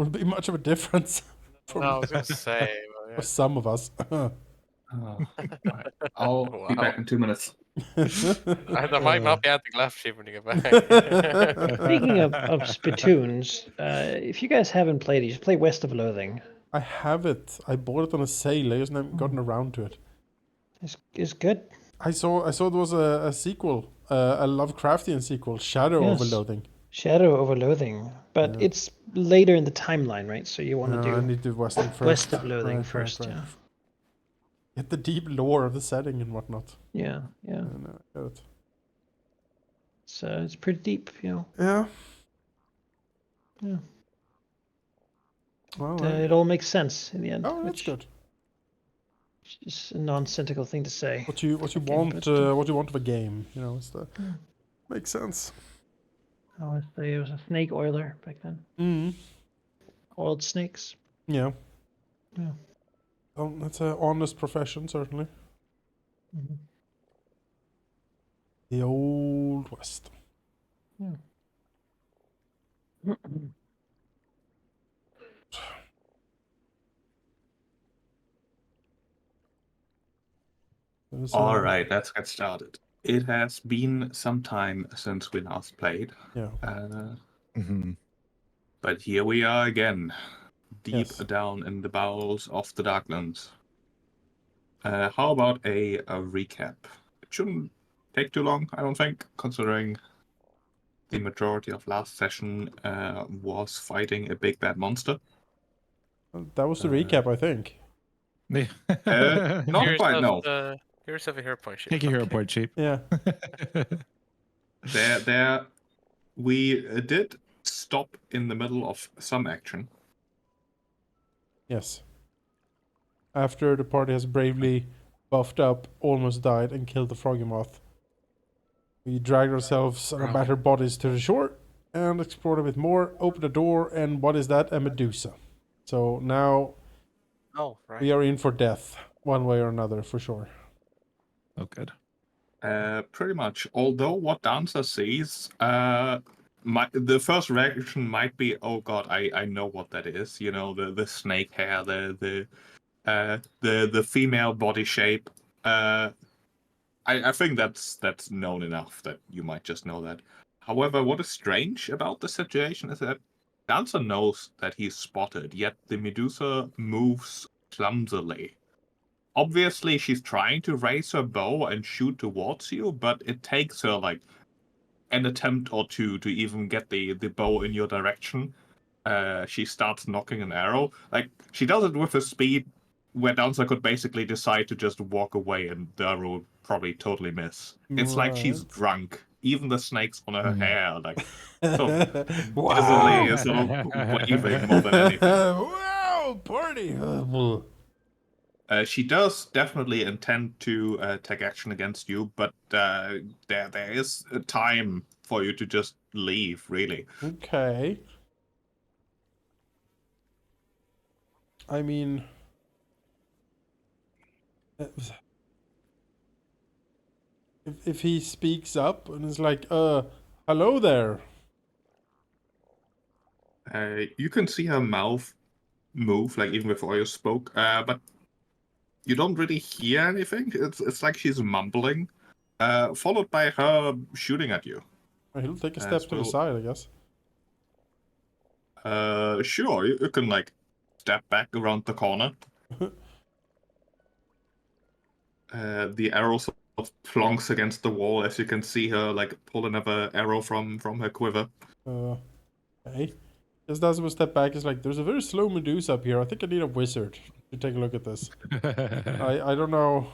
Wouldn't be much of a difference No, I was gonna say. Well, for some of us. Right. I'll be Wow. back in 2 minutes. There might not be anything left, Chief, when you get back. Speaking of spittoons, if you guys haven't played it, you should play West of Loathing. I have it. I bought it on a sale. I just haven't gotten around to it. It's good. I saw there was a sequel, a Lovecraftian sequel, Shadow Yes. over Loathing. Shadow over Loathing, but Yeah. it's later in the timeline, right? So you want to I do need to do Western first. West of Loathing Right, first, right. yeah. Get the deep lore of the setting and whatnot. Yeah. And, got it. So it's pretty deep, Yeah. Yeah. Well, It all makes sense in the end. oh, that's good. Which is a nonsensical thing to say. What you want? What you want of a game? You know, makes sense. It was a snake oiler back then. Mm. Oiled snakes. Yeah. Yeah. Oh, that's an honest profession, certainly. Mm-hmm. The Old West. Yeah. All right, let's get started. It has been some time since we last played. Yeah. But here we are again, deep Yes. down in the bowels of the Darklands. How about a recap? It shouldn't take too long, I don't think, considering the majority of last session was fighting a big bad monster. That was the recap, I think. Not quite, no. Give yourself a hero point, Chief. Take your hero point, Chief. Yeah. We did stop in the middle of some action. Yes. After the party has bravely buffed up, almost died, and killed the froggy moth, we dragged ourselves and our battered bodies to the shore and explored a bit more, opened the door, and what is that? A Medusa. So now we are in for death, one way or another, for sure. Oh, good. Pretty much. Although what Dancer sees, the first reaction might be, "Oh God, I know what that is." You know, the snake hair, the female body shape. I think that's known enough that you might just know that. However, what is strange about the situation is that Dancer knows that he's spotted, yet the Medusa moves clumsily. Obviously, she's trying to raise her bow and shoot towards you, but it takes her like an attempt or two to even get the bow in your direction. She starts knocking an arrow. Like, she does it with a speed where Dancer could basically decide to just walk away and the arrow would probably totally miss. It's like she's drunk. Even the snakes on her hair, like, sort of dizzily, sort of waving more than anything. Wow, party! She does definitely intend to take action against you, but there is a time for you to just leave, really. Okay. I mean, if he speaks up and is like, hello there. You can see her mouth move, like even before you spoke, but you don't really hear anything. It's like she's mumbling, followed by her shooting at you. He'll take a step to the side, I guess. Sure, you can like step back around the corner. The arrow sort of plonks against the wall as you can see her like pull another arrow from her quiver. Okay. Just as we step back, it's like, there's a very slow Medusa up here. I think I need a wizard to take a look at this. I don't know.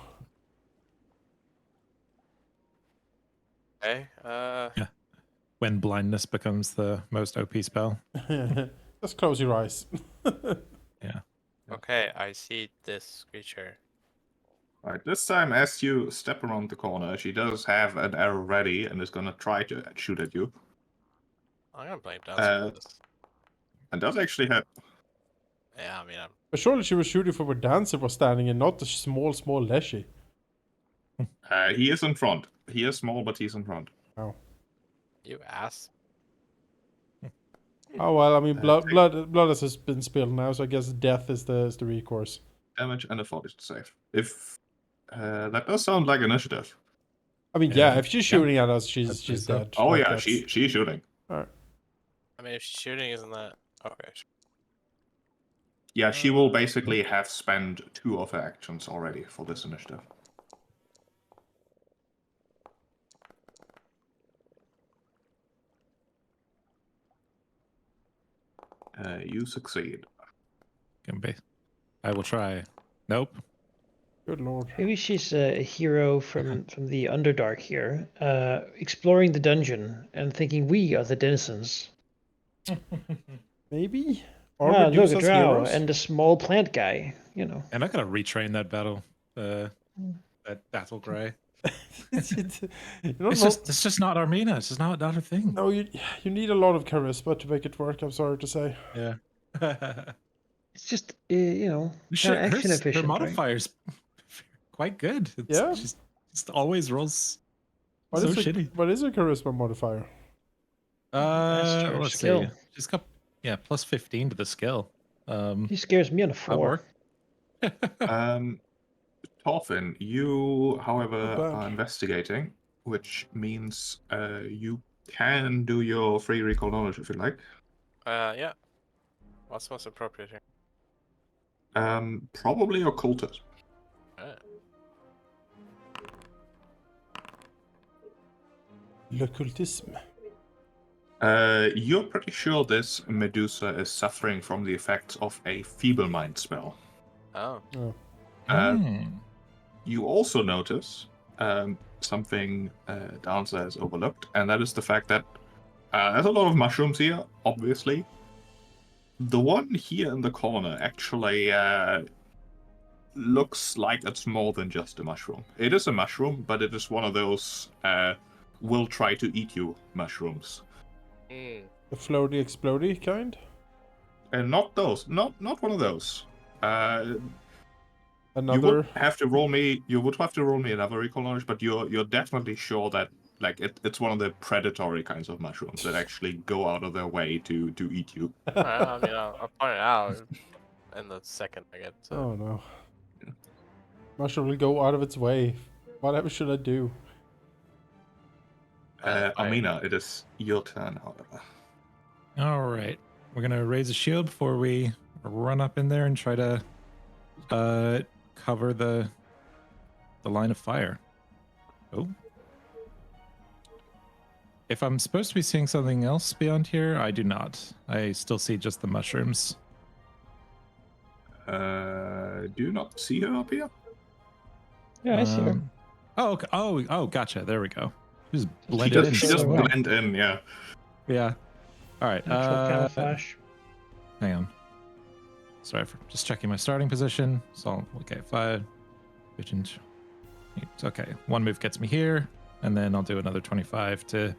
Okay. Yeah. When blindness becomes the most OP spell. Just close your eyes. Yeah. Okay, I see this creature. Alright, this time as you step around the corner, she does have an arrow ready and is gonna try to shoot at you. I'm gonna blame Dancer for this. And does actually hit. Yeah, I mean, But surely she was shooting for where Dancer was standing and not the small Leshy. He is in front. He is small, but he's in front. Oh. you ass. Oh well, I mean, take blood has been spilled now, so I guess death is the recourse. damage and a 40 to save. If that does sound like initiative. I mean, Yeah. yeah, if she's Yeah. shooting at us, I'd she's say so. dead. Oh Like, yeah, that's- she's shooting. Alright. I mean, if she's shooting, isn't that okay? Yeah, she will basically have spent 2 of her actions already for this initiative. You succeed. Can be. I will try. Nope. Good lord. Maybe she's a hero from the Underdark here, exploring the dungeon and thinking we are the denizens. Maybe? Are Look, a Medusas drow heroes? and a small plant guy. You know. And I gotta retrain that that battle cry. You don't It's know- just not Armina. It's just not a thing. No, you need a lot of charisma to make it work, I'm sorry to say. Yeah. It's just you know, Shit, kind of action her efficient. Right? modifier's quite good. Yeah? She's just always rolls What so is shitty. What is a charisma modifier? That's her Let's skill. see. She's got plus 15 to the skill. He scares me on a That 4. work? Thorfinn, you, however, Not bad. are investigating, which means you can do your free recall knowledge if you like. Yeah. What's most appropriate here? Probably occultist. Alright. L'occultisme. You're pretty sure this Medusa is suffering from the effects of a feeble mind spell. Oh. You also notice something Dancer has overlooked, and that is the fact that there's a lot of mushrooms here, obviously. The one here in the corner actually looks like it's more than just a mushroom. It is a mushroom, but it is one of those will try to eat you mushrooms. Hmm. The floaty explodey kind? And not those. Not one of those. You Another. would have to roll me. You would have to roll me another recall knowledge, but you're definitely sure that like it's one of the predatory kinds of mushrooms that actually go out of their way to eat you. Alright, I mean, I'll point it out in the second I get to. Oh no. Mushroom will go out of its way. Whatever should I do? Amina, it is your turn, however. All right. We're going to raise a shield before we run up in there and try to cover the line of fire. Oh. If I'm supposed to be seeing something else beyond here, I do not. I still see just the mushrooms. Do you not see her up here? Yeah, I see her. Oh, okay. Oh, gotcha. There we go. Just She blended in. does so well. blend in, yeah. Yeah. All right. Natural camouflage. Hang on. Sorry for just checking my starting position. So, okay, 5, 15. Okay, one move gets me here, and then I'll do another 25 to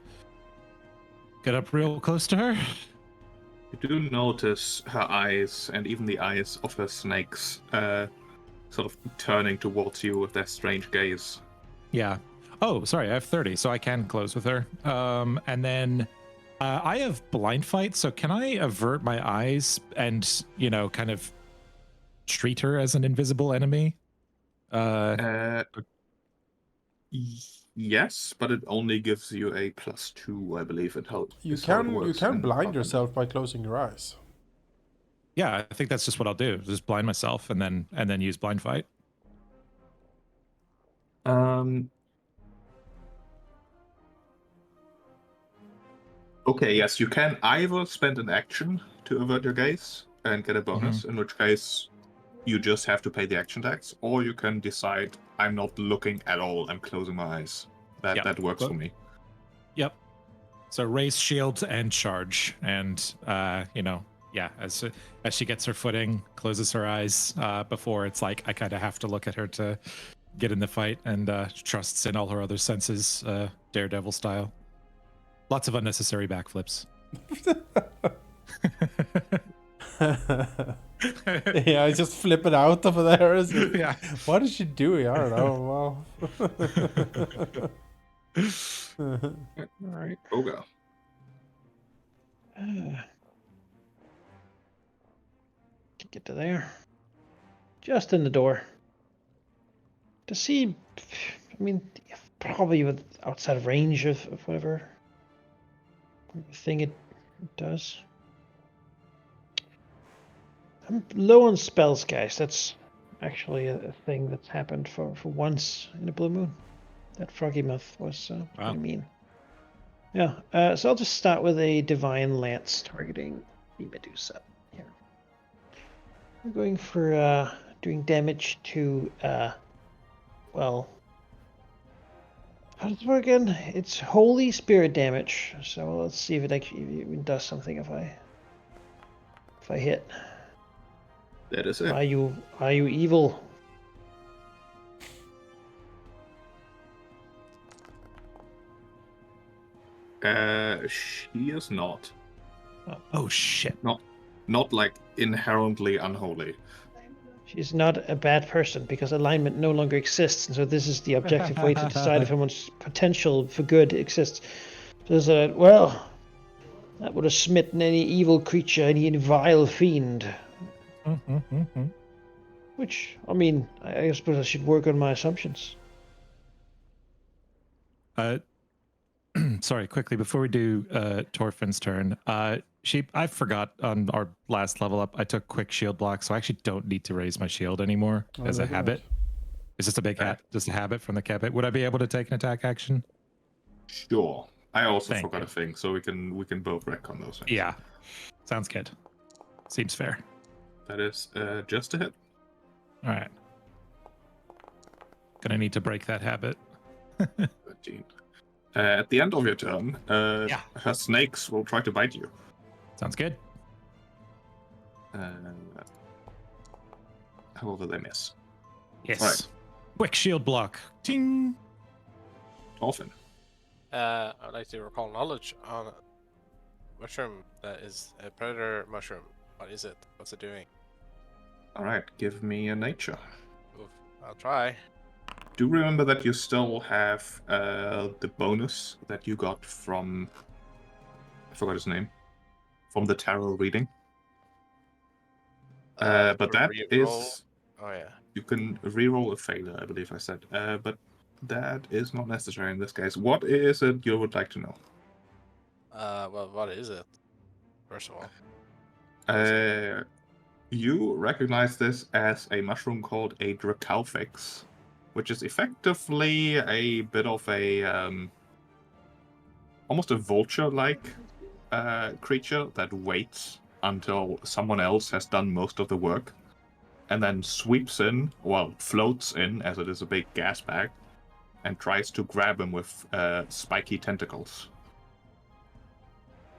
get up real close to her. You do notice her eyes, and even the eyes of her snakes, sort of turning towards you with their strange gaze. Yeah. Oh, sorry, I have 30, so I can close with her. And then I have blind fight, so can I avert my eyes and, kind of treat her as an invisible enemy? Yes, but it only gives you a +2, I believe it helps. You is how it can works blind in Pathfinder. yourself by closing your eyes. Yeah, I think that's just what I'll do. Just blind myself and then use blind fight. Okay, yes, you can either spend an action to avert your gaze and get a bonus, in which case you just have to pay the action tax, or you can decide, I'm not looking at all, I'm closing my eyes. That works for me. Yep. So raise shield and charge, and as she gets her footing, closes her eyes before it's like I kind of have to look at her to get in the fight, and trusts in all her other senses, Daredevil style. Lots of unnecessary backflips. Yeah, I just flip it out over there. Yeah. What is she doing? I don't know. Well. Alright, Ogre. Can get to there. Just in the door. To see, I mean, probably outside of range of whatever thing it does. I'm low on spells, guys. That's actually a thing that's happened for once in a blue moon. That froggy mouth was Wow. pretty mean. Yeah, so I'll just start with a Divine Lance targeting the Medusa here. I'm going for doing damage to, well, how does it work again? It's Holy Spirit damage. So let's see if it actually even does something if I hit. That is it. Are you evil? She is not. Oh shit. Not like inherently unholy. She's not a bad person because alignment no longer exists, and so this is the objective way to decide if someone's potential for good exists. So well, that would have smitten any evil creature, any vile fiend. Which, I mean, I suppose I should work on my assumptions. Sorry, quickly before we do Torfin's turn, Sheep, I forgot on our last level up, I took quick shield block, so I actually don't need to raise my shield anymore as a look at habit. that. It's just a big just a habit from the habit. Would I be able to take an attack action? Sure. I also Thank forgot you. a thing, so we can both wreck on those things. Yeah, sounds good. Seems fair. That is just a hit. All right. Gonna need to break that habit. 13. At the end of your turn, Yeah. her snakes will try to bite you. Sounds good. However, they miss. Yes. All right. Quick shield block. Ting. Dolphin. I'd like to recall knowledge on a mushroom that is a predator mushroom. What is it? What's it doing? All right, give me a nature. Oof, I'll try. Do remember that you still have the bonus that you got from... I forgot his name. From the tarot reading. But that Reroll. is... Oh yeah. You can reroll a failure, I believe I said. But that is not necessary in this case. What is it you would like to know? Well, what is it? First of all. You recognize this as a mushroom called a Dracalfix, which is effectively a bit of a almost a vulture-like creature that waits until someone else has done most of the work, and then sweeps in, well, floats in, as it is a big gas bag, and tries to grab him with spiky tentacles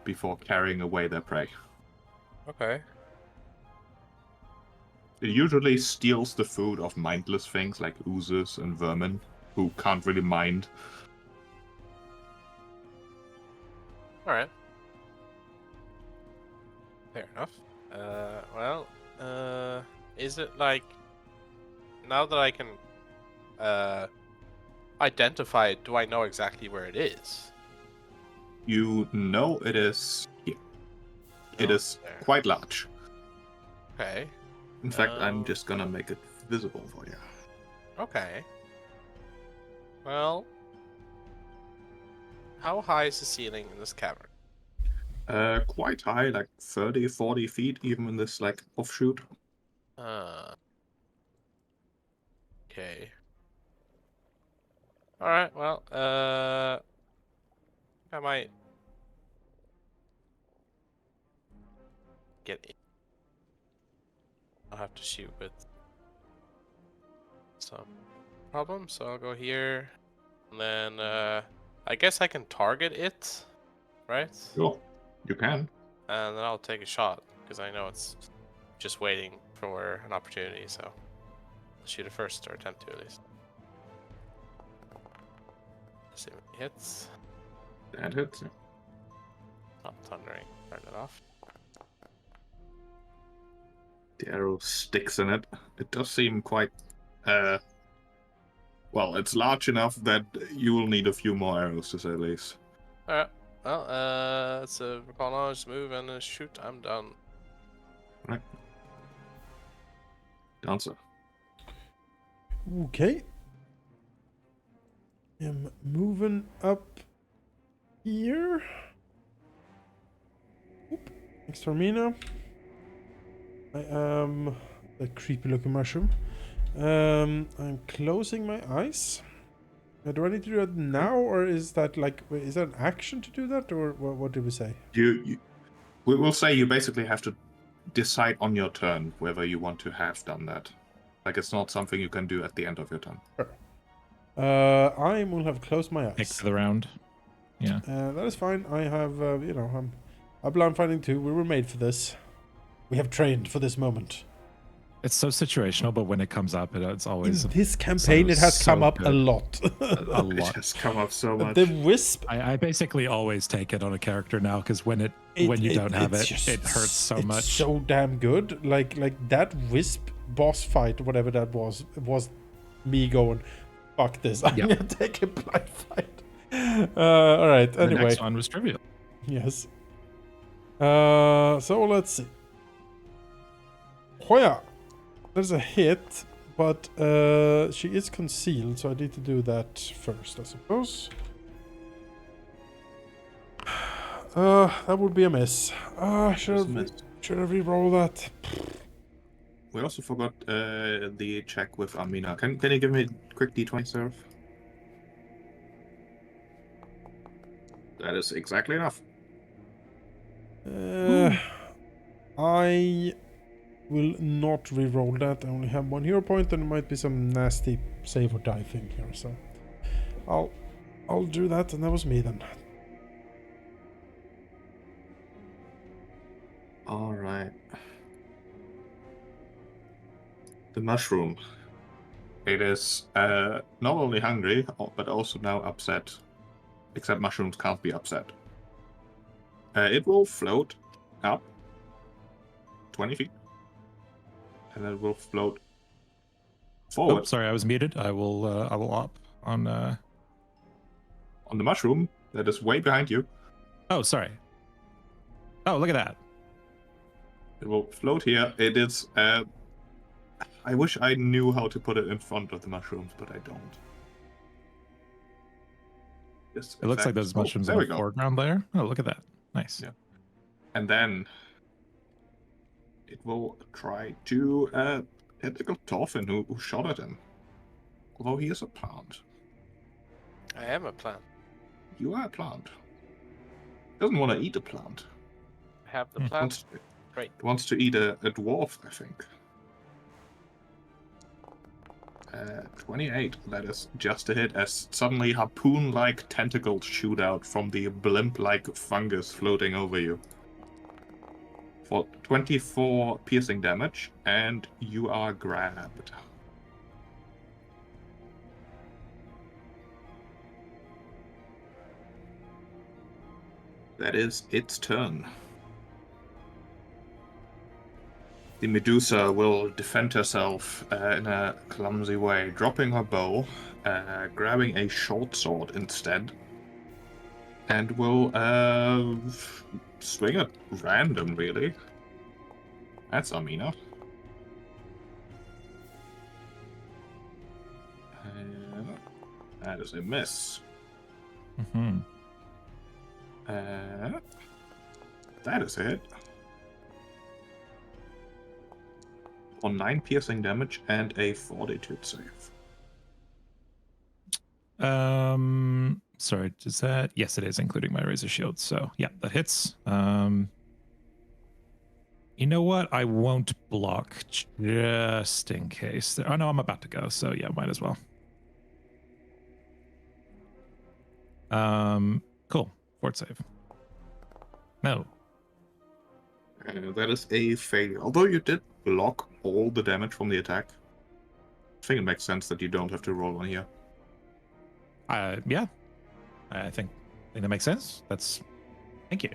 before carrying away their prey. Okay. It usually steals the food of mindless things like oozes and vermin, who can't really mind. Alright. Fair enough. Is it like... Now that I can identify it, do I know exactly where it is? You know it is here. It Oh, is there. quite large. Okay. In fact, I'm just gonna make it visible for you. Okay. Well... How high is the ceiling in this cavern? Quite high, like 30, 40 feet, even in this like offshoot. Okay. Alright, well, I might get in. I'll have to shoot with some problems, so I'll go here. And then, I guess I can target it, right? Sure, you can. And then I'll take a shot, because I know it's just waiting for an opportunity, so I'll shoot it first, or attempt to at least. See if it hits. That hits. Not thundering. Turn it off. The arrow sticks in it. It does seem quite, well, it's large enough that you will need a few more arrows, to say the least. Alright. Well, it's a recall knowledge move and a shoot. I'm done. Right. Answer. Okay. I'm moving up here. Oop. Next to Armina. I am a creepy looking mushroom. I'm closing my eyes. Do I need to do that now, or is that like, is that an action to do that, or what did we say? We will say you basically have to decide on your turn whether you want to have done that. Like, it's not something you can do at the end of your turn. I will have closed my Pick eyes. for the round. Yeah. That is fine. I have, you know, I'm blind fighting too. We were made for this. We have trained for this moment. It's so situational, but when it comes up, it's always In this campaign, it has come up a lot. a It lot. has come up so much. The wisp. I basically always take it on a character now because when you don't have it, it hurts so it's much. so damn good. Like that wisp boss fight, whatever that was me going, fuck this. I'm Yep. gonna take a blind fight. All right. The Anyway, next one was trivial. yes. So let's see. Hoya, there's a hit, but she is concealed, so I need to do that first, I suppose. That would be a miss. Should have re-roll that. We also forgot the check with Armina. Can you give me a quick d20, Seraph? That is exactly enough. I will not re-roll that. I only have one hero point, and there might be some nasty save or die thing here. So I'll do that, and that was me then. All right. The mushroom. It is not only hungry, but also now upset. Except mushrooms can't be upset. It will float up 20 feet. And then it will float forward. Oh, sorry, I was muted. I will op on. On the mushroom that is way behind you. Oh, sorry. Oh, look at that. It will float here. It is. I wish I knew how to put it in front of the mushrooms, but I don't. It looks like those mushrooms there in we the go. foreground there. Oh, look at that. Nice. Yeah. And then it will try to hit the dolphin who shot at him. Although he is a plant. I am a plant. You are a plant. Doesn't want to eat a plant. I have the Hmm. plant. Great. Wants to eat a dwarf, I think. 28. That is just a hit as suddenly harpoon-like tentacles shoot out from the blimp-like fungus floating over you. For 24 piercing damage, and you are grabbed. That is its turn. The Medusa will defend herself in a clumsy way, dropping her bow, grabbing a short sword instead, and will swing at random, really. That's Armina. That is a miss. Mm-hmm. That is a hit. On 9 piercing damage and a fortitude save. Sorry, is that? Yes, it is, including my razor shield. So yeah, that hits. You know what? I won't block just in case. Oh no, I'm about to go. So yeah, might as well. Cool. Fort save. No. That is a failure. Although you did block all the damage from the attack, I think it makes sense that you don't have to roll one here. Yeah. I think that makes sense. Thank you.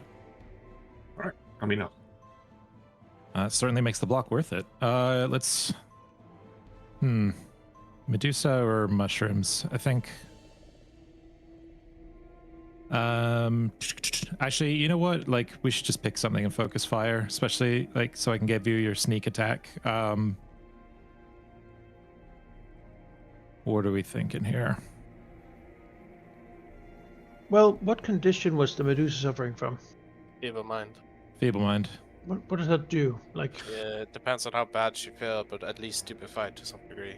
All right. I mean, no. Certainly makes the block worth it. Let's. Medusa or mushrooms? I think. Actually, you know what? Like, we should just pick something and focus fire, especially like so I can give you your sneak attack. What are we thinking here? Well, what condition was the Medusa suffering from? Feeble mind. Feeble mind. What does that do? Like, Yeah, it depends on how bad she felt, but at least stupefied to some degree.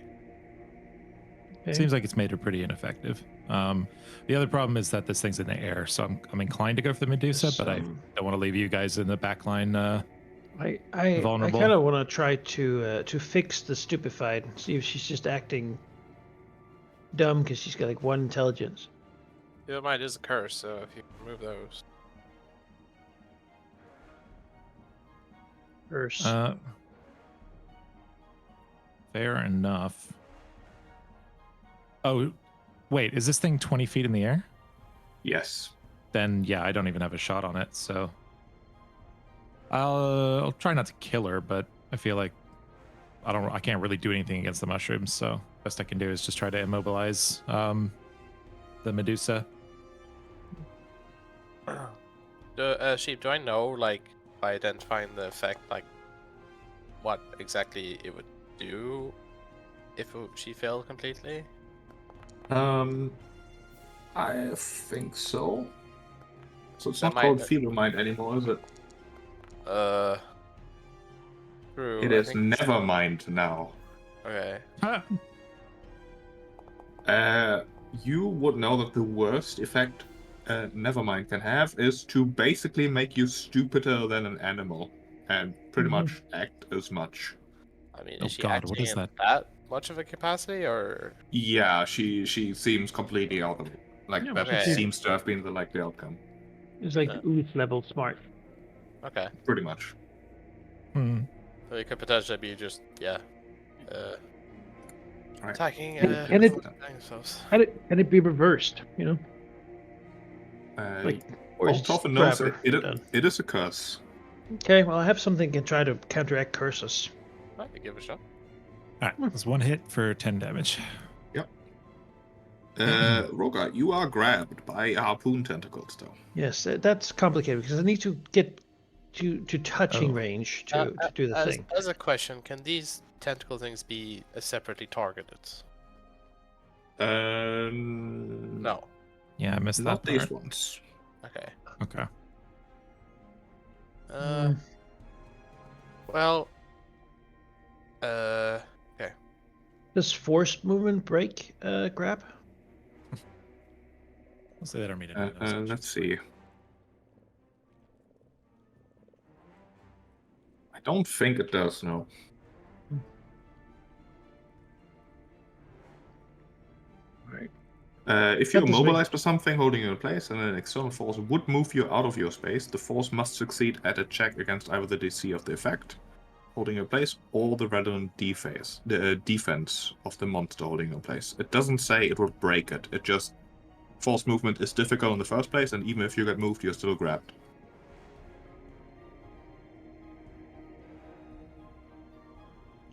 okay. Seems like it's made her pretty ineffective. The other problem is that this thing's in the air, so I'm inclined to go for the Medusa, Yes, but I don't want to leave you guys in the back line I vulnerable. kind of want to try to fix the stupefied. See if she's just acting dumb because she's got like 1 intelligence. Feeble mind is a curse, so if you remove those. Curse. Fair enough. Oh, wait, is this thing 20 feet in the air? Yes. Then yeah, I don't even have a shot on it, so I'll try not to kill her, but I feel like I can't really do anything against the mushrooms, so best I can do is just try to immobilize the Medusa. Sheep, do I know, like, by identifying the effect, like, what exactly it would do if she failed completely? I think so. So it's That not called might- feeble mind anymore, is it? True. It I is think. never mind now. Okay. You would know that the worst effect Nevermind can have is to basically make you stupider than an animal and pretty much act as much. I mean, Oh is she God, acting what is in that? that much of a capacity, or Yeah, she seems completely out of it. Like Yeah, that okay. seems to have been the likely outcome. It's like Yeah. ooth level smart. okay? Pretty much. Hmm. So it could potentially be just Alright. attacking. Can it- themselves. Can it be reversed? You know, like, or is it just Althoff knows forever done? it is a curse. Okay, well, I have something can try to counteract curses. I could give it a shot. All right, that's 1 hit for 10 damage. Yep. Rogar, you are grabbed by harpoon tentacles, though. Yes, that's complicated because I need to get to touching Oh. range to do the thing. As a question, can these tentacle things be separately targeted? No. Yeah, I missed Not that these part. ones. Okay. Okay. Well. Does forced movement break grab? I'll say that our meeting. Let's see. I don't think it does, no. Right. If you're That does immobilized by something holding you in place and an external force would move you out of your space, the force must succeed at a check against either the DC of the effect holding you in place or the relevant defense of the monster holding you in place. It doesn't say it would break it. It just force movement is difficult in the first place, and even if you get moved, you're still grabbed.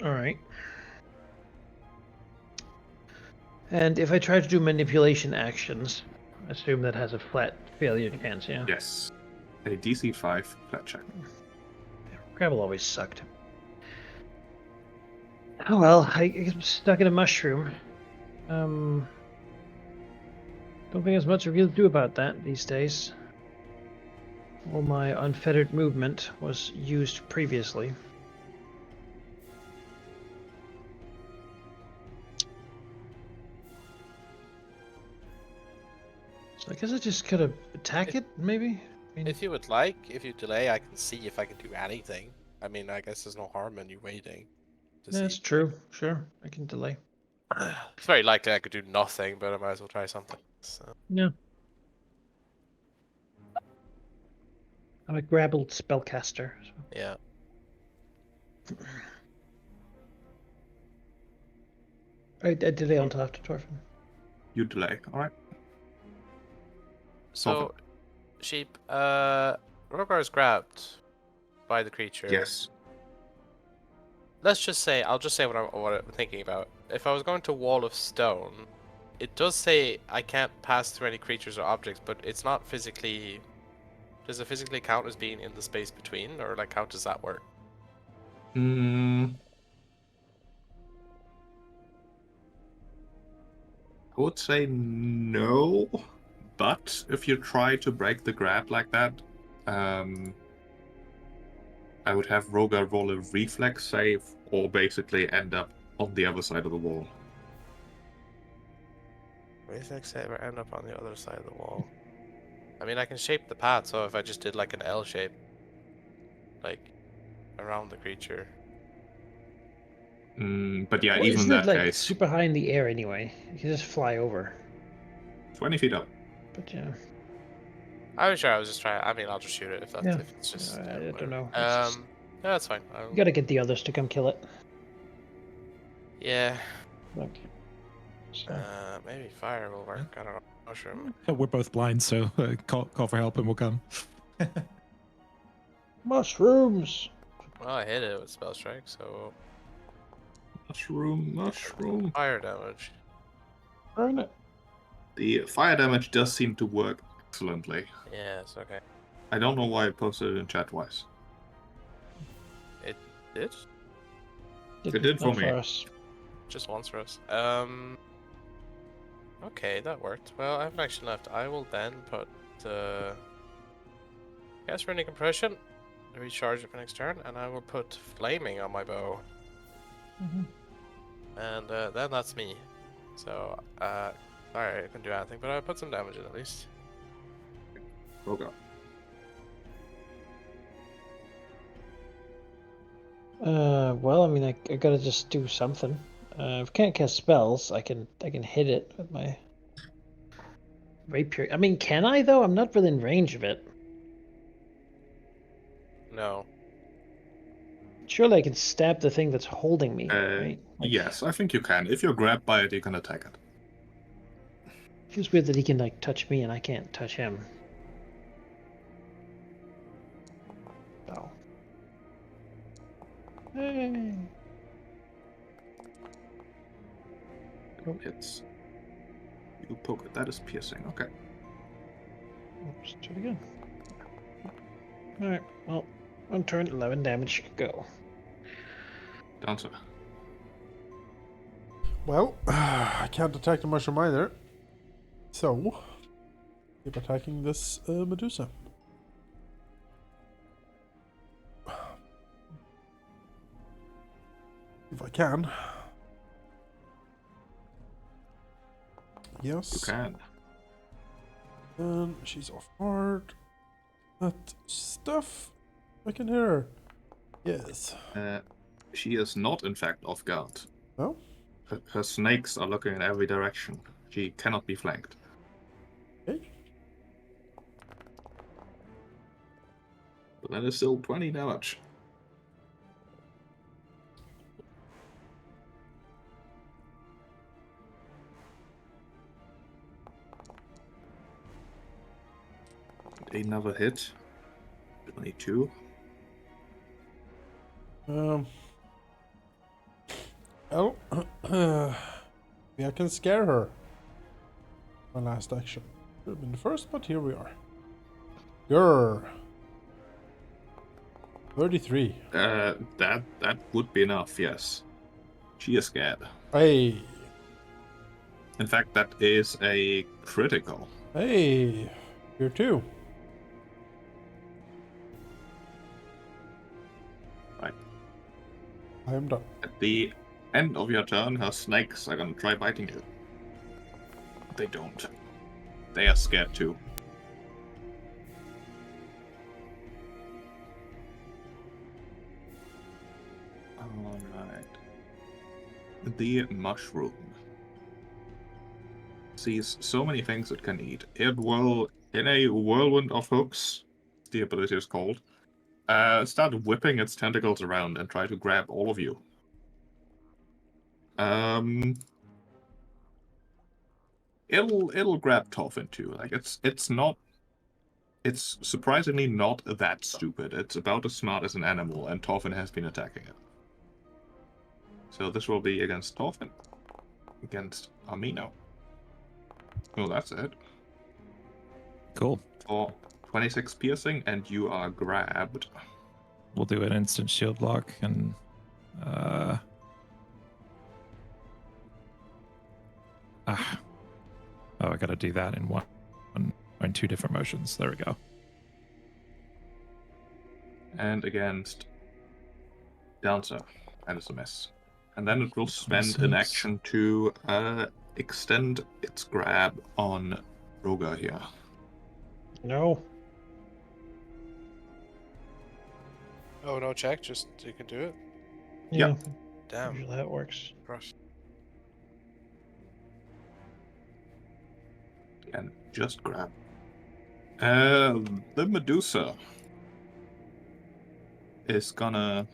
All right. And if I try to do manipulation actions, I assume that has a flat failure chance, yeah? Yes. A DC 5 flat check. Gravel always sucked. Oh well, I'm stuck in a mushroom. Don't think there's much I can do about that these days. All my unfettered movement was used previously. So I guess I just could have attack it, maybe? I mean, If you would like, if you delay, I can see if I can do anything. I mean, I guess there's no harm in you waiting. that's true. Sure, I can delay. It's very likely I could do nothing, but I might as well try something. So. Yeah. I'm a grappled spellcaster. So. Yeah. I delay on top to Torfin. You delay, alright. So, sheep, Rogar is grabbed by the creature. Yes. Let's just say, I'll just say what I'm thinking about. If I was going to Wall of Stone, it does say I can't pass through any creatures or objects, but it's not physically... Does it physically count as being in the space between, or like how does that work? I would say no, but if you try to break the grab like that, I would have Rogar roll a reflex save or basically end up on the other side of the wall. Reflex save or end up on the other side of the wall. I mean, I can shape the path, so if I just did like an L shape, like around the creature. But yeah, Well, even in isn't it that like case, super high in the air anyway? You can just fly over. 20 feet up. But yeah, I was sure I was just trying. I mean, I'll just shoot it if that's Yeah. if it's just. I don't whatever. know. It's just- Yeah, that's fine. you gotta get the others to come kill it. Yeah. Like, so. Maybe fire will work. I don't know. Mushroom. We're both blind, so call for help and we'll come. Mushrooms! Well, I hit it with spell strike, so Mushroom. fire damage. Burn it. The fire damage does seem to work excellently. Yes. Okay. I don't know why I posted it in chat twice. It did. It did for not me. us. Just once for us. Okay, that worked. Well, I have an action left. I will then put cast Runic Compression, recharge it for next turn, and I will put Flaming on my bow. Mhm. And then that's me. So, sorry, I couldn't do anything, but I put some damage in at least. Rogar. Well, I mean, I gotta just do something. If I can't cast spells, I can hit it with my rapier. I mean, can I though? I'm not within range of it. No. Surely I can stab the thing that's holding me, right? Like, Yes, I think you can. If you're grabbed by it, you can attack it. feels weird that he can like touch me and I can't touch him. Oh. Hey. It hits. You poke it. That is piercing. Okay. Oops, do it again. Alright, well, on turn 11 damage, go. Dancer. Well, I can't attack the mushroom either. So, keep attacking this Medusa. If I can. You Yes. can. And she's off guard. That stuff. I can hear her. Yes. She is not, in fact, off guard. Oh? Her snakes are looking in every direction. She cannot be flanked. Okay. But that is still 20 damage. Another hit. 22. Well, maybe I can scare her. My last action. Should have been the first, but here we are. Grr. 33. That would be enough, yes. She is scared. Hey. In fact, that is a critical. Hey. Here too. Right. I am done. At the end of your turn, her snakes are gonna try biting you. They don't. They are scared too. Alright. The mushroom sees so many things it can eat. It will, in a whirlwind of hooks, the ability is called, start whipping its tentacles around and try to grab all of you. It'll grab Tolfin too. Like it's surprisingly not that stupid. It's about as smart as an animal, and Tolfin has been attacking it. So this will be against Tolfin. Against Amino. Oh, that's it. Cool. For 26 piercing, and you are grabbed. We'll do an instant shield block and Oh, I gotta do that in one or in two different motions. There we go. And against Dancer. That is a miss. And then it will spend an 26. action to extend its grab on Roga here. No. Oh, no check. Just you can do it. Yeah. Yep. Damn. Usually that works. Crush. And just grab. The Medusa is gonna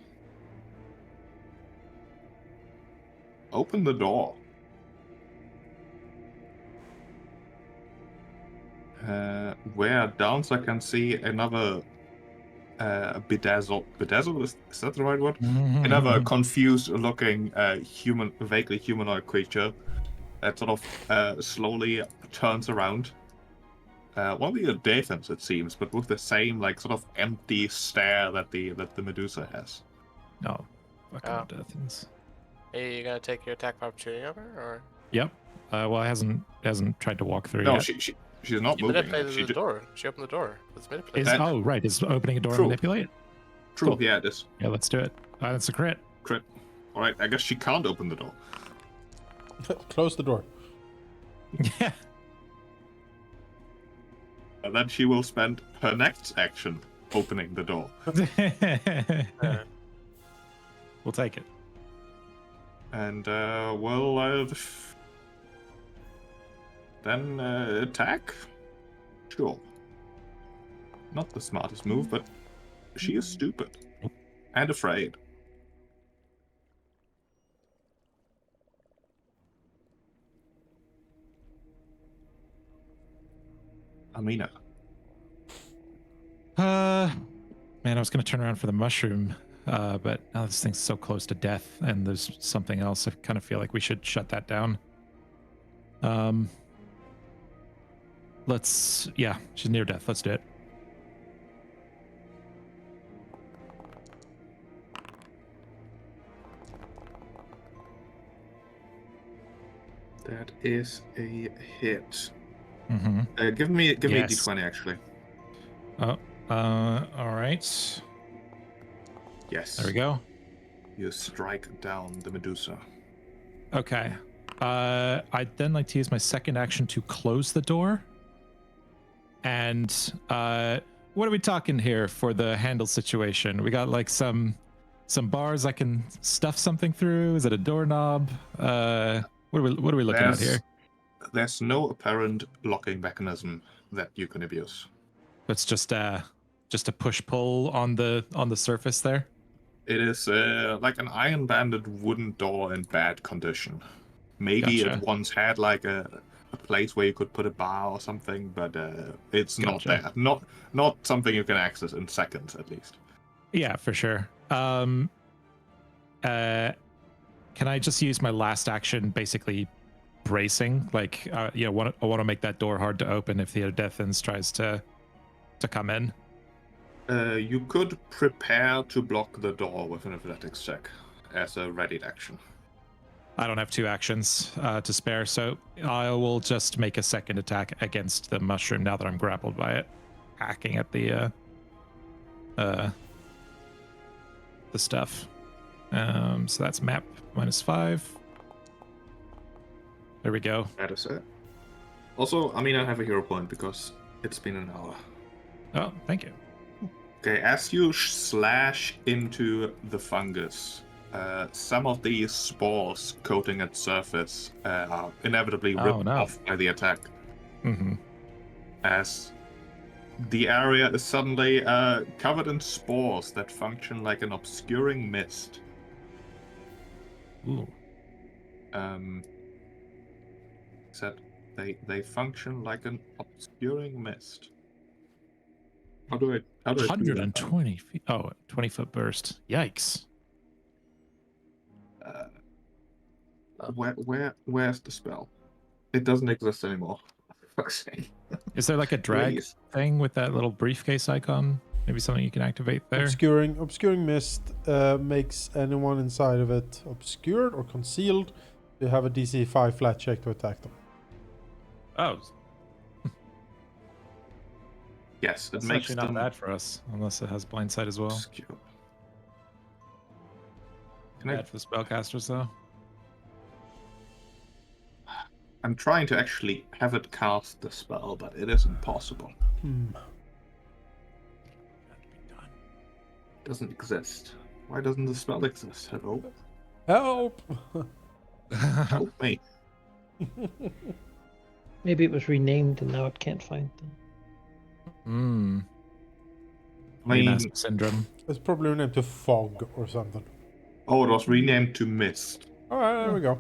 open the door. Where Dancer can see another bedazzled. Bedazzled, is that the right word? Another confused-looking vaguely humanoid creature that sort of slowly turns around. One of the Dathans, it seems, but with the same like sort of empty stare that the Medusa has. No. Fucking Oh. Deathins. Hey, you gonna take your attack of opportunity on her, or Yep. Well, it hasn't tried to walk through No, yet. she's not she moving. manipulated She the door? She opened the door. Let's manipulate. Is that- oh right, is opening a door True. manipulate? True, Cool. yeah, it is. Yeah, let's do it. That's a crit. Crit. Alright, I guess she can't open the door. Close the door. Yeah. And then she will spend her next action opening the door. We'll take it. And, then attack? Sure. Not the smartest move, but she is stupid. And afraid. Amina. Man, I was gonna turn around for the mushroom, but now this thing's so close to death, and there's something else. I kind of feel like we should shut that down. Yeah, she's near death. Let's do it. That is a hit. Mm-hmm. Give me Yes. a d20 actually. Oh, all right. Yes. There we go. You strike down the Medusa. Okay. I'd then like to use my second action to close the door. And what are we talking here for the handle situation? We got like some bars I can stuff something through. Is it a doorknob? What are we looking at here? There's no apparent locking mechanism that you can abuse. It's just a push pull on the surface there. It is like an iron-banded wooden door in bad condition. Maybe Gotcha. it once had like a place where you could put a bar or something, but it's not Gotcha. there. Not something you can access in seconds, at least. Yeah, for sure. Can I just use my last action, basically bracing? Like, I want to make that door hard to open if the Deathins tries to come in. You could prepare to block the door with an athletics check as a readied action. I don't have two actions to spare, so I will just make a second attack against the mushroom now that I'm grappled by it, hacking at the stuff. So that's map -5. There we go. That is it. Also, I have a hero point because it's been an hour. Oh, thank you. Okay, as you slash into the fungus, some of the spores coating its surface are inevitably ripped off by the attack. Mm-hmm. As the area is suddenly covered in spores that function like an obscuring mist. Ooh. Except they function like an obscuring mist. How do I do that? 120 feet. Oh, 20-foot burst. Yikes. Where's the spell? It doesn't exist anymore. For fuck's sake. Is there like a drag Please. thing with that little briefcase icon? Maybe something you can activate there? Obscuring mist makes anyone inside of it obscured or concealed. You have a DC 5 flat check to attack them. Oh, Yes, it that's makes actually not them bad for us, unless it has blind sight as well. obscure. Can I, Bad for the spellcasters, though. I'm trying to actually have it cast the spell, but it isn't possible. Hmm. Got to be done. It doesn't exist. Why doesn't the spell exist? Hello? Help! Help me. Maybe it was renamed and now it can't find them. Hmm. I mean, Remaster syndrome. It's probably named to Fog or something. oh, it was renamed to Mist. Alright, there we go.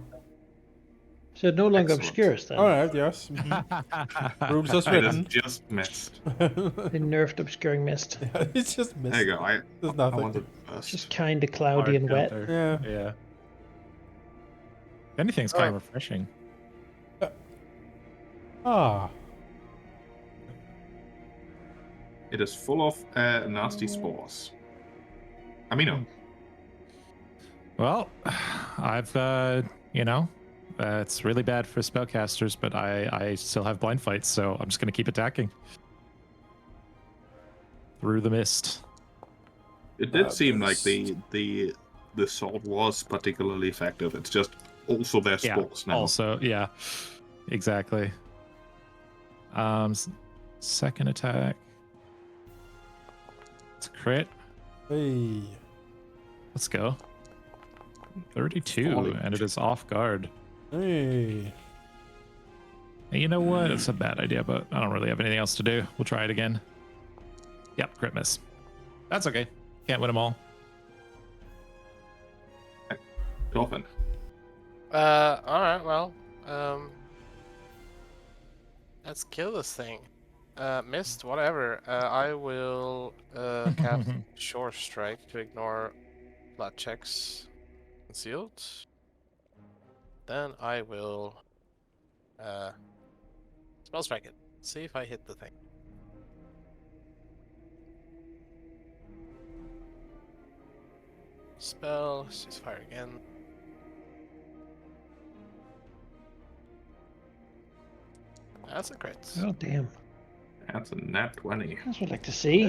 So it no longer Excellent. obscures then. Alright, yes. Mhm. Rules as It is written. just Mist. They nerfed obscuring mist. Yeah, it's just missed. There you go. There's I nothing. wanted first. Just kind of cloudy and wet. Yeah. Yeah. If anything, it's kind of refreshing. Ah. It is full of nasty spores. Amino. Well, I've, it's really bad for spellcasters, but I still have blind fights, so I'm just going to keep attacking. Through the mist. It did seem like the sword was particularly effective. It's just also their spores now. Also, yeah, exactly. Second attack. It's a crit. Hey. Let's go. 32, Falling. and it is off guard. Hey. Hey, you know what? It's a bad idea, but I don't really have anything else to do. We'll try it again. Yep, crit miss. That's okay. Can't win them all. Dolphin. Alright, well, let's kill this thing. Missed, whatever. I will, cast Shore Strike to ignore flat checks concealed. Then I will, Spell Strike it. See if I hit the thing. Spell, just fire again. That's a crit. Oh damn. That's a nat 20. That's what I'd like to see.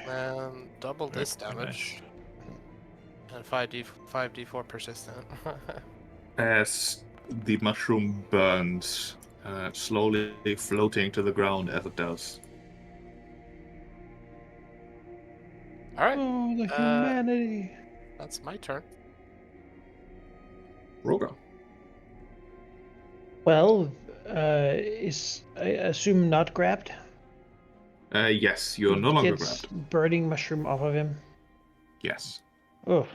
And double this Very damage. And 5d4 persistent. As the mushroom burns, slowly floating to the ground as it does. Alright, Oh, the humanity. that's my turn. Rogar. Well, is I assume not grabbed? Yes, you're no longer Gets grabbed. burning mushroom off of him. Yes. Oh.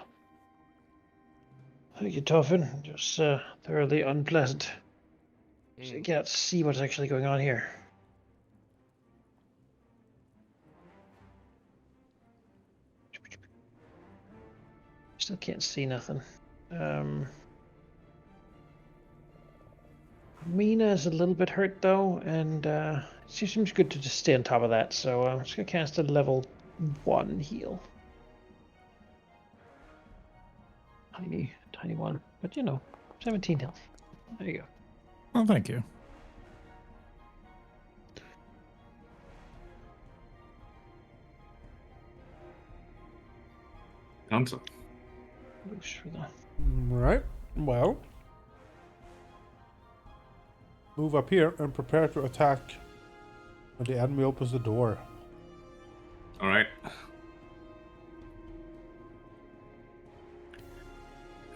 Thank you, Toffin. Just thoroughly unpleasant. So I can't see what's actually going on here. Still can't see nothing. Mina's a little bit hurt though, and she seems good to just stay on top of that. So I'm just gonna cast a level 1 heal. Tiny one, but 17 health. There you go. Well, thank you. Answer. Boost for the. Right. Well. Move up here and prepare to attack when the enemy opens the door. Alright.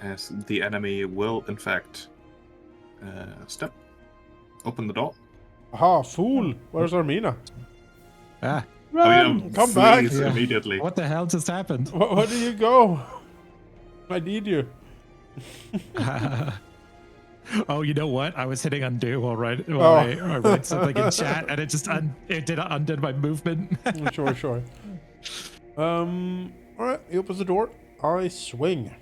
As the enemy will, in fact, open the door. Aha, fool! Where's Armina? Ah, Run! Come back! flees immediately. what the hell just happened? Where do you go? I need you. Oh, you know what? I was hitting undo while I wrote something in chat, and it undid my movement. Sure. Alright, he opens the door. I swing.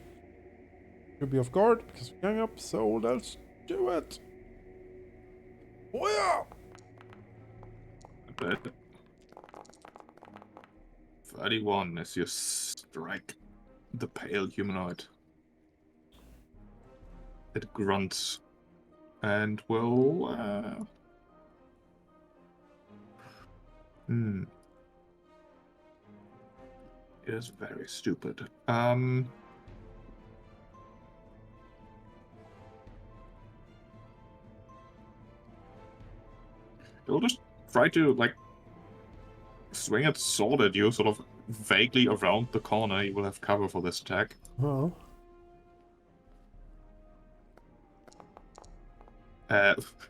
Should be off guard because we're gang up, so let's do it. Oh yeah! But 31 as you strike the pale humanoid. It grunts and will Hmm. It is very stupid. It'll just try to, like, swing its sword at you, sort of vaguely around the corner. You will have cover for this attack. Oh.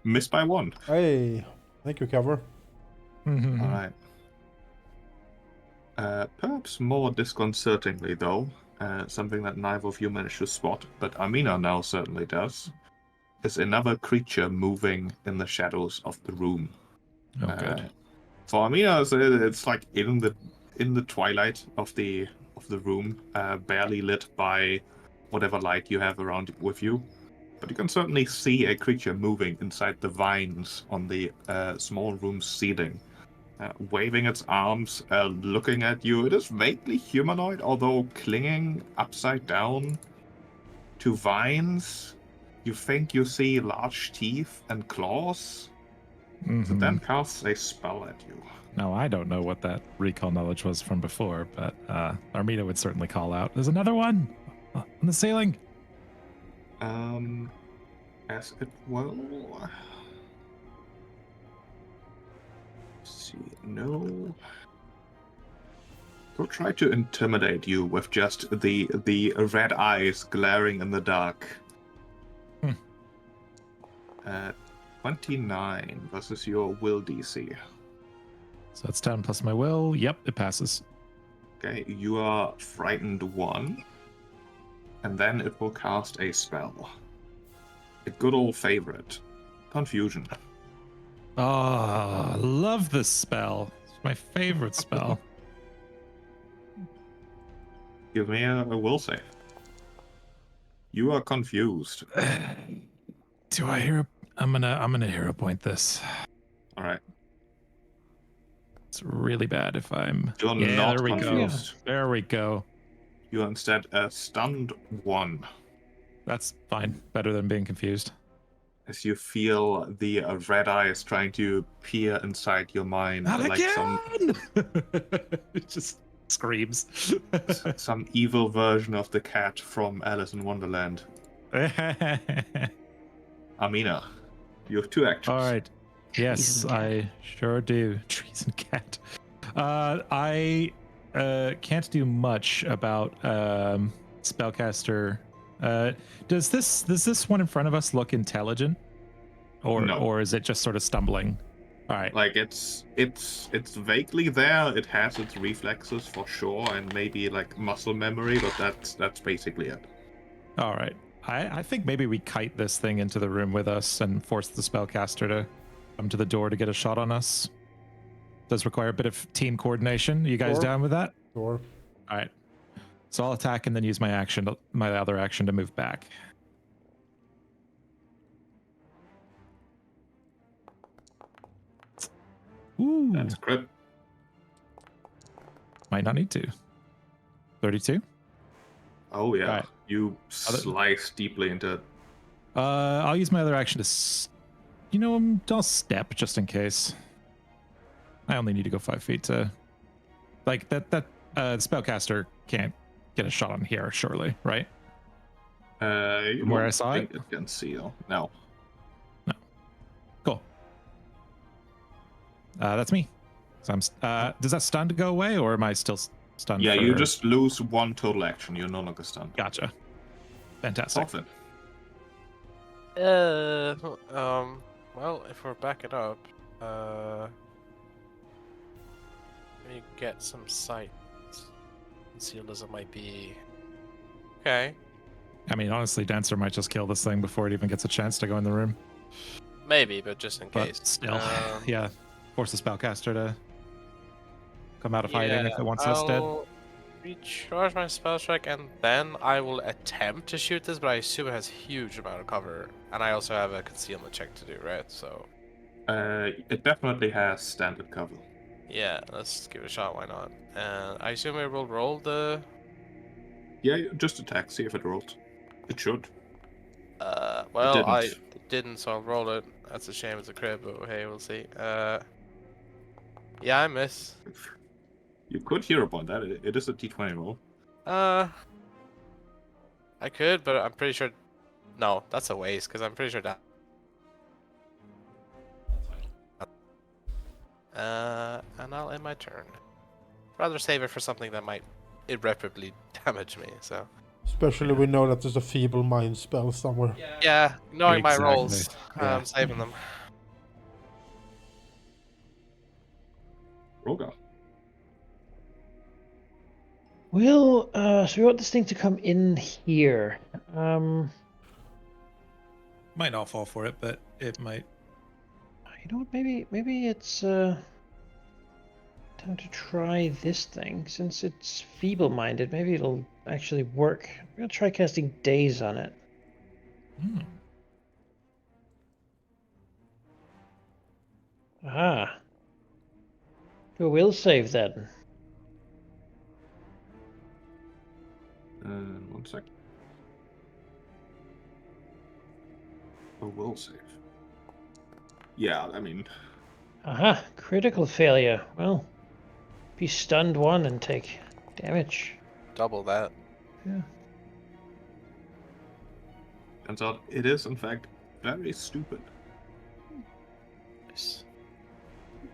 Missed by 1. Hey, thank you, cover. Alright. Perhaps more disconcertingly, though, something that neither of you managed to spot, but Amina now certainly does, is another creature moving in the shadows of the room. Oh, good. For Amina, it's like in the twilight of the room, barely lit by whatever light you have around with you. But you can certainly see a creature moving inside the vines on the small room's ceiling, waving its arms, looking at you. It is vaguely humanoid, although clinging upside down to vines. You think you see large teeth and claws. So then casts a spell at you. Now, I don't know what that recall knowledge was from before, but Armina would certainly call out. There's another one on the ceiling. As it will. Let's see, no. He'll try to intimidate you with just the red eyes glaring in the dark. 29 versus your will DC. So that's 10 plus my will. Yep, it passes. Okay, you are frightened 1. And then it will cast a spell. A good old favorite. Confusion. Oh, love this spell. It's my favorite spell. Give me a will save. You are confused. Do I hear? I'm gonna hero point this. All right. It's really bad if I'm. You're Yeah, not there we confused. go. There we go. You are instead stunned 1. That's fine. Better than being confused. As you feel the red eyes trying to peer inside your mind, Not like again! It just screams. some evil version of the cat from Alice in Wonderland. Amina, you have 2 actions. All right. Yes, and cat. I sure do. Trees and cat. I can't do much about spellcaster. Does this one in front of us look intelligent, No. or is it just sort of stumbling? All right. Like it's vaguely there. It has its reflexes for sure, and maybe like muscle memory, but that's basically it. All right. I think maybe we kite this thing into the room with us and force the spellcaster to come to the door to get a shot on us. Does require a bit of team coordination. Are you guys Sure. down with that? Sure. All right. So I'll attack and then use my other action to move back. Ooh. That's crit. Might not need to. 32. Oh yeah, Right. you slice deeply into it. I'll use my other action to, I'll step just in case. I only need to go 5 feet to, like that spellcaster can't get a shot on here, surely, right? You From where I don't saw think it? it can seal. No. Cool. That's me. So does that stun go away, or am I still stunned? Yeah, for... you just lose 1 total action. You're no longer stunned. Gotcha. Fantastic. Often. Well, if we're backing up, we get some sight. Concealed as it might be. Okay. I mean, honestly, Dancer might just kill this thing before it even gets a chance to go in the room. Maybe, but just in But case. still, yeah, force the spellcaster to come out of hiding if it wants us dead. I'll recharge my spell check and then I will attempt to shoot this, but I assume it has huge amount of cover, and I also have a concealment check to do, right? So. It definitely has standard cover. Yeah, let's give it a shot. Why not? And I assume it will roll the. Yeah, just attack. See if it rolls. It should. Well, didn't. I didn't, so I'll roll it. That's a shame. It's a crit, but hey, we'll see. Yeah, I miss. You could hero point that. It is a d20 roll. I could, but I'm pretty sure. No, that's a waste because I'm pretty sure that. And I'll end my turn. Rather save it for something that might irreparably damage me. So. Especially we know that there's a feeble mind spell somewhere. Yeah, knowing my Exactly. rolls, Yeah. I'm saving them. Rogar. Well, so we want this thing to come in here. Might not fall for it, but it might. You know what? Maybe it's time to try this thing since it's feeble-minded. Maybe it'll actually work. I'm gonna try casting Daze on it. Hmm. Ah, do a will save then. One sec. A will save. Yeah, I mean, Aha, critical failure. Well, be stunned one and take damage. Double that. Yeah. turns out it is in fact very stupid. Nice.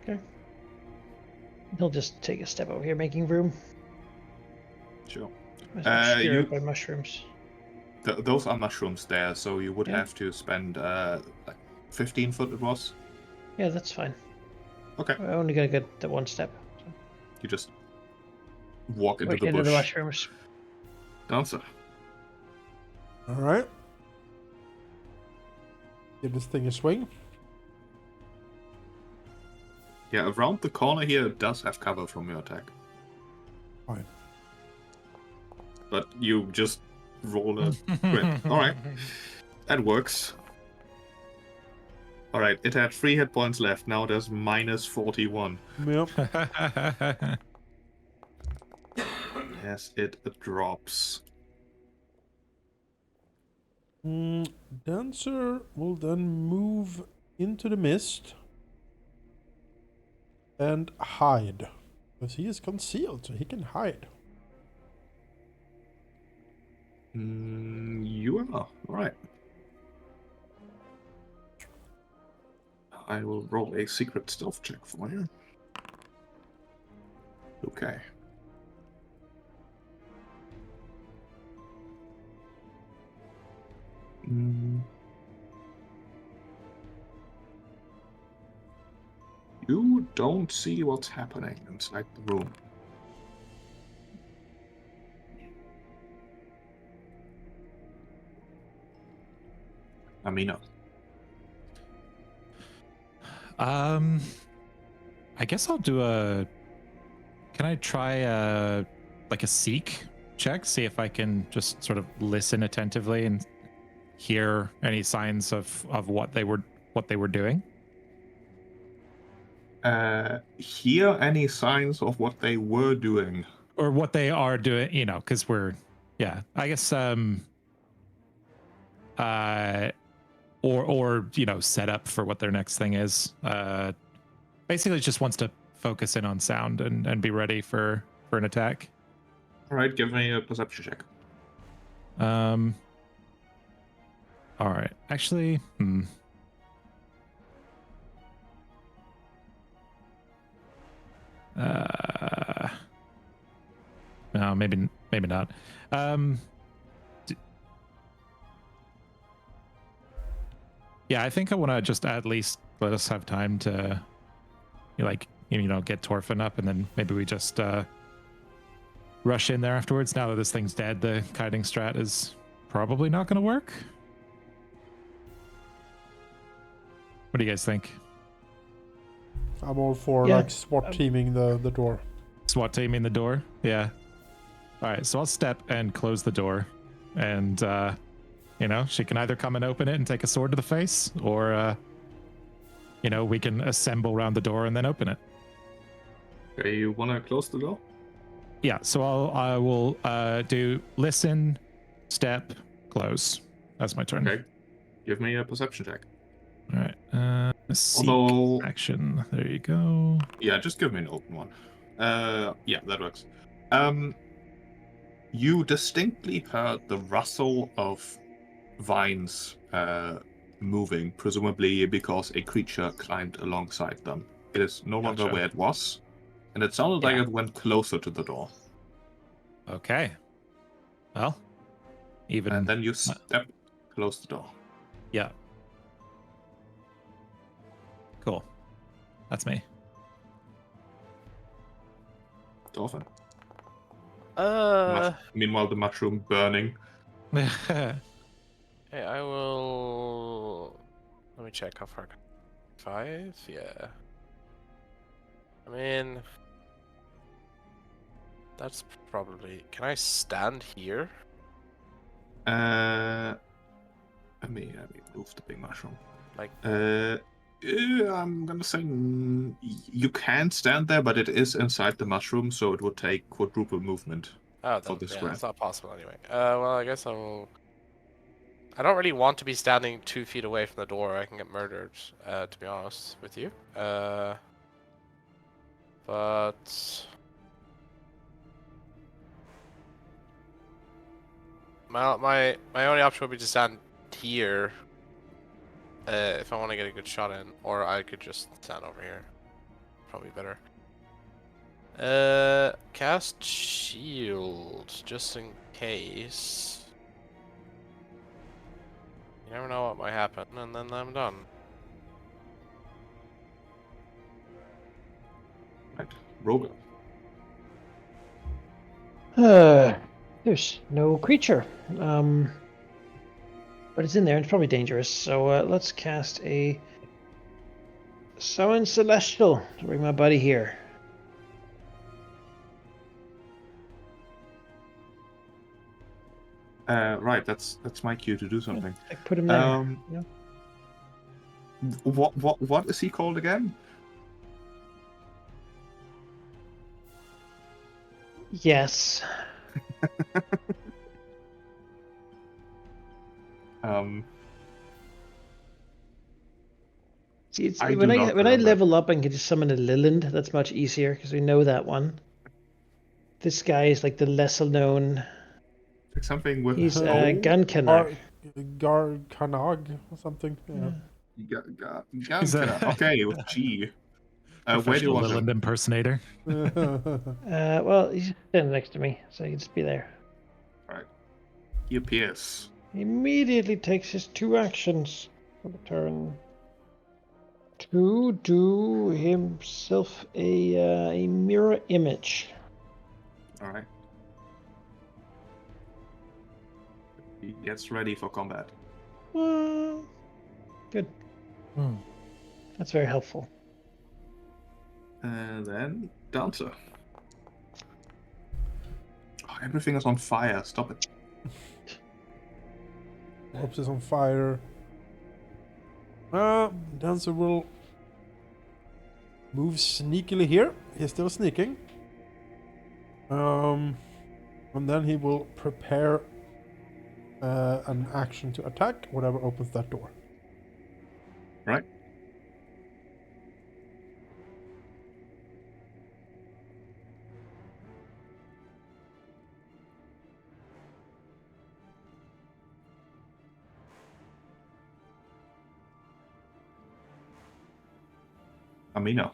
Okay. He'll just take a step over here, making room. Sure. Obscured you- by mushrooms. Those are mushrooms there, so you would Yeah. have to spend like 15 foot it was. Yeah, that's fine. Okay. We're only gonna get the one step. So. You just walk into Right the into bush. the mushrooms. Dancer. Alright. Give this thing a swing. Yeah, around the corner here it does have cover from your attack. Fine. But you just roll a crit. Alright. That works. Alright, it had 3 hit points left. Now there's minus 41. Yep. Yes, it drops. Dancer will then move into the mist and hide. Because he is concealed, so he can hide. You are. Alright. I will roll a secret stealth check for you. Okay. You don't see what's happening inside the room. Amina. I guess I'll do a. Can I try a seek check? See if I can just sort of listen attentively and hear any signs of what they were doing. Hear any signs of what they were doing? Or what they are doing, because we're, yeah, I guess, or set up for what their next thing is. Basically just wants to focus in on sound and be ready for an attack. All right, give me a perception check. All right, actually, no, maybe not. Yeah, I think I want to just at least let us have time to, get Torfin up, and then maybe we just rush in there afterwards. Now that this thing's dead, the kiting strat is probably not going to work. What do you guys think? I'm all for Yeah, like SWAT teaming the door. SWAT teaming the door? Yeah. All right, so I'll step and close the door, and she can either come and open it and take a sword to the face, or we can assemble around the door and then open it. Okay, you want to close the door? Yeah, so I will do listen, step, close. That's my turn. Okay. Give me a perception check. All right. Seek Although, action. There you go. yeah, just give me an open one. Yeah, that works. You distinctly heard the rustle of vines moving, presumably because a creature climbed alongside them. It is no longer Gotcha. where it was, and it sounded like Yeah. it went closer to the door. Okay. Well, even And then you step, close the door. yeah. Cool. That's me. Dolphin. Uh, Meanwhile, the mushroom burning. hey, I will. Let me check how far. 5? Yeah. I mean, that's probably. Can I stand here? Let me move the big mushroom. Like, I'm gonna say you can stand there, but it is inside the mushroom, so it would take quadruple movement. oh, For then, this yeah, grab. it's not possible anyway. Well, I guess I'll. I don't really want to be standing 2 feet away from the door. I can get murdered. To be honest with you. But my only option would be to stand here. If I want to get a good shot in, or I could just stand over here. Probably better. Cast shield just in case. You never know what might happen, and then I'm done. Right, Rogan. There's no creature. But it's in there. It's probably dangerous. So let's cast a Summon Celestial to bring my buddy here. Right, that's my cue to do something. I put him there. Um, you know? What is he called again? Yes. See, it's, I when do I not when I remember. level up and can just summon a Liland, that's much easier because we know that one. This guy is like the lesser known. Like something with He's O? Gunkanner. Garkanog or something. Yeah. Ganka. Okay, with G. Where do you Professional want Liland him? impersonator. Well, he's standing next to me, so he can just be there. Right. He appears. He immediately takes his 2 actions for the turn to do himself a mirror image. All right. He gets ready for combat. Good. Hmm. That's very helpful. And then Dancer. Oh, everything is on fire. Stop it. Corpse is on fire. Dancer will move sneakily here. He's still sneaking. And then he will prepare an action to attack whatever opens that door. Right. Amino.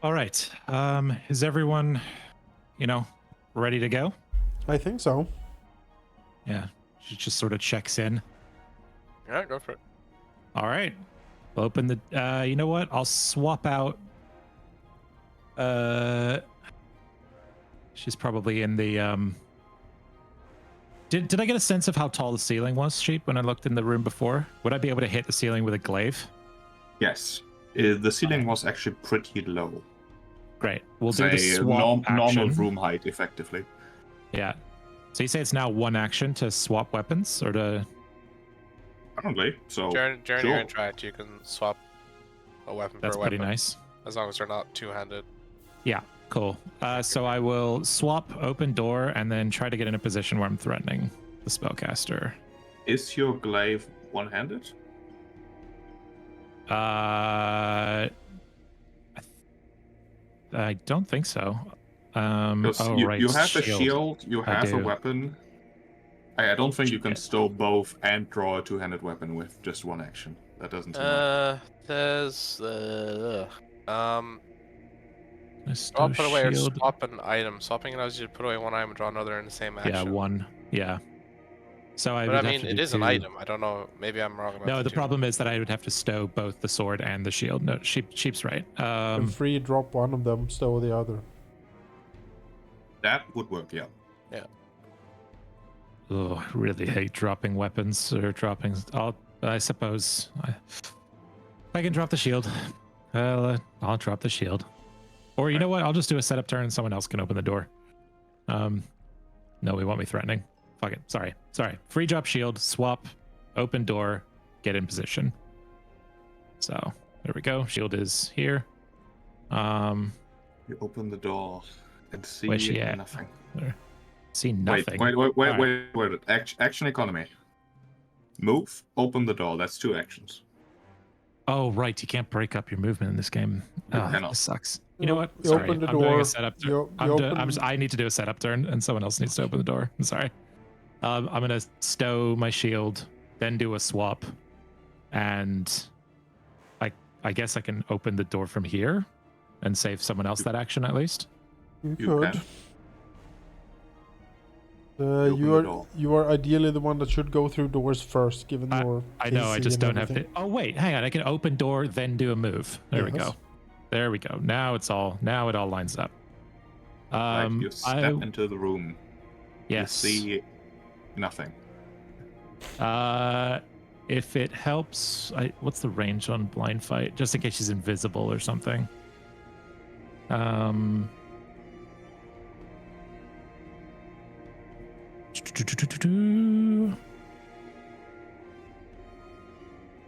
All right. Is everyone, ready to go? I think so. Yeah. She just sort of checks in. Yeah, go for it. All right. Open the. You know what? I'll swap out. She's probably in the. Did I get a sense of how tall the ceiling was, Sheep, when I looked in the room before? Would I be able to hit the ceiling with a glaive? Yes. The ceiling was actually pretty low. Great. We'll do the Say swap normal action. room height, effectively. Yeah. So you say it's now 1 action to swap weapons, or to? Apparently. So During sure. your interact, you can swap a weapon That's for a pretty weapon, nice. as long as they're not two-handed. Yeah. Cool. So I will swap open door and then try to get in a position where I'm threatening the spellcaster. Is your glaive one-handed? I don't think so. Because Oh, you, right. you have a shield. shield, you I have a do. weapon. I don't think you can Shit. stow both and draw a two-handed weapon with just one action. That doesn't seem right. There's Let's I'll do put away or shield. swap an item. Swapping allows you to put away one item and draw another in the same action. Yeah, one. Yeah. So I But would I have mean, to it do is an two. item. I don't know. Maybe I'm wrong about No, the the two. problem is that I would have to stow both the sword and the shield. No, sheep's right. And free drop one of them, stow the other. That would work, yeah. Oh, I really hate dropping weapons or dropping. I suppose I can drop the shield. I'll drop the shield. Or you know what? I'll just do a setup turn and someone else can open the door. No, we won't be threatening. Fuck it. Sorry. Free drop shield, swap, open door, get in position. So there we go. Shield is here. You open the door and see Where's she at? nothing. There. See nothing. Wait. Alright. Action economy. Move, open the door. That's 2 actions. Oh, right. You can't break up your movement in this game. You Oh, cannot. this sucks. You know what? You Sorry. open the I'm doing door, a setup turn. you open- I need to do a setup turn, and someone else needs to open the door. I'm sorry. I'm gonna stow my shield, then do a swap, and I guess I can open the door from here and save someone else that action at least. You You could. can. Open the door. You are ideally the one that should go through doors first, given your. I know. I KC just and don't have to. everything. Oh wait, hang on. I can open door, then do a move. There we Yes. go. There we go. Now it all lines up. You step into the room. Yes. You see nothing. If it helps, what's the range on blind fight? Just in case she's invisible or something.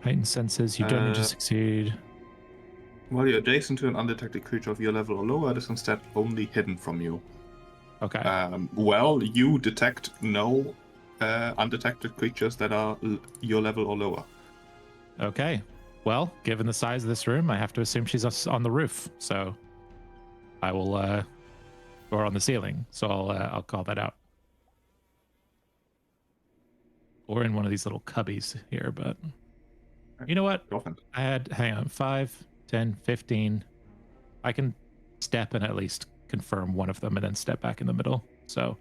Heightened senses. You don't need to succeed. While you're adjacent to an undetected creature of your level or lower, it is instead only hidden from you. Okay. Well, you detect no undetected creatures that are your level or lower. Okay. Well, given the size of this room, I have to assume she's on the roof. So I will, or on the ceiling. So I'll call that out. Or in one of these little cubbies here, but you know what? Hang on, 5, 10, 15. I can step and at least confirm one of them and then step back in the middle. So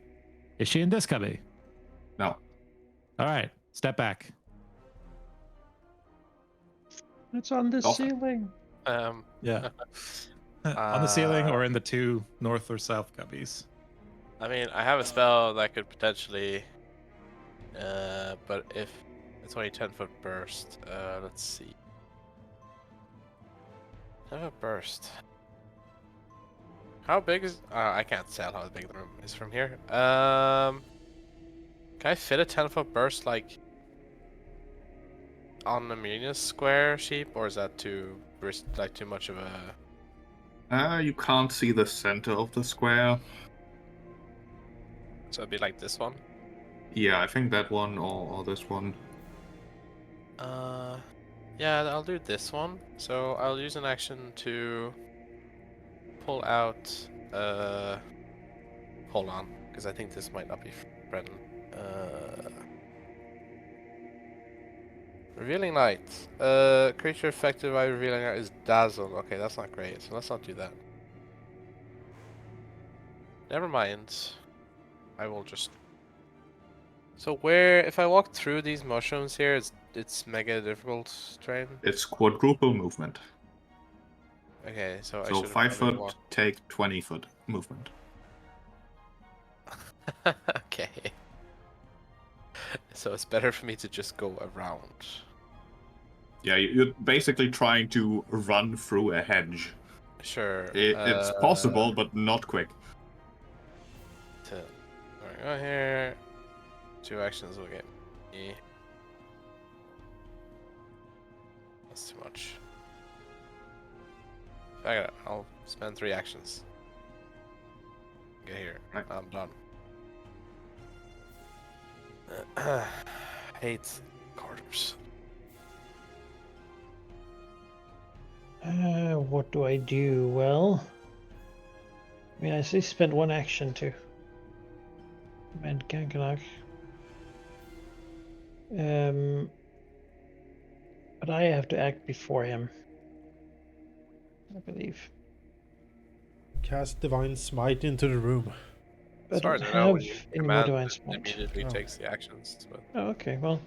is she in this cubby? No. All right, step back. It's on the Dolphin. ceiling. Yeah. On the ceiling or in the 2 north or south cubbies. I mean, I have a spell that could potentially, but if it's only 10-foot burst, let's see. 10-foot burst. How big is? I can't tell how big the room is from here. Can I fit a 10-foot burst like on the Munius square sheep, or is that too much of a? You can't see the center of the square. So it'd be like this one. Yeah, I think that one or this one. Yeah, I'll do this one. So I'll use an action to pull out. Hold on, because I think this might not be friendly. Revealing light. Creature affected by revealing light is dazzled. Okay, that's not great. So let's not do that. Never mind. I will just. So if I walk through these mushrooms here, it's mega difficult terrain. It's quadruple movement. Okay, so I So should 5 foot, take 20 foot movement. Okay. So it's better for me to just go around. Yeah, you're basically trying to run through a hedge. Sure. It's possible, but not quick. Go here. 2 actions will get me. That's too much. I'll spend 3 actions. Get here. Right. I'm done. Hate corridors. What do I do? Well, I mean, I say spend one action to command Ganganak. But I have to act before him, I believe. Cast Divine Smite into the room. But As far I as don't I know, have when you any more command, divine it smite. immediately Oh. takes the actions. But Oh, okay. Well,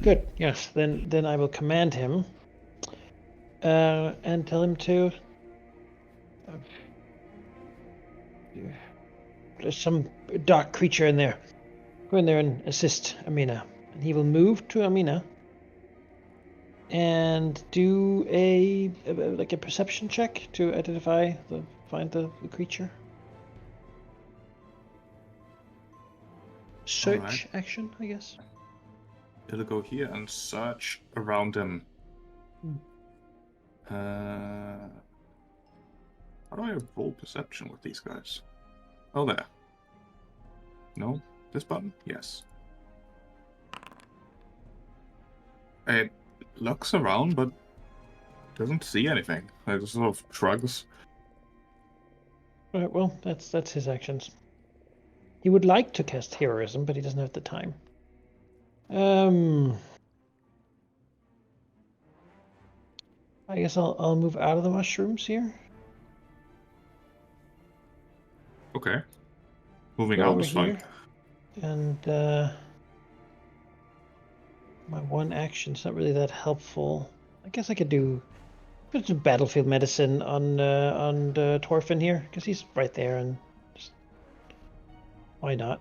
good. Yes. Then I will command him, and tell him to. There's some dark creature in there. Go in there and assist Amina, and he will move to Amina and do a perception check to find the creature. Search action, I guess. It'll go here and search around him. Hmm. How do I roll perception with these guys? Oh, there. No? This button? Yes. It looks around, but doesn't see anything. It just sort of shrugs. All right. Well, that's his actions. He would like to cast heroism, but he doesn't have the time. I guess I'll move out of the mushrooms here. Okay. Moving Go out over is fine. here, and my one action's not really that helpful. I guess I could put some battlefield medicine on Torfin here, because he's right there, and just, why not?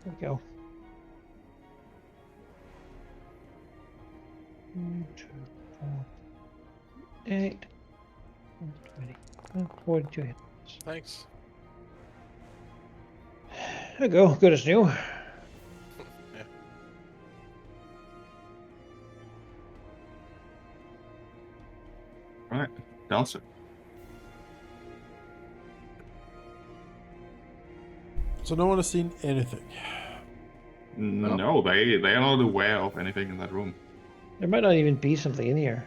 There we go. 1, 2, 4, 8, 20, 42 hits. thanks. There we go, good as new. Yeah. Alright, Dancer. So no one has seen anything. No, they are not aware of anything in that room. There might not even be something in here.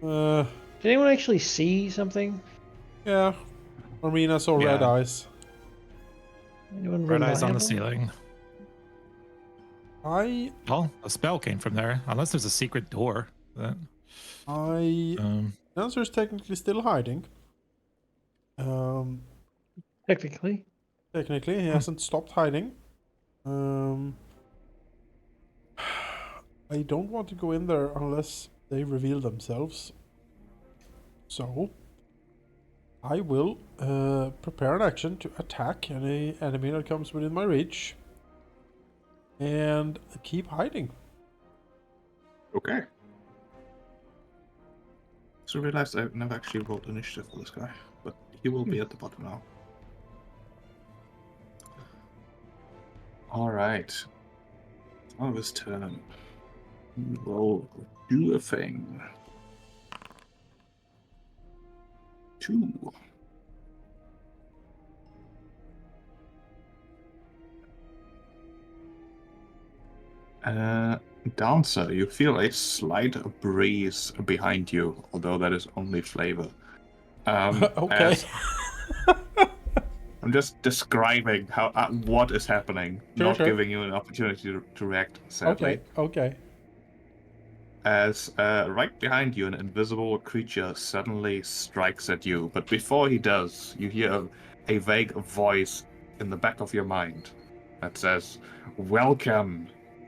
Uh, Did anyone actually see something? yeah. Armina saw red Yeah. eyes. Anyone Red eyes on the reliable? ceiling. I Well, a spell came from there, unless there's a secret door. That, the answer is technically still hiding. Technically. Technically, he hasn't stopped hiding. I don't want to go in there unless they reveal themselves. So, I will prepare an action to attack any enemy that comes within my reach. And keep hiding. Okay. So I realized I've never actually rolled initiative for this guy, but he will be at the bottom now. Alright. On his turn. Roll. Do a thing. 2. Dancer, you feel a slight breeze behind you, although that is only flavor. Okay. as- I'm just describing how what is happening, Sure, not sure. giving you an opportunity to react, sadly. Okay. As right behind you, an invisible creature suddenly strikes at you, but before he does, you hear a vague voice in the back of your mind that says, "Welcome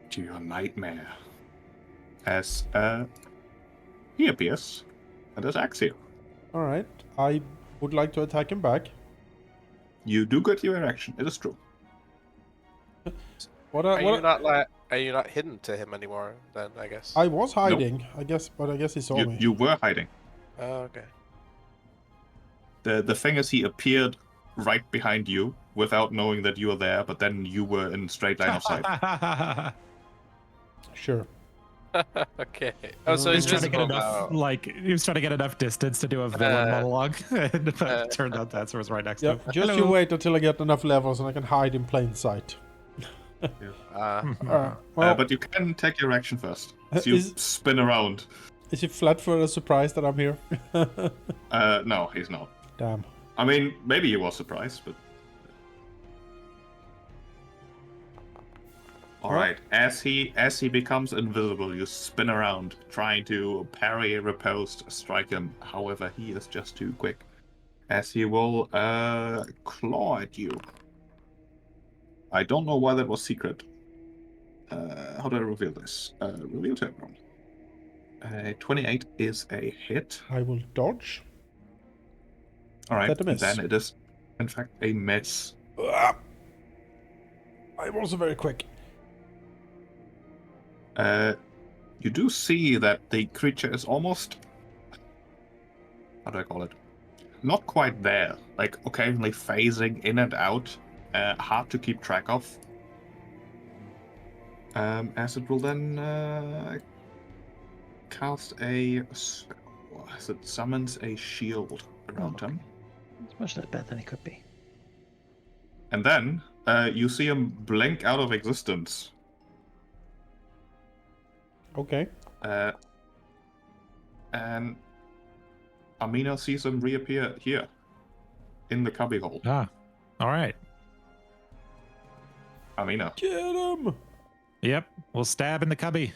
to your nightmare." As he appears and attacks you. Alright. I would like to attack him back. You do get your reaction, it is true. Are you not hidden to him anymore? Then I guess. I was hiding, I guess, but I guess he saw me. You were hiding. Oh, okay. The thing is, he appeared right behind you without knowing that you were there, but then you were in straight line of sight. Sure. Okay. Oh, so He he's was trying to visible get enough, now. he was trying to get enough distance to do a villain monologue, and it turned out Dancer was right next to Yeah, him. just you Hello. wait until I get enough levels and I can hide in plain sight. Ah. Well, But you can take your action first. So you is- spin around. Is he flat-footed surprised that I'm here? No, he's not. Damn. I mean, maybe he was surprised, but... Alright, as he becomes invisible, you spin around, trying to parry, riposte, strike him. However, he is just too quick. As he will claw at you. I don't know why that was secret. How do I reveal this? Reveal to everyone. 28 is a hit. I will dodge. Alright, That a miss? then it is, in fact, a miss. Ah! I'm also very quick. You do see that the creature is almost... How do I call it? Not quite there. Like, occasionally phasing in and out. Hard to keep track of. As it will then cast a... As it summons a shield around him. It's much less bad than it could be. And then you see him blink out of existence. Okay. And Amina sees him reappear here. In the cubbyhole. Ah, all right. Amina. Get him! Yep, we'll stab in the cubby.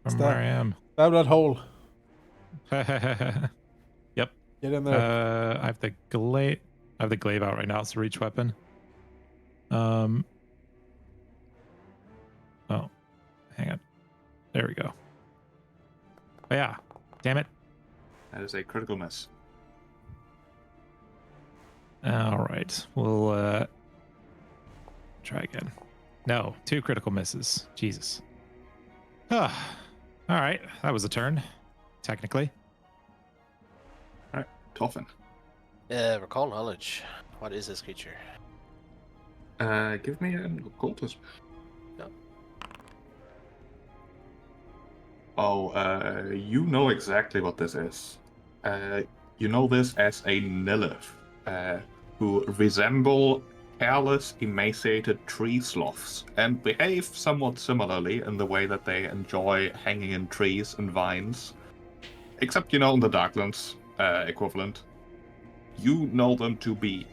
From Stab. where I am. Stab that hole. Yep. Get in there. I have the glaive. I have the glaive out right now. It's a reach weapon. Oh, hang on. There we go. Oh, yeah. Damn it. That is a critical miss. All right. We'll try again. No, 2 critical misses. Jesus. Ah. All right. That was a turn. Technically. Alright, Toffin. Recall knowledge. What is this creature? Give me an occultism. Yep. Oh, you know exactly what this is. You know this as a Nilith, who resemble careless, emaciated tree sloths, and behave somewhat similarly in the way that they enjoy hanging in trees and vines. Except, in the Darklands equivalent. You know them to be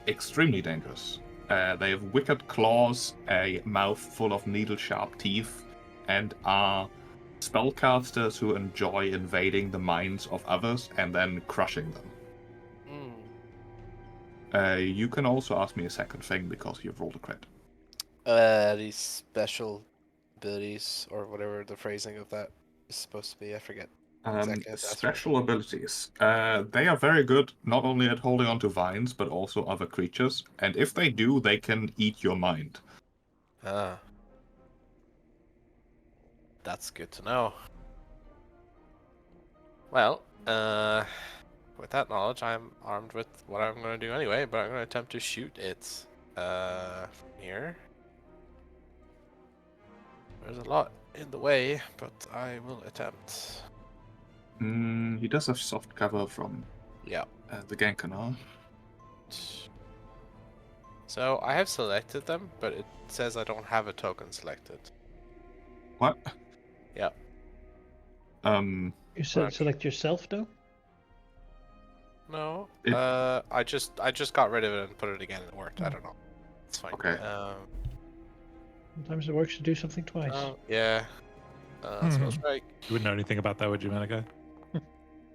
extremely dangerous. They have wicked claws, a mouth full of needle-sharp teeth, and are spellcasters who enjoy invading the minds of others and then crushing them. You can also ask me a second thing because you've rolled a crit. These special abilities, or whatever the phrasing of that is supposed to be, I forget. Exactly, that's Special abilities. They are very good not only at holding onto vines, but also other creatures. And if they do, they can eat your mind. Ah. That's good to know. Well, with that knowledge, I'm armed with what I'm going to do anyway, but I'm going to attempt to shoot it from here. There's a lot in the way, but I will attempt. He does have soft cover from Yeah. the Gankanar. So I have selected them, but it says I don't have a token selected. What? Yeah. You said select yourself, though? No. It- I just got rid of it and put it again. It worked. I don't know. It's fine. Okay. Sometimes it works to do something twice. Yeah. Spell strike. You wouldn't know anything about that, would you, Manica?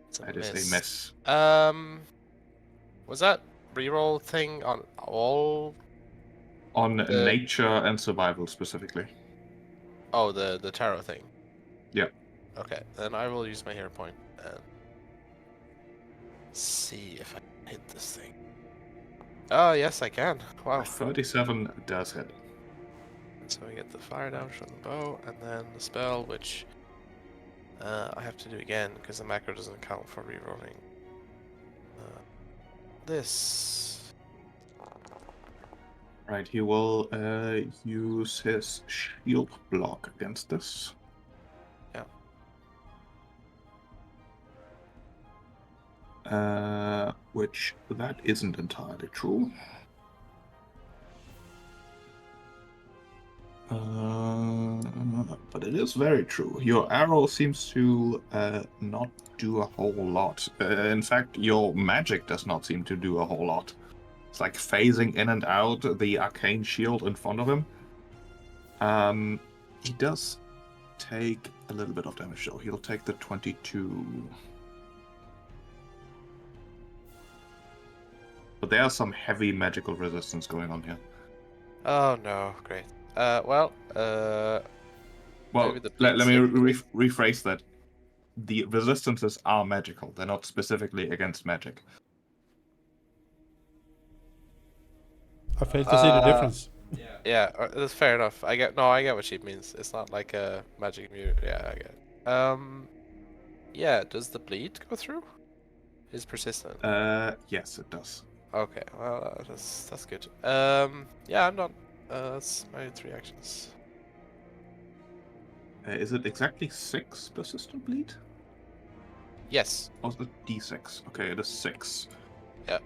It's That is a miss. Was that reroll thing on all? On nature and survival specifically. Oh, the tarot thing. Yeah. Okay, then I will use my hero point and see if I can hit this thing. Oh yes, I can. Wow. 37 does hit. So we get the fire damage from the bow, and then the spell, which I have to do again because the macro doesn't count for rerolling. This. Right, he will use his shield block against this. Yeah. Which that isn't entirely true. But it is very true. Your arrow seems to not do a whole lot. In fact, your magic does not seem to do a whole lot. It's like phasing in and out the arcane shield in front of him. He does take a little bit of damage, though. He'll take the 22. But there are some heavy magical resistance going on here. Oh no, great. Well, Well, maybe the let bleed me saving rephrase that. The resistances are magical. They're not specifically against magic. I fail to see the difference. Yeah, that's fair enough. I get what she means. It's not like a magic mute. Yeah, I get it. Yeah, does the bleed go through? Is persistent. Yes, it does. Okay, well, that's good. Yeah, I'm done. That's my 3 actions. Is it exactly 6 persistent bleed? Yes. Or is it D6? Okay, it is 6. Yeah.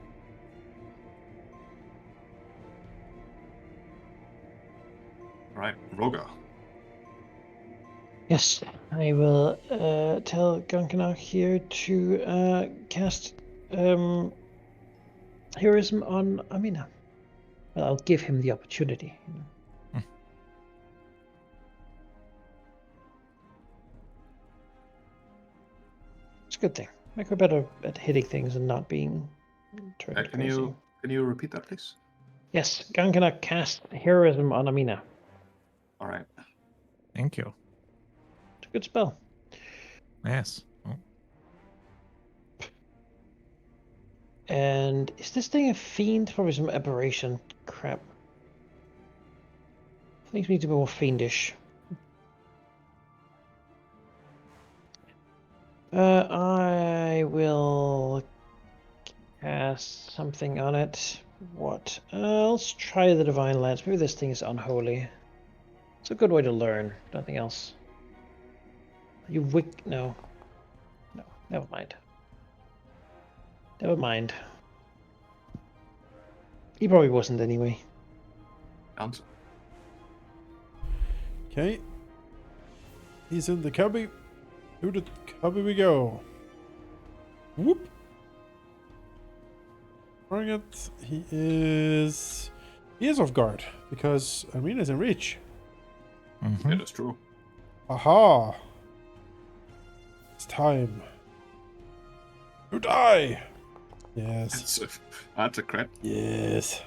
Right, Roger. Yes, I will tell Gunkanok here to cast heroism on Amina. Well, I'll give him the opportunity. You know. It's a good thing. Make her better at hitting things and not being turned crazy. Can you repeat that, please? Yes, Gunkanok cast heroism on Amina. All right. Thank you. It's a good spell. Yes. Oh, And is this thing a fiend? Probably some aberration. Crap. Things need to be more fiendish. I will cast something on it. What? Let's try the Divine Lance. Maybe this thing is unholy. It's a good way to learn. Nothing else. You No. No. Never mind. Never mind. He probably wasn't anyway. Answer. Okay. He's in the cubby. To the cubby we go. Whoop. Target. He is off guard because Amina's in reach. mhm. It is true. Aha! It's time. To die! Yes. That's a crit. Yes.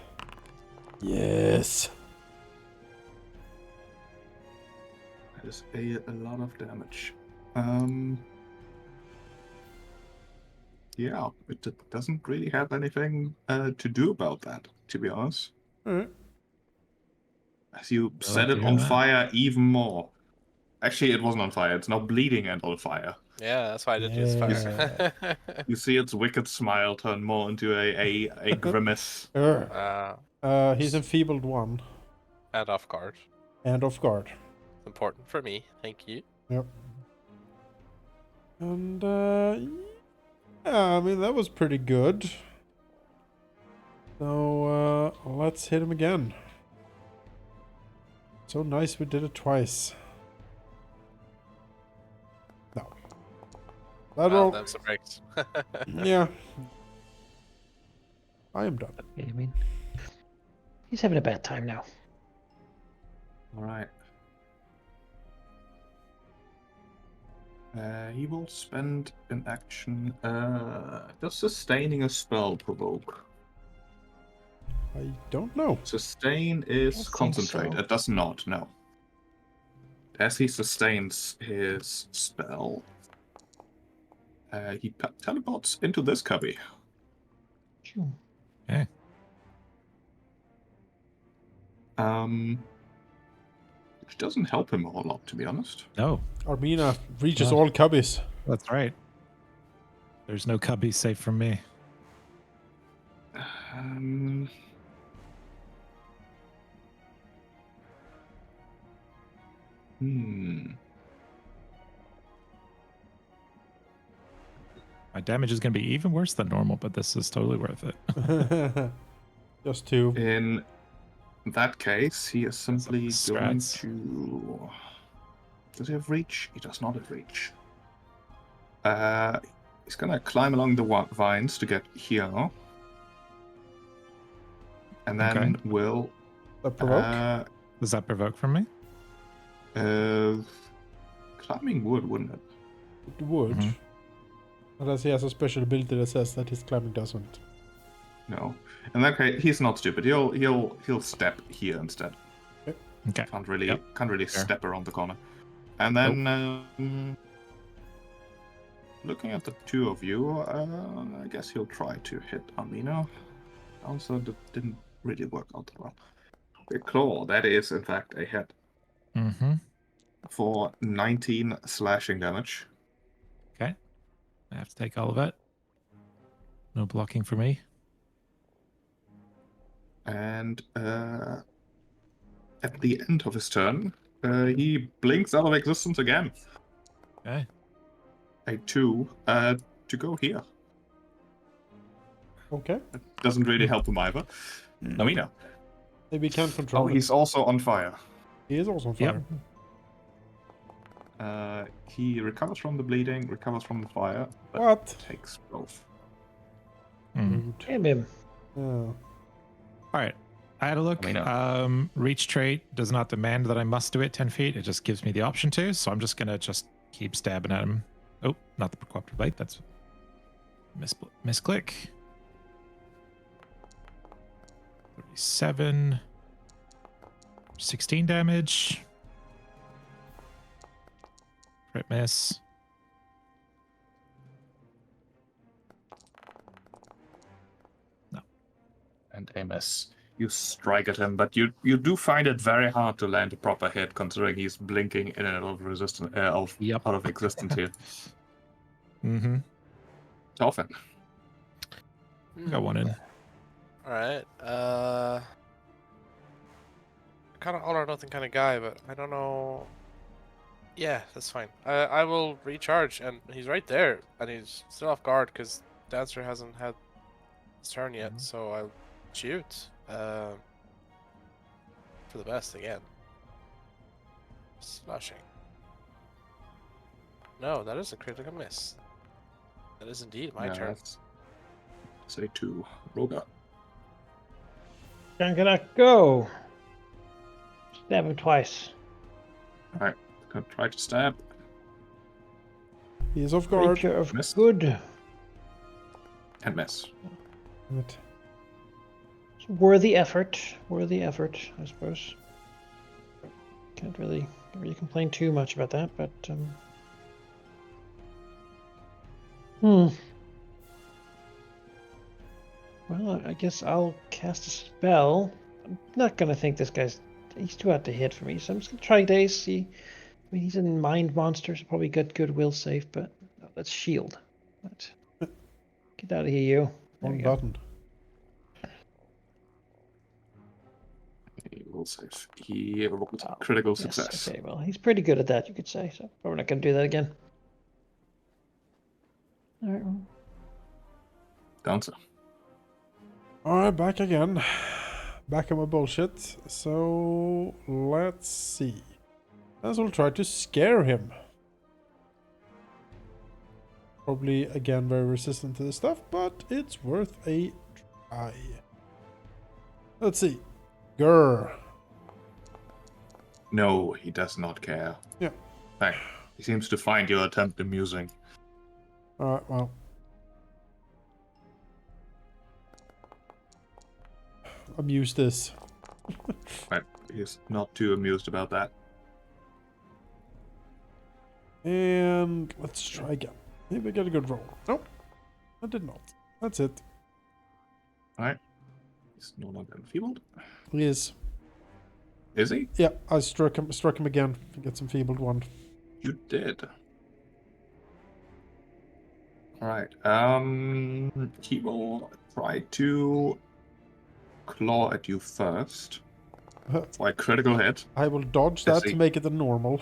Yes. That is a lot of damage. Yeah, it doesn't really have anything to do about that, to be honest. Alright. As you I'd set like to it hear on that. fire even more. Actually, it wasn't on fire. It's now bleeding and on fire. Yeah, that's why I did use fire. You see its wicked smile turn more into a grimace. He's enfeebled 1 And off guard. and off guard. Important for me. Thank you. Yep. And yeah, I mean that was pretty good. So let's hit him again. So nice we did it twice. No. That Well, roll. them some breaks. Yeah. I am done. I mean, he's having a bad time now. All right. He will spend an action. Does sustaining a spell provoke? I don't know. Sustain I is think concentrate. so. It does not, no. As he sustains his spell, he teleports into this cubby. Phew. Okay. Which doesn't help him a whole lot, to be honest. No, Armina reaches Wow. all cubbies. that's right. There's no cubby safe from me. My damage is going to be even worse than normal, but this is totally worth it. Just 2. In that case, he is simply Some going strats. to Does he have reach? He does not have reach. He's gonna climb along the vines to get here. And then will Provoke? Does that provoke from me? climbing would, wouldn't it? It would. Mhm. Unless he has a special ability that says that his climbing doesn't. No. In that case, he's not stupid. He'll step here instead. Okay. Can't really Yep. Fair. Step around the corner. And then looking at the two of you, I guess he'll try to hit Amino. Also, that didn't really work out that well. The claw, that is in fact a hit Mm-hmm. for 19 slashing damage. Okay. I have to take all of it. No blocking for me. And at the end of his turn, he blinks out of existence again. Okay. A 2 to go here. Okay. Doesn't really help him either. Amino. Maybe he can't control Oh, it. he's also on fire. He is also on Yep. fire. He recovers from the bleeding, recovers from the fire, but What? takes both. Mm. Rude. Damn him. Oh. All right. I had a look. Reach trait does not demand that I must do it 10 feet. It just gives me the option to. So I'm just going to just keep stabbing at him. Oh, not the cooperative blade. That's misclick. 37. 16 damage. Crit miss. And a miss. You strike at him, but you do find it very hard to land a proper hit, considering he's blinking in and out of resistance, out of existence here. Mm-hmm. Often. Got one in. Alright. Kind of all or nothing kind of guy, but I don't know. Yeah, that's fine. I will recharge, and he's right there, and he's still off guard because Dancer hasn't had his turn yet, so I'll shoot. For the best again. Slashing. No, that is a critical miss. That is indeed my turn. Say 2. Roga. I'm gonna go. Stab him twice. Alright. Gonna try to stab. He is off guard. Creature of Missed. good. And miss. But Worthy effort. Worthy effort, I suppose. Can't really complain too much about that, but Well, I guess I'll cast a spell. I'm not gonna think this guy's. He's too out to hit for me, so I'm just gonna try Daze. See, I mean, he's a mind monster, so probably good will save, but no, let's shield. Get out of here, you. There wrong you go. button. He will save. He rolled critical Yes, success. okay, well, he's pretty good at that, you could say, so probably not gonna do that again. Alright, well, Dancer. Alright, back again. Back on my bullshit. So, let's see. Let's all try to scare him. Probably, again, very resistant to this stuff, but it's worth a try. Let's see. Grr. No, he does not care. Yeah. In fact, he seems to find your attempt amusing. Alright, well. Amuse this. Right. He's not too amused about that. And let's try again. Maybe I get a good roll. Nope. I did not. That's it. Alright. He's no longer enfeebled. He is. Is he? Yeah, I struck him again. Get some feebled one. You did. Alright. He will try to claw at you first. For a critical hit. I will dodge that to make it a normal.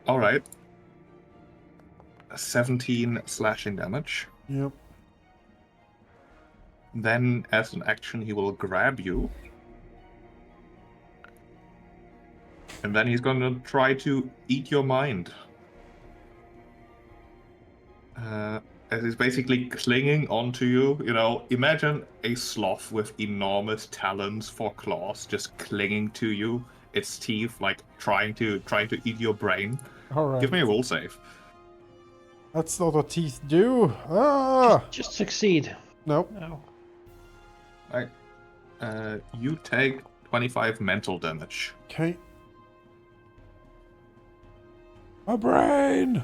Alright. 17 slashing damage. Yep. Then, as an action, he will grab you. And then he's gonna try to eat your mind. As he's basically clinging onto you. You know, imagine a sloth with enormous talons for claws just clinging to you. Its teeth like trying to eat your brain. All right. Give me a roll save. That's not what teeth do. Ah! Just succeed. Nope. No. Right. You take 25 mental damage. Okay. My brain!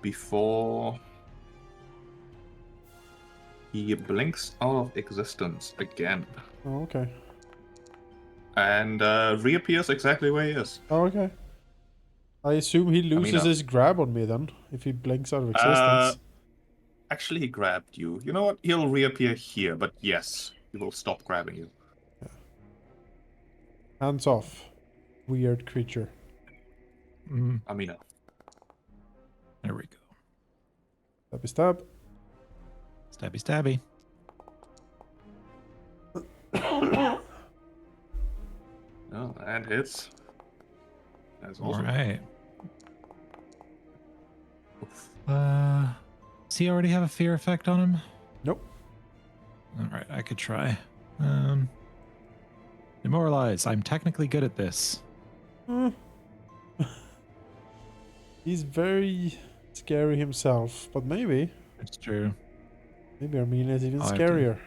Before he blinks out of existence again Oh, okay. and reappears exactly where he is. Oh, okay. I assume he loses mean, his grab on me then, if he blinks out of Uh, existence. Actually, he grabbed you. You know what? He'll reappear here, but yes, he will stop grabbing you. Hands off. Weird creature. Mm, Amina. there we go. Stabby stab. Stabby, stabby. Oh, and hits. That's All also. right. Oof. Does he already have a fear effect on him? Nope. All right, I could try. Demoralize. I'm technically good at this. Hmm. He's very scary himself, but maybe It's true. Armina is even I'll have to- scarier.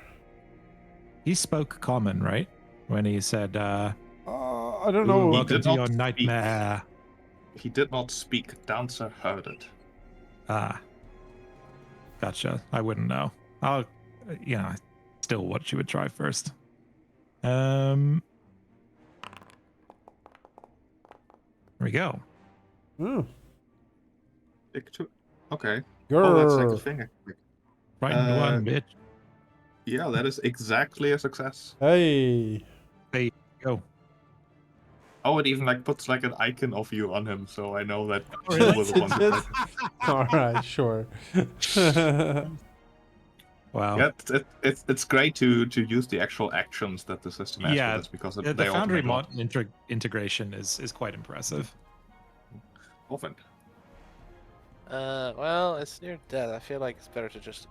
He spoke common, right? When he said, I don't "Ooh, know. welcome did to not your speak. nightmare." He did not speak. Dancer heard it. Ah. Gotcha. I wouldn't know. I'll, still what you would try first. There we go. Hmm. Stick to. Okay. Grr. Oh, that's like a thing. Frightened one, bitch. Yeah, that is exactly a success. Hey. Go. Oh, it even like puts like an icon of you on him, so I know that Oh, he really? was the one to Just- All right, sure. Wow. Yeah, it's great to use the actual actions that the system has Yeah, for this because The they Foundry automate integration is quite impressive. often. Well, it's near death. I feel like it's better to just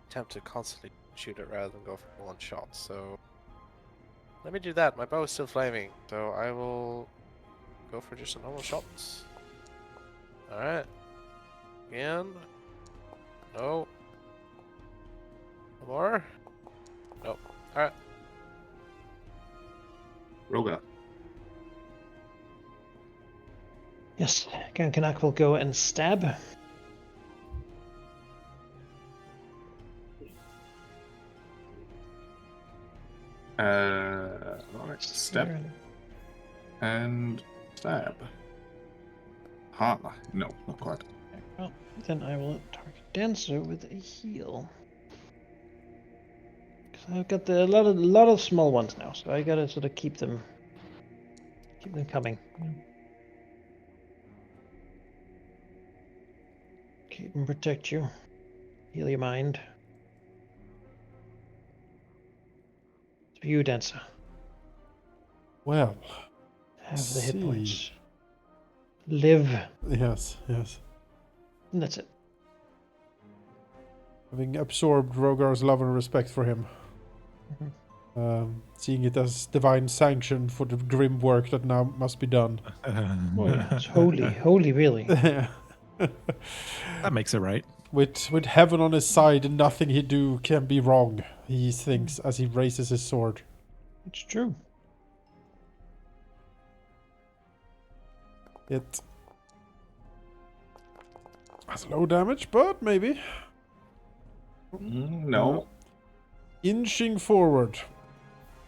attempt to constantly shoot it rather than go for one shot. So let me do that. My bow is still flaming, so I will go for just a normal shot. All right. Again. No. More. Nope. All right. Roga. Yes, Gankanak will go and stab. Alright, step and stab. Ha, no, not quite. Well, then I will target Dancer with a heal. 'Cause I've got a lot of small ones now, so I gotta sort of keep them coming. Keep and protect you. Heal your mind. It's for you, Dancer. Well, Have the hit see. points. Live. yes. And that's it. Having absorbed Rogar's love and respect for him. Seeing it as divine sanction for the grim work that now must be done. Oh, yeah, it's holy, really. That makes it right. With heaven on his side and nothing he do can be wrong, he thinks as he raises his sword. It's true. It has low damage, but maybe. No. Inching forward.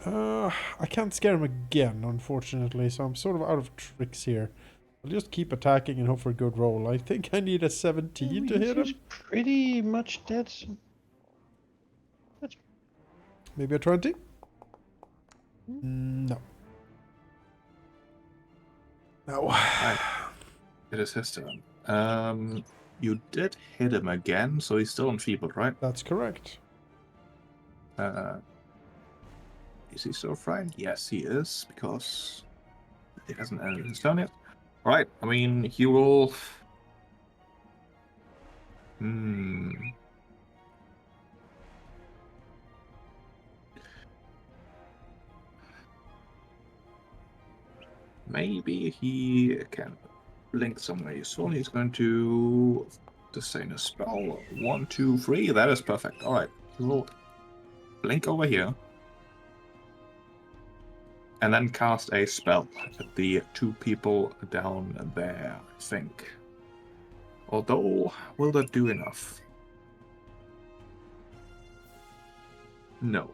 I can't scare him again, unfortunately, so I'm sort of out of tricks here. I'll just keep attacking and hope for a good roll. I think I need a 17 to hit him. He's pretty much dead. Maybe a 20? No. No. Right. It is his turn. You did hit him again, so he's still enfeebled, right? That's correct. Is he still frightened? Yes, he is, because he hasn't ended his turn yet. Alright, I mean, he will... Maybe he can blink somewhere useful. He's going to sustain a spell. 1, 2, 3. That is perfect. Alright, he will blink over here. And then cast a spell at the 2 people down there, I think. Although, will that do enough? No.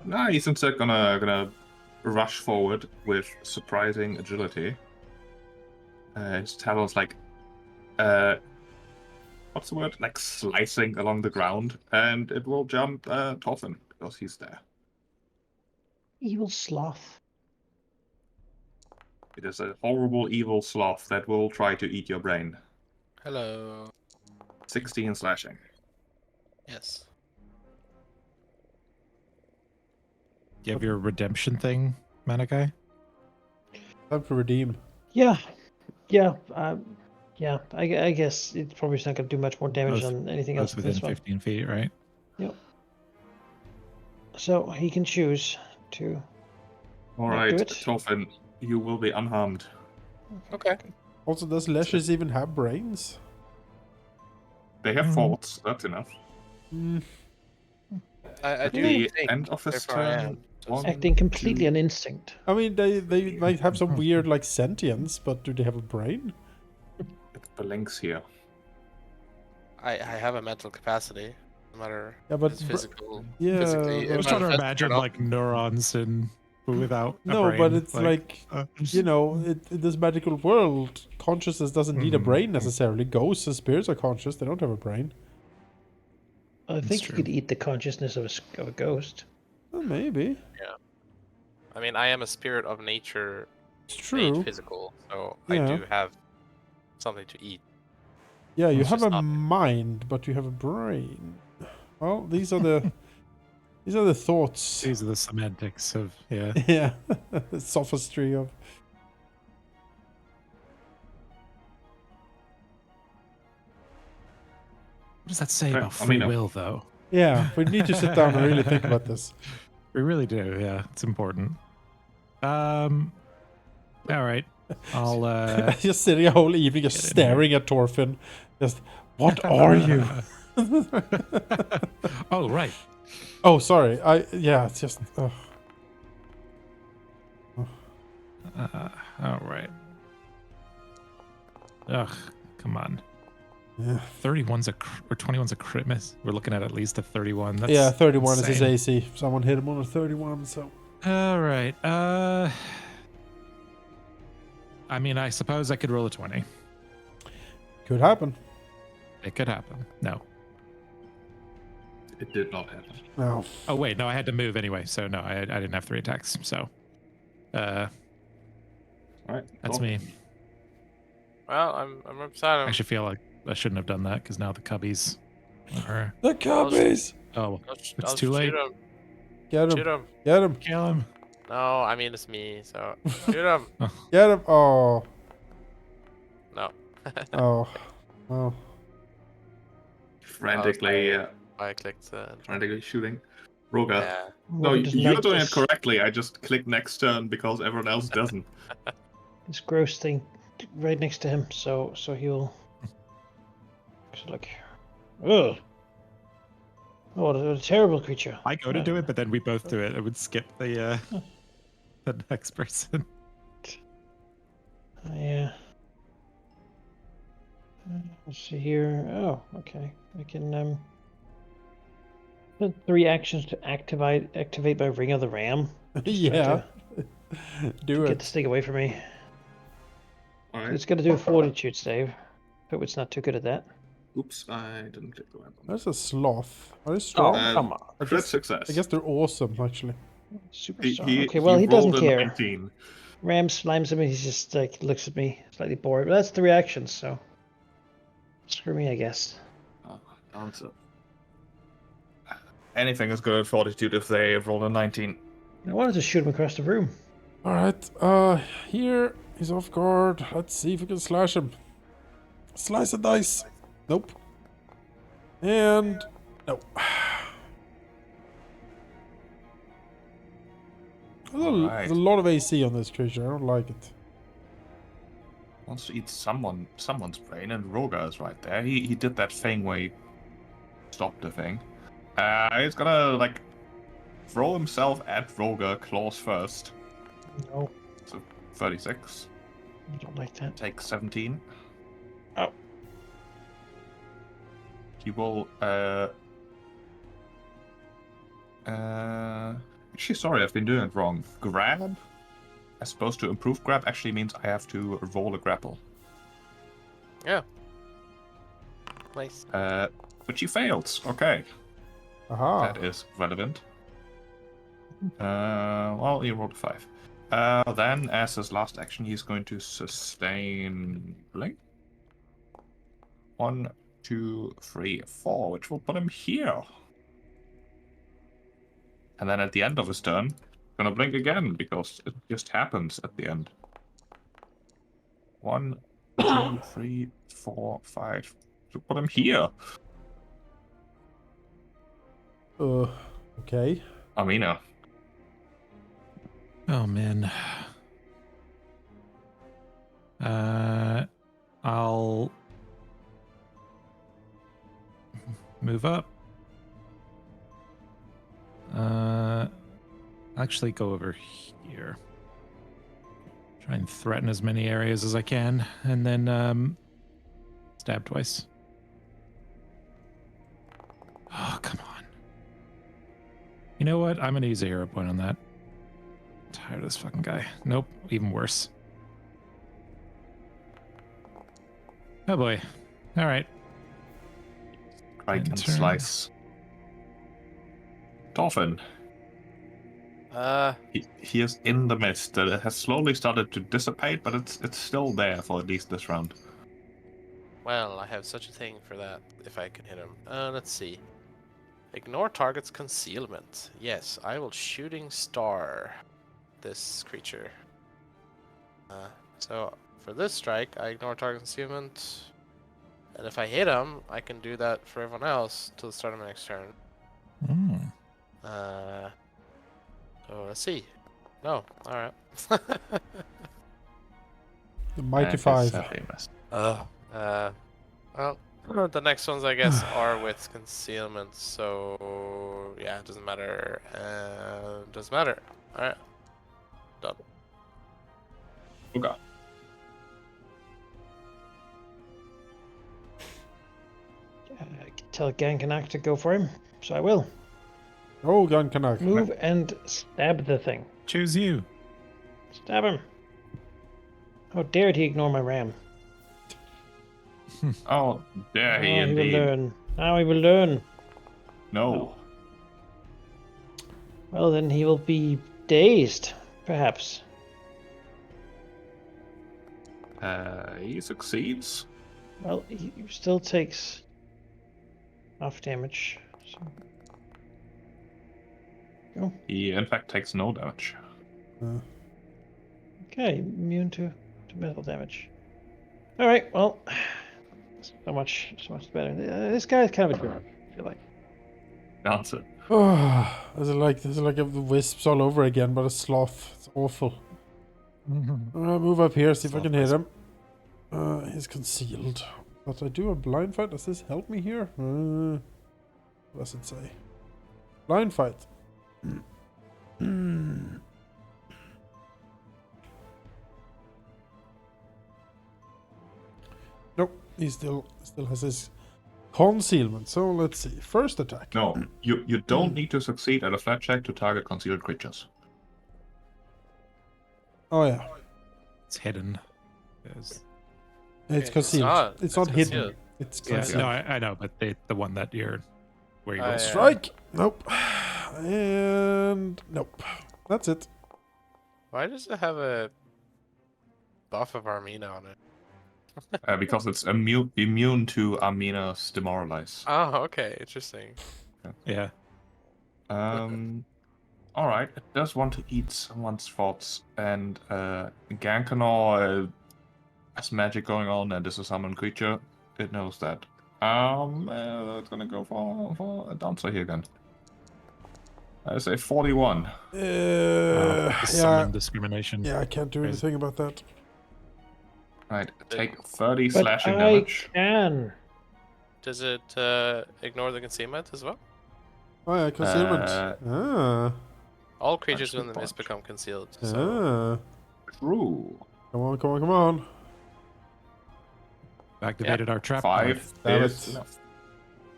Nah, he's instead gonna rush forward with surprising agility. His talons what's the word? Like slicing along the ground, and it will jump Toffin because he's there. Evil sloth. It is a horrible, evil sloth that will try to eat your brain. Hello. 16 slashing. Yes. Do you have your redemption thing, Manakai? Time to redeem. Yeah, yeah, yeah. I guess it's probably not going to do much more damage Both- than anything Both else. within This one. 15 feet, right? Yep. So he can choose to. Alright, do it. Toffin, you will be unharmed. Okay. Also, does Leshes even have brains? They have Mhm. thoughts, that's enough. Mm, I do The think end of his therefore I turn. am. One, Acting completely two, on instinct. I mean, they might have some weird like sentience, but do they have a brain? the links here. I have a mental capacity, no matter Yeah, but if it's physical. yeah, physically, but- I was trying to manifested or imagine not. like neurons and without a No, brain. but it's like you know, in this magical world, consciousness doesn't need a Mhm. brain necessarily. Ghosts and spirits are conscious; they don't have a brain. I think you true. could eat the consciousness of a ghost. Well, maybe I mean, I am a spirit of nature it's made true. physical, so I Yeah. do have something to eat. Yeah, you It's have just a not- mind, but you have a brain. Well, these are the these are the thoughts. These are the semantics of yeah. Yeah, the sophistry of. What does that say Okay, about I free mean, will, though? Yeah, we need to sit down and really think about this. We really do. Yeah, it's important. All right. I'll Just sitting a whole evening, just Get in staring at Torfin. Just, what are you? Oh, right. Oh, sorry. It's just. All right. Ugh, come on. Yeah. 31's or 21's a crit miss. We're looking at least a 31. That's Yeah, 31 insane. is his AC. Someone hit him on a 31, so. All right. I mean, I suppose I could roll a 20. Could happen. It could happen. No. It did not happen. No. Oh wait, no, I had to move anyway, so no, I didn't have 3 attacks. So, Alright. that's Toffin. me. Well, I'm upset. I actually feel like I shouldn't have done that because now the cubbies are. The cubbies! Oh, I'll it's too late. Shoot him. Get Shoot him. him. Get him. Kill him. No, I mean it's me. So shoot him. Get him. Oh. No. Oh. Oh. Frantically, I clicked. frantically shooting. Roga. Yeah. No, Rogan does you're like doing it this- correctly. I just clicked next turn because everyone else doesn't. This gross thing right next to him, so he'll. Just like, ugh. Oh, what a terrible creature. I go to do it, but then we both do it. I would skip the next person. Yeah. Let's see here. Oh, okay. I can put 3 actions to activate my Ring of the Ram. Just trying Yeah. Do Get this it. thing away from me. Alright. It's gonna do a fortitude save. Hope it's not too good at that. Oops, I didn't click the weapon. That's a sloth. Are they Oh, strong? come on. A crit success. I guess they're awesome, actually. Super He- strong. he- Okay, well, he rolled doesn't a care. 19. Ram slimes at me. He's just like looks at me, slightly bored. But that's 3 actions, so screw me, I guess. Answer. Anything is good at fortitude if they roll a 19. I wanted to shoot him across the room. Alright, here he's off guard. Let's see if we can slash him. Slice a dice. Nope. And no. There's a lot of AC on this creature. I don't like it. Wants to eat someone's brain, and Rogar is right there. He did that thing where he stopped the thing. He's gonna like throw himself at Rogar, claws first. No, So 36. I don't like that. Take 17. Oh. He will actually, sorry, I've been doing it wrong. Grab, as opposed to improve grab, actually means I have to roll a grapple. Yeah. Nice. But he fails. Okay, Aha. that is relevant. Well, he rolled a 5. Then, as his last action, he's going to sustain blink. 1, 2, 3, 4, which will put him here. And then at the end of his turn, gonna blink again because it just happens at the end. 1, 2, 3, 4, 5. To put him here. Okay. Amina. Oh man. I'll move up. Actually go over here. Try and threaten as many areas as I can, and then stab twice. Oh, come on. You know what? I'm gonna use a hero point on that. I'm tired of this fucking guy. Nope, even worse. Oh boy. All right. Strike and turn. slice. Dolphin. He is in the mist. It has slowly started to dissipate, but it's still there for at least this round. Well, I have such a thing for that if I can hit him. Let's see. Ignore target's concealment. Yes, I will shooting star this creature. So for this strike, I ignore target concealment. And if I hit him, I can do that for everyone else till the start of my next turn. Mm. So let's see. No, alright. The mighty And five. sadly missed. Well, the next ones I guess are with concealment, so yeah, it doesn't matter. Doesn't matter. Alright. Done. Okay. Tell Gankanak to go for him, so I will. Oh, Gun Canuck. Move and stab the thing. Choose you. Stab him. How dared he ignore my ram? Oh, there he Now he will indeed. learn. Now he will learn. No. Well, then he will be dazed, perhaps. He succeeds. Well, he still takes half damage. So. Go. He, in fact, takes no damage. Okay, immune to metal damage. All right, well, so much better. This guy is kind of a jerk, I feel like. That's it. Oh, there's like the wisps all over again, but a sloth. It's awful. Move up here, see if I can hit him. He's concealed. But I do a blind fight. Does this help me here? What does it say? Blind fight. Nope, he still has his concealment. So let's see. First attack. No, you don't need to succeed at a flat check to target concealed creatures. Oh yeah, It's hidden. Yes. it's It's concealed. not. It's It's not hidden. concealed. It's Yeah, concealed. no, I know, but the one that you're where you Oh, roll yeah. Strike. Nope. And nope. That's it. Why does it have a buff of Armina on it? Because it's immune to Amina's demoralize. Oh, okay, interesting. Yeah. All right. It does want to eat someone's thoughts, and Gankanor has magic going on, and is a summoned creature. It knows that. It's gonna go for a dancer here again. I say 41. The Yeah, summon discrimination. yeah, I can't do Crazy. anything about that. Right, take 30 But slashing I damage. can. Does it ignore the concealment as well? Oh yeah, concealment. All creatures good within the mist point. become concealed. So True. Come on, come on, come on. Activated our trap 5 Damn is it. enough.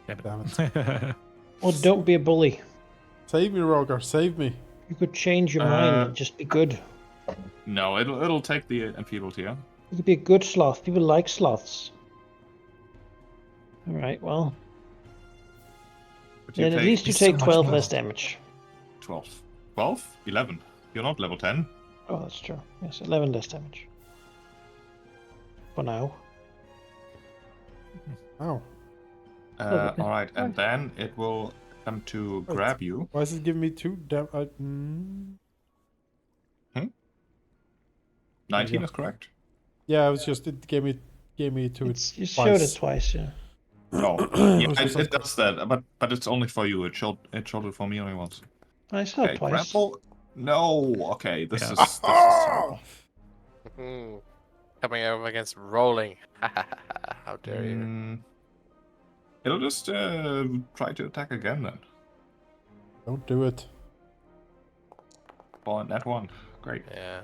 Damn it. card. Well, don't be a bully. Save me, Rogar, save me. You could change your mind and just be good. No, it'll take the enfeebled here. You could be a good sloth. People like sloths. All right, well, But then at least you He's so take much 12 more. less damage. 12. 12? 11. You're not level 10. Oh, that's true. Yes, 11 less damage. For now. Ow. okay. Alright, and then it will come to Wait. grab you. Why is it giving me 2 damage? 19 go. is correct? Yeah, it was just, it gave me to it. You showed it twice. twice, yeah. No. It Yeah, was just it does that, but it's only for you. It showed it for me only once. I saw Okay, it twice. grapple. No. Okay, this Yeah. is terrible. coming up against rolling. How dare you? It'll just try to attack again then. Don't do it. For that one. Great. Yeah.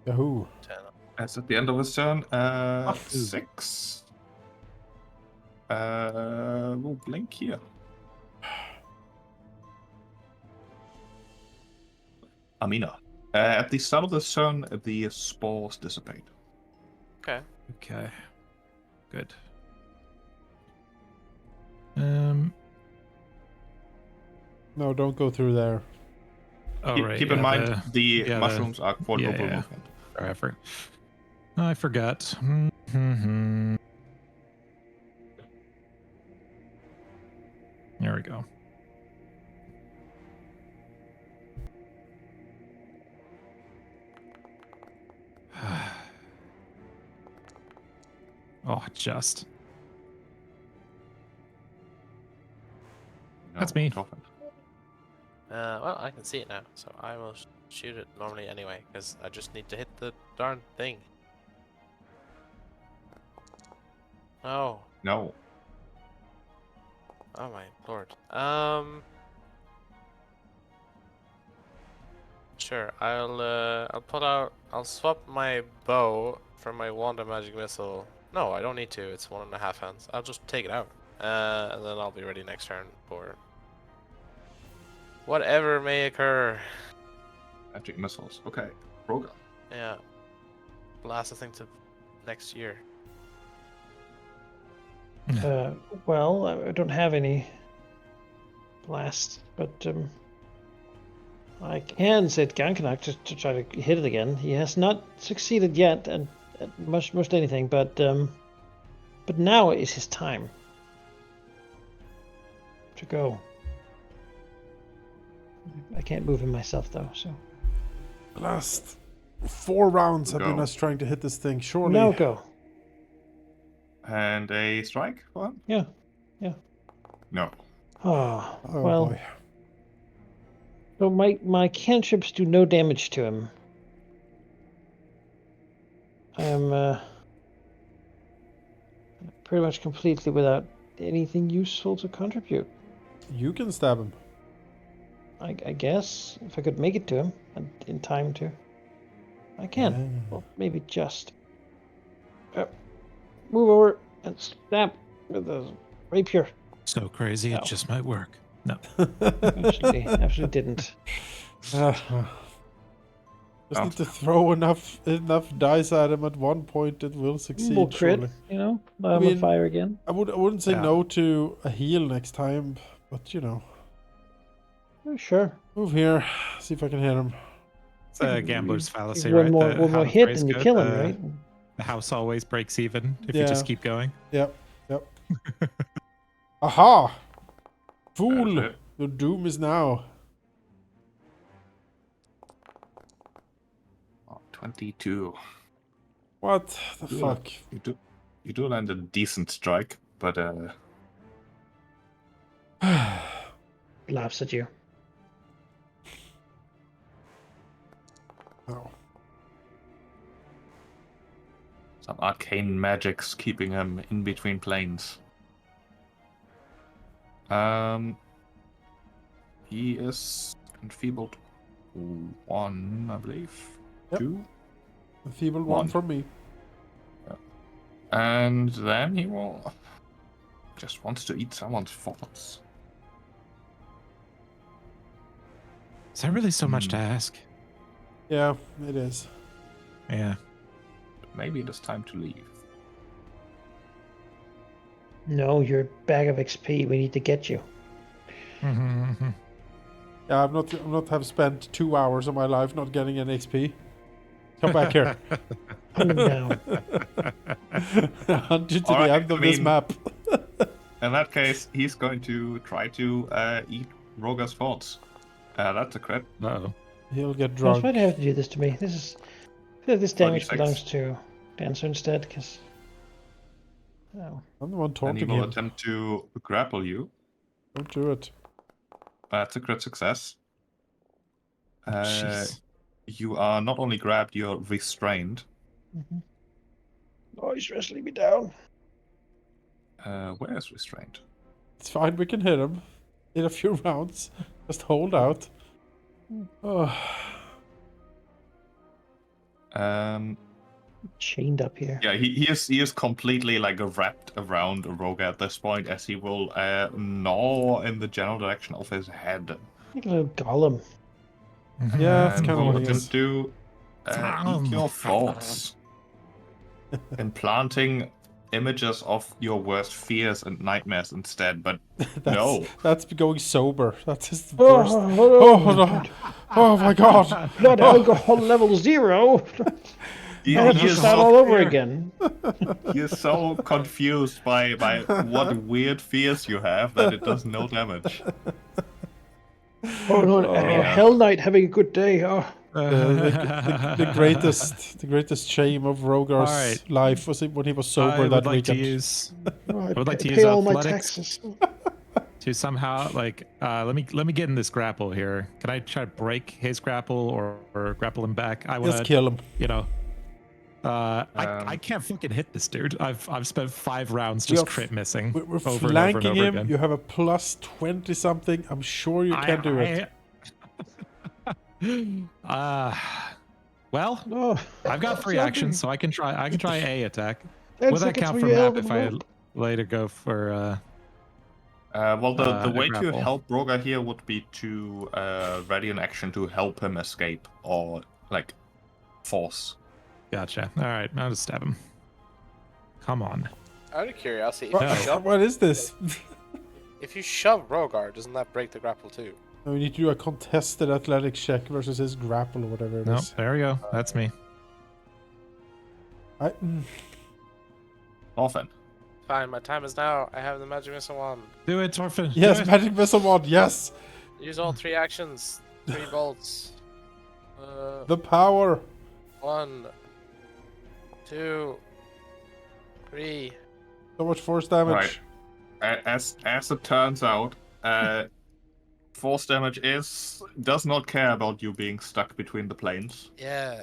Yahoo. 10. That's at the end of his turn. Ooh. 6. We'll blink here. Amina. At the start of this turn, the spores dissipate. Okay. Okay. Good. No, don't go through there. Oh, Keep, right. keep in yeah, mind, the yeah, mushrooms are quadruple yeah. movement. I forgot. Mhm. There we go. Oh, just. No, That's me. Toffin. Well, I can see it now, so I will shoot it normally anyway, because I just need to hit the darn thing. Oh, No. oh my lord. Sure. I'll swap my bow for my wand of magic missile. No, I don't need to. It's 1.5 hands. I'll just take it out, and then I'll be ready next turn for whatever may occur. Magic missiles. Okay. Roga. Yeah. Blast the thing to next year. Well, I don't have any blast, but I can set Gankanak to try to hit it again. He has not succeeded yet at most anything, but now is his time to go. I can't move him myself though, so The last 4 rounds have been Go. us trying to hit this thing. Surely. now go. And a strike for him? Yeah. No. Oh, Oh well. boy. So my cantrips do no damage to him. I am pretty much completely without anything useful to contribute. You can stab him. I guess if I could make it to him and in time to. I can. Yeah. Well, maybe just move over and stab with the rapier. So crazy, Ow. it just might work. No. Actually didn't. Just need to throw enough dice at him at one point. It will succeed. We'll crit, surely. you know. I'm on mean- fire again. I wouldn't say Yeah. no to a heal next time, but you know, Oh, sure. move here. See if I can hit him. It's a gambler's fallacy, One right? more The- how more the hit phrase and you goes, kill him, right? The house always breaks even if Yeah. you just keep going. Yep. Aha! That Fool! is it. Your doom is now. 22. What the You do fuck? You do land a decent strike, but Laughs at you. Oh. some arcane magics keeping him in between planes. He is enfeebled 1, I believe. Yep. 2. A feeble one One. from me. And then he will just wants to eat someone's thoughts. Is that really so much to Hmm. ask? Yeah, it is. Yeah. Maybe it is time to leave. No, you're a bag of XP. We need to get you. Mm-hmm. Yeah, I'm not have spent 2 hours of my life not getting an XP. Come back here. Calm down. Hunt you to the Alright, end of I this mean- map. In that case, he's going to try to eat Roga's thoughts. That's a crit. Uh-oh. He'll get Why drunk. do you have to do this to me? I feel like this damage 46. belongs to Dancer instead, because... Oh. I'm the one And he taunting will him. attempt to grapple you. Don't do it. That's a crit success. Jeez. You are not only grabbed, you're restrained. Mhm. Oh, he's wrestling me down. Where is restrained? It's fine, we can hit him. In a few rounds. Just hold out. Oh, Chained up here. Yeah, he is completely like wrapped around Roga at this point, as he will gnaw in the general direction of his head. Like a little golem. Yeah, that's And kinda will what he attempt is. to eat your thoughts, implanting images of your worst fears and nightmares instead. But no, That's going sober. That's his worst. Oh, Oh, no. Oh my god. blood Oh. alcohol level 0. he, I have he to is start so, all over again. he is so confused by what weird fears you have that it does no damage. Oh no, Oh. a Hell Knight having a good day. Oh, The greatest shame of Rogar's Alright. life was when he was sober I that would like to weekend. use I would like to pay use all my athletics. taxes. to somehow like let me get in this grapple here. Can I try to break his grapple or grapple him back? I want Just to, kill him. you know. I can't fucking hit this dude. I've spent 5 rounds We just are crit missing We're over and over and flanking over him. again. You have a plus 20 something. I'm sure you can do it. Well, Oh, I've got 3 zombie. actions, so I can try A attack. 10 Will that seconds count for for your map elven if I rope. later go for Well, the a way to grapple? help Roga here would be to ready an action to help him escape or like force. Gotcha. All right, I'll just stab him. Come on. Out of curiosity, if, What, you shove, what is this? if you shove Rogar, doesn't that break the grapple too? We need to do a contested athletics check versus his grapple or whatever it Nope, is. there we go. That's me. Often. Fine, my time is now. I have the magic missile wand. Do it, Torfin. Yes, do it. magic missile wand. Yes, Use all 3 actions. 3 bolts. the power. 1, 2, 3. So much force damage. Right. As it turns out, force damage does not care about you being stuck between the planes. Yeah.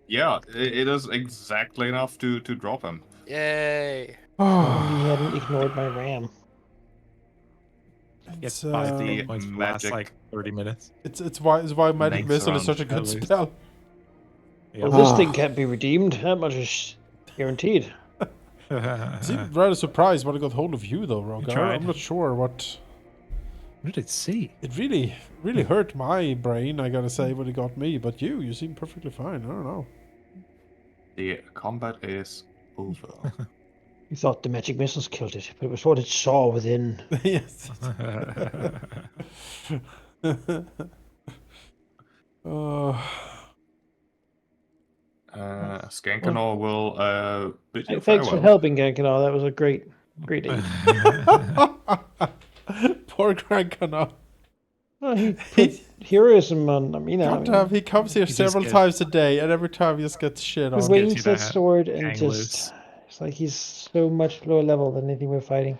Yeah, it is exactly enough to drop him. Yay. Only he hadn't ignored my ram. It's, Get 5 the hit points for the last magic- like 30 minutes. it's why magic Makes missile is around such a good at least. spell. Yep. Well, this thing can't be redeemed. That much is guaranteed. I seem rather surprised when I got hold of you though, Rogar. tried. I'm not sure what. What did it see? It really hurt my brain, I gotta say, when it got me. But you seem perfectly fine. I don't know. The combat is over. You thought the magic missiles killed it, but it was what it saw within. Yes. Skankanor will bid you Thanks for farewell. helping, Gankanor. That was a great aid. poor Crankana. Well, he put heroism on him, you know. Goddamn, he comes here He just several gets- times a day, and every time he just gets shit He on. wait. wings you that to sword and hang just loose. it's like he's so much lower level than anything we're fighting.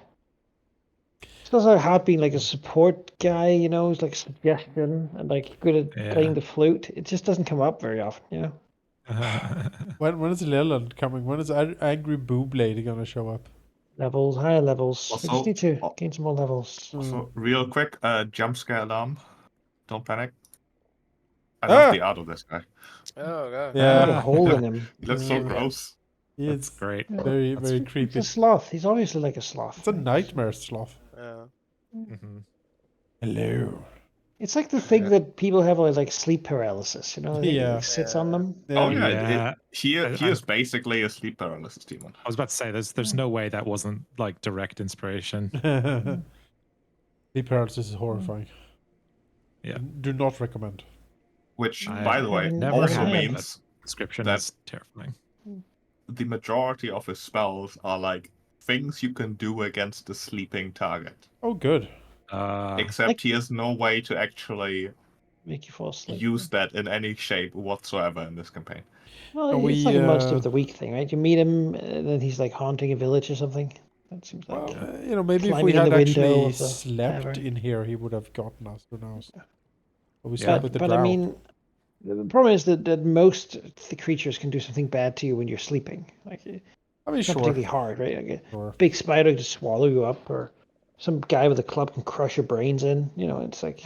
He's also had been like a support guy, you know, he's like suggestion and like good at Yeah. playing the flute. It just doesn't come up very often, you know. When is Leland coming? When is Angry Boo Blade gonna show up? Levels, higher levels. We just Also- need to oh. gain some more levels. Also, real quick, jump scare alarm. Don't panic. I Ah! love the art of this guy. Oh god. There's like a Yeah, hole in him. He looks so Yeah. gross. he That's is great. very, That's- very He's creepy. a sloth. He's obviously like a sloth. It's a right? nightmare sloth. Yeah. Mhm. Hello. It's like the thing that people have with like sleep paralysis, you know, it Yeah. like sits on them. Oh Yeah. yeah, he I- is basically a sleep paralysis demon. I was about to say, there's no way that wasn't like direct inspiration. Sleep paralysis is horrifying. Yeah. Do not recommend. Which, I by the way, haven't never also had that. means Description that- is terrifying. the majority of his spells are like things you can do against a sleeping target. Oh, good. Except Like- he has no way to actually Make you fall asleep. use that in any shape whatsoever in this campaign. Well, Are it's we, like a monster of the week thing, right? You meet him, and then he's like haunting a village or something. That seems like. Well, maybe if we climbing in had the window actually of the slept tavern. in here, he would have gotten us. Who knows? But we Yeah. slept with the but drow. I mean, the problem is that most the creatures can do something bad to you when you're sleeping. Like it's I mean, not sure. particularly hard, right? Like a Sure. big spider can just swallow you up, or some guy with a club can crush your brains in. You know, it's like,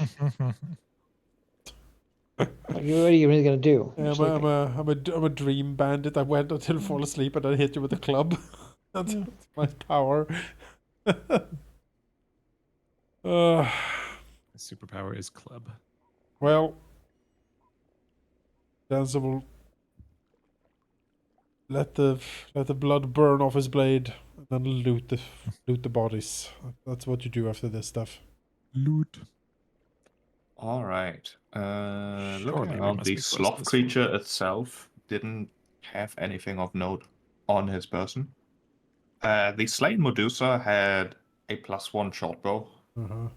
like what are you really gonna do? when Yeah, you're I'm sleeping? a dream bandit. I went until fall asleep and then hit you with a club. That's my power. uh, Superpower is club. well, Dancer will let the blood burn off his blade and then loot the bodies. That's what you do after this stuff. Loot. All right. Surely Looking we around, must the be close to sloth this creature itself didn't have anything of note on his person. The slain Medusa had a +1 short bow. Uh-huh.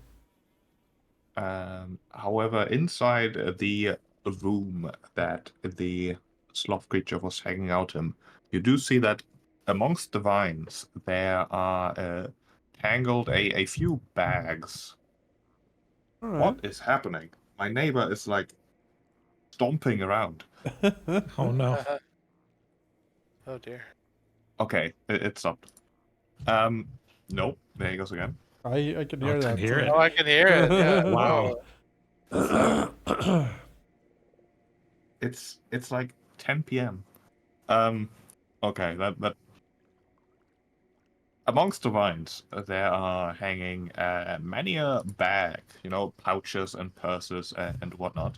However, inside the room that the sloth creature was hanging out in, you do see that amongst the vines there are tangled a few bags. All right. What is happening? My neighbor is like stomping around. Oh no. Oh dear. Okay, it stopped. Nope. There he goes again. I can hear I can that. hear it. Oh, I can hear it. Yeah. Wow. Oh. It's like 10 p.m. Okay, that amongst the vines there are hanging many a bag, pouches and purses and whatnot.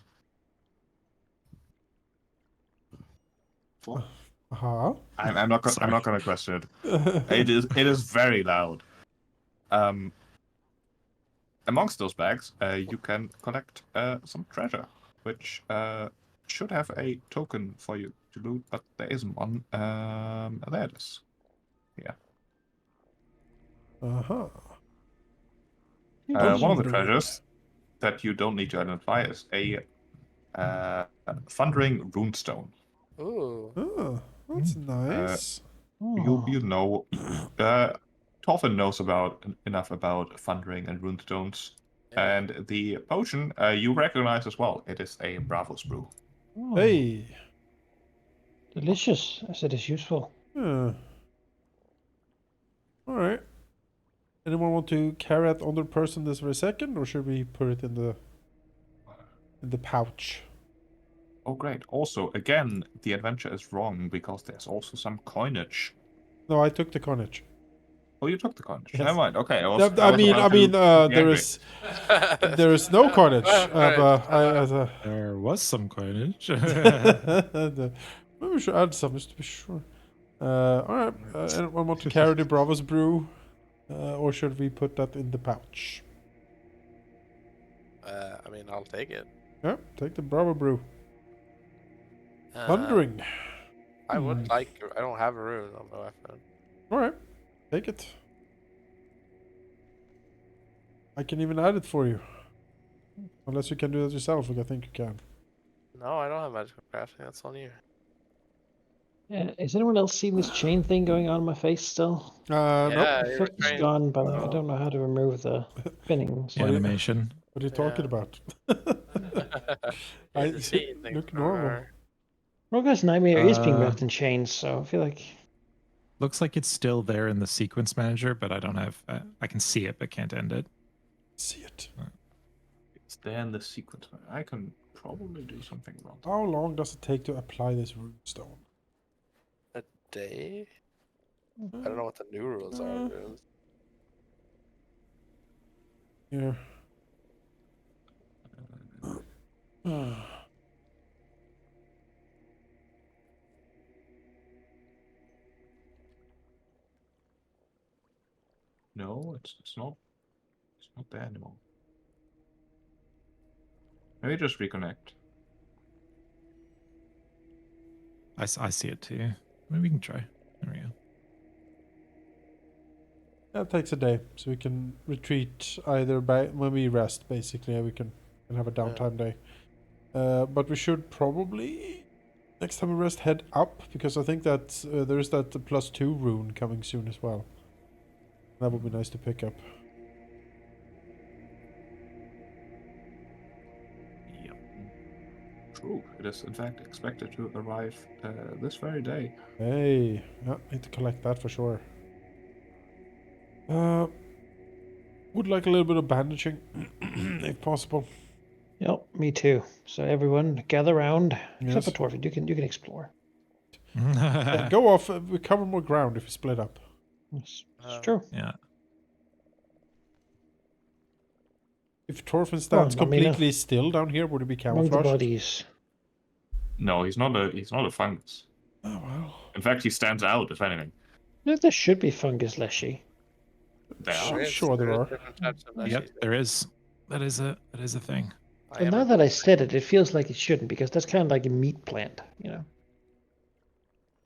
What? Uh-huh. I'm not Sorry. gonna question it. It is very loud. Amongst those bags, you can collect some treasure, which should have a token for you to loot, but there isn't one. There it is. Yeah. Uh-huh. One of the Thundering. treasures that you don't need to identify is a thundering runestone. Ooh. Oh, that's nice. Oh. You know, Torfin knows enough about thundering and runestones. Yeah. And the potion you recognize as well. It is a Bravos brew. Oh, Hey. delicious. I said it's useful. All right. Anyone want to carry that on their person this very second, or should we put it in the pouch? Oh, great. Also, again, the adventure is wrong because there's also some coinage. No, I took the coinage. Oh, you took the coinage. Yes. Never mind. Okay. There is no coinage. Right. There was some coinage. Maybe we should add some just to be sure. All right. Anyone want to carry the Bravos brew, or should we put that in the pouch? I mean, I'll take it. Yeah, take the Bravo brew. Uh, Thundering. I would like. I don't have a rune on my weapon. All right, take it. I can even add it for you. Unless you can do that yourself, which I think you can. No, I don't have magical crafting. That's on you. Yeah, has anyone else seen this chain thing going on in my face still? Nope. Yeah, The you were foot is trying. gone, but I don't know how to remove the pinnings. What do you- Animation. What are you talking Yeah. about? Here's the scene thing. look normal. Rogar's Nightmare is being Uh, wrapped in chains, so I feel like Looks like it's still there in the sequence manager, but I don't have. I can see it, but can't end it. See it. It's there in the sequence. I can probably do something about that. How long does it take to apply this runestone? A day? I don't know what the new rules are. Dude. Yeah. No, it's not. It's not there anymore. Maybe just reconnect. I see it too. Maybe we can try. There we go. That takes a day, so we can retreat either by when we rest. Basically, we can have a downtime day. But we should probably next time we rest head up because I think that there's that +2 rune coming soon as well. That would be nice to pick up. Yep. True. It is in fact expected to arrive this very day. Hey, yeah, need to collect that for sure. Would like a little bit of bandaging, if possible. yep, me too. So everyone gather round, except for Yes. Torfin. You can explore. Yeah, go off. We cover more ground if we split up. It's true. Yeah. If Torfin stands Well, I mean, completely still down here, would it be among the camouflaged? bodies. No, he's not a fungus. Oh well. In fact, he stands out, if anything. Look, there should be fungus leshy. There Sure. are. Sure there are. Different types of Yep. meshes. There is. That is a thing. I And am now a that I goat. said it, it feels like it shouldn't because that's kind of like a meat plant, you know.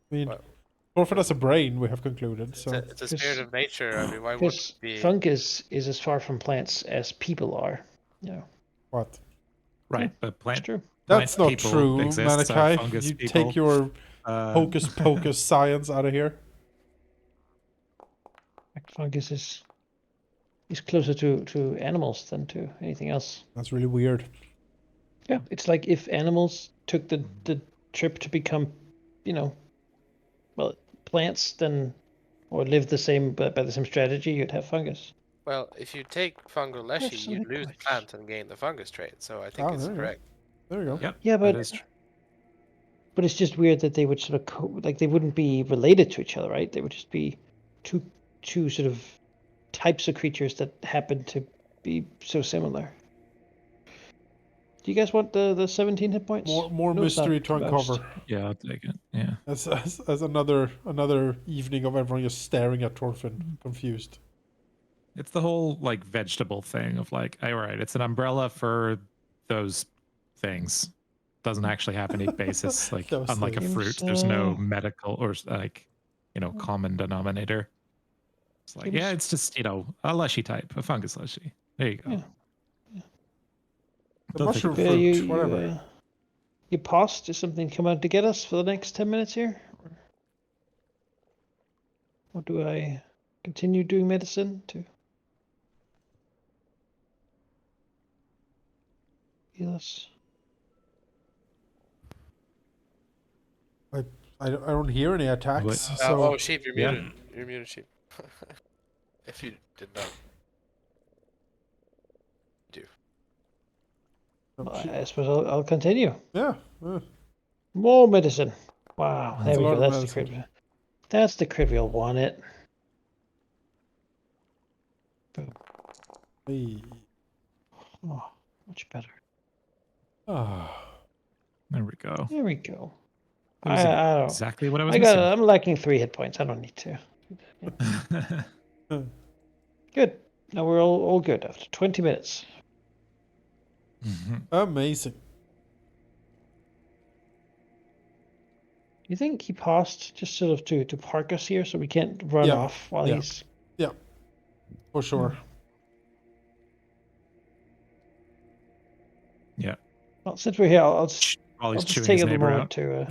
I mean, Well, Torfin has a brain, we have concluded, It's so... a spirit of nature. I mean, why would Because it be? fungus is as far from plants as people are. You know, What? Right, but it's plant true. That's plant not people true, exists, Malachi. fungus You people. take your hocus pocus science out of here. Fungus is closer to animals than to anything else. That's really weird. Yeah, it's like if animals took the trip to become, you know, well, plants, then or live the same by the same strategy, you'd have fungus. Well, if you take fungal have leshy, some you'd hit lose points. plant and gain the fungus trait. So I think Ah, it's there you go. correct. There you go. Yep. Yeah, but that is true. but it's just weird that they would sort of like they wouldn't be related to each other, right? They would just be two sort of types of creatures that happen to be so similar. Do you guys want the 17 hit points? More No, it's not mystery to the most. uncover. Yeah, I'll take it. Yeah. As another evening of everyone just staring at Torfin, confused. It's the whole like vegetable thing of like, all right, it's an umbrella for those things. Doesn't actually have any basis. Like Those unlike a things. fruit, there's no medical or like, common denominator. It's like, yeah, it's just, a leshy type, a fungus leshy. There you go. Yeah. The Don't think mushroom about fruit, you, whatever. you paused? Is something come out to get us for the next 10 minutes here? Or do I continue doing medicine to heal us? I don't hear any attacks, But- so... Oh, sheep, you're Yeah. muted. You're muted, sheep. If you did not. Well, I suppose I'll continue. Yeah. More medicine. Wow, That's there a we lot go. of That's the medicine. crit. That's the crit we'll want it. Hey. Oh, much better. Ah. There we go. There we go. That was I don't. exactly what I was I missing. I'm lacking 3 hit points. I don't need to. Good. Now we're all good after 20 minutes. Amazing. You think he paused just sort of to park us here so we can't run Yeah, off while yeah. he's... For sure. since we're here, I'll While he's chewing take his a neighbor moment out. to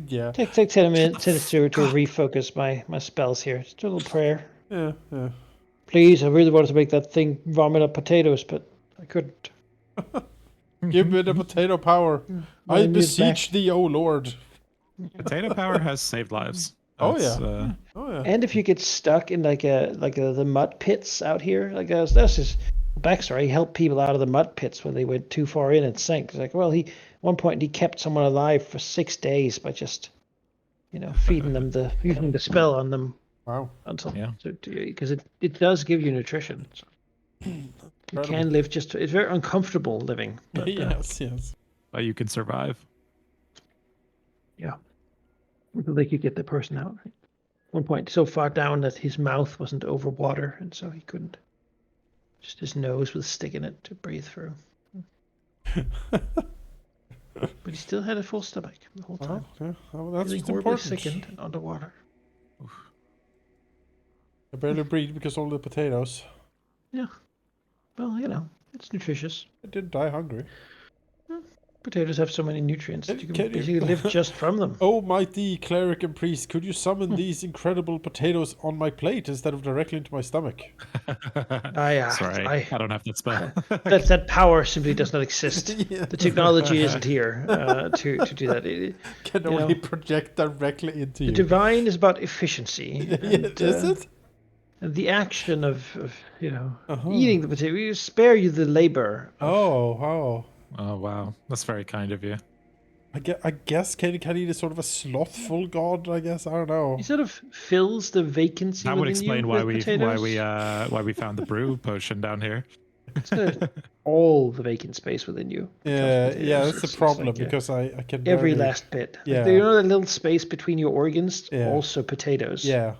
Yeah. take 10 minutes to refocus my spells here. Just do a little prayer. Yeah. Please, I really wanted to make that thing vomit up potatoes, but I couldn't. Give me the potato power. My I immune back. beseech thee, O Lord. Potato power has saved lives. Oh, That's, yeah. Oh yeah. And if you get stuck in the mud pits out here, that's his backstory. He helped people out of the mud pits when they went too far in and sank. It's like, well, at one point he kept someone alive for 6 days by just, feeding them using the spell on them Wow. until Yeah. because it does give you nutrition. So you Incredible. can live it's very uncomfortable living. But, Yes. but you can survive. yeah, until they could get the person out. At one point, so far down that his mouth wasn't over water, and so he couldn't. Just his nose was sticking it to breathe through. But he still had a full stomach the whole time. Oh, yeah. Well, that's Feeling what's horribly important. sickened and underwater. I barely breathe because all the potatoes. Yeah. Well, it's nutritious. I didn't die hungry. Potatoes have so many nutrients that you can Can you- basically live just from them. Oh, mighty cleric and priest, could you summon these incredible potatoes on my plate instead of directly into my stomach? Sorry, I don't have that spell. That power simply does not exist. Yeah. The technology isn't here to do that. Can only project directly into The you. divine is about efficiency. Yeah, is it? And the action of Uh-huh. eating the potato, we spare you the labor. Oh. Oh wow, that's very kind of you. I guess Kenny is sort of a slothful god, I guess. I don't know. He sort of fills the vacancy. That would within explain you why with we potatoes. why we found the brew potion down here. It's all the vacant space within you. becomes Yeah, potatoes. that's the It's problem like, because I can every barely... last bit. Yeah. Like, that little space between your organs, Yeah. also potatoes. Yeah,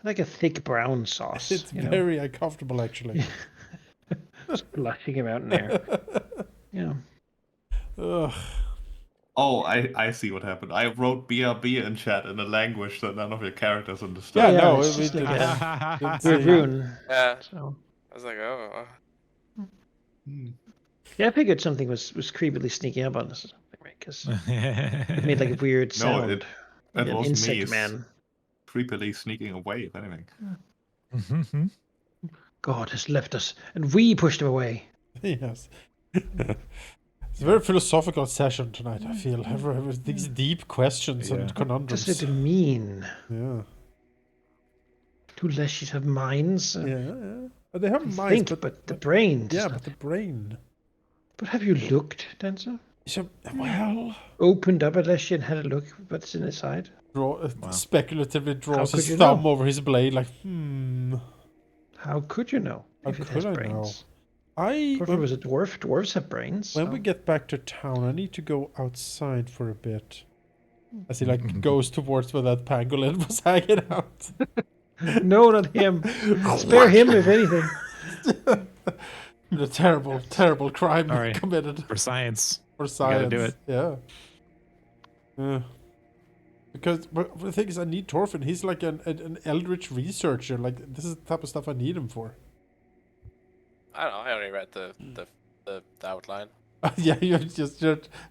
Like a thick brown sauce. it's very uncomfortable actually. Splashing about in there. Yeah. Ugh. Oh, I see what happened. I wrote BRB in chat in a language that none of your characters Yeah, understand. no, it's we just like it's weird a- rune. Yeah. So I was like, oh. Hmm. yeah, I figured something was creepily sneaking up on us or something, right? Because it made like a weird No, sound. it like an wasn't insect me. man. Creepily sneaking away, if anything. God has left us, and we pushed him away. Yes. It's a very philosophical session tonight, I feel. These deep questions Yeah. and What conundrums. does it mean? Yeah. Do leshies have minds? Yeah. They have They minds, think, but the brain does yeah, not. but the brain. But have you looked, Dancer? So, well, Opened up a leshy and had a look what's inside? Wow. speculatively draws could his you thumb know? over his blade, like, How could you know How if it could has I know? brains? I What if it was a dwarf? Dwarves have brains. when so- we get back to town, I need to go outside for a bit. As he like goes towards where that pangolin was hanging out. No, not him. Spare him, if anything. A terrible, terrible crime Sorry. committed For science. for gotta science. do it. Yeah. Yeah. Because but the thing is, I need Torfin. He's like an eldritch researcher. Like this is the type of stuff I need him for. I don't know. I only read the outline. Yeah, you just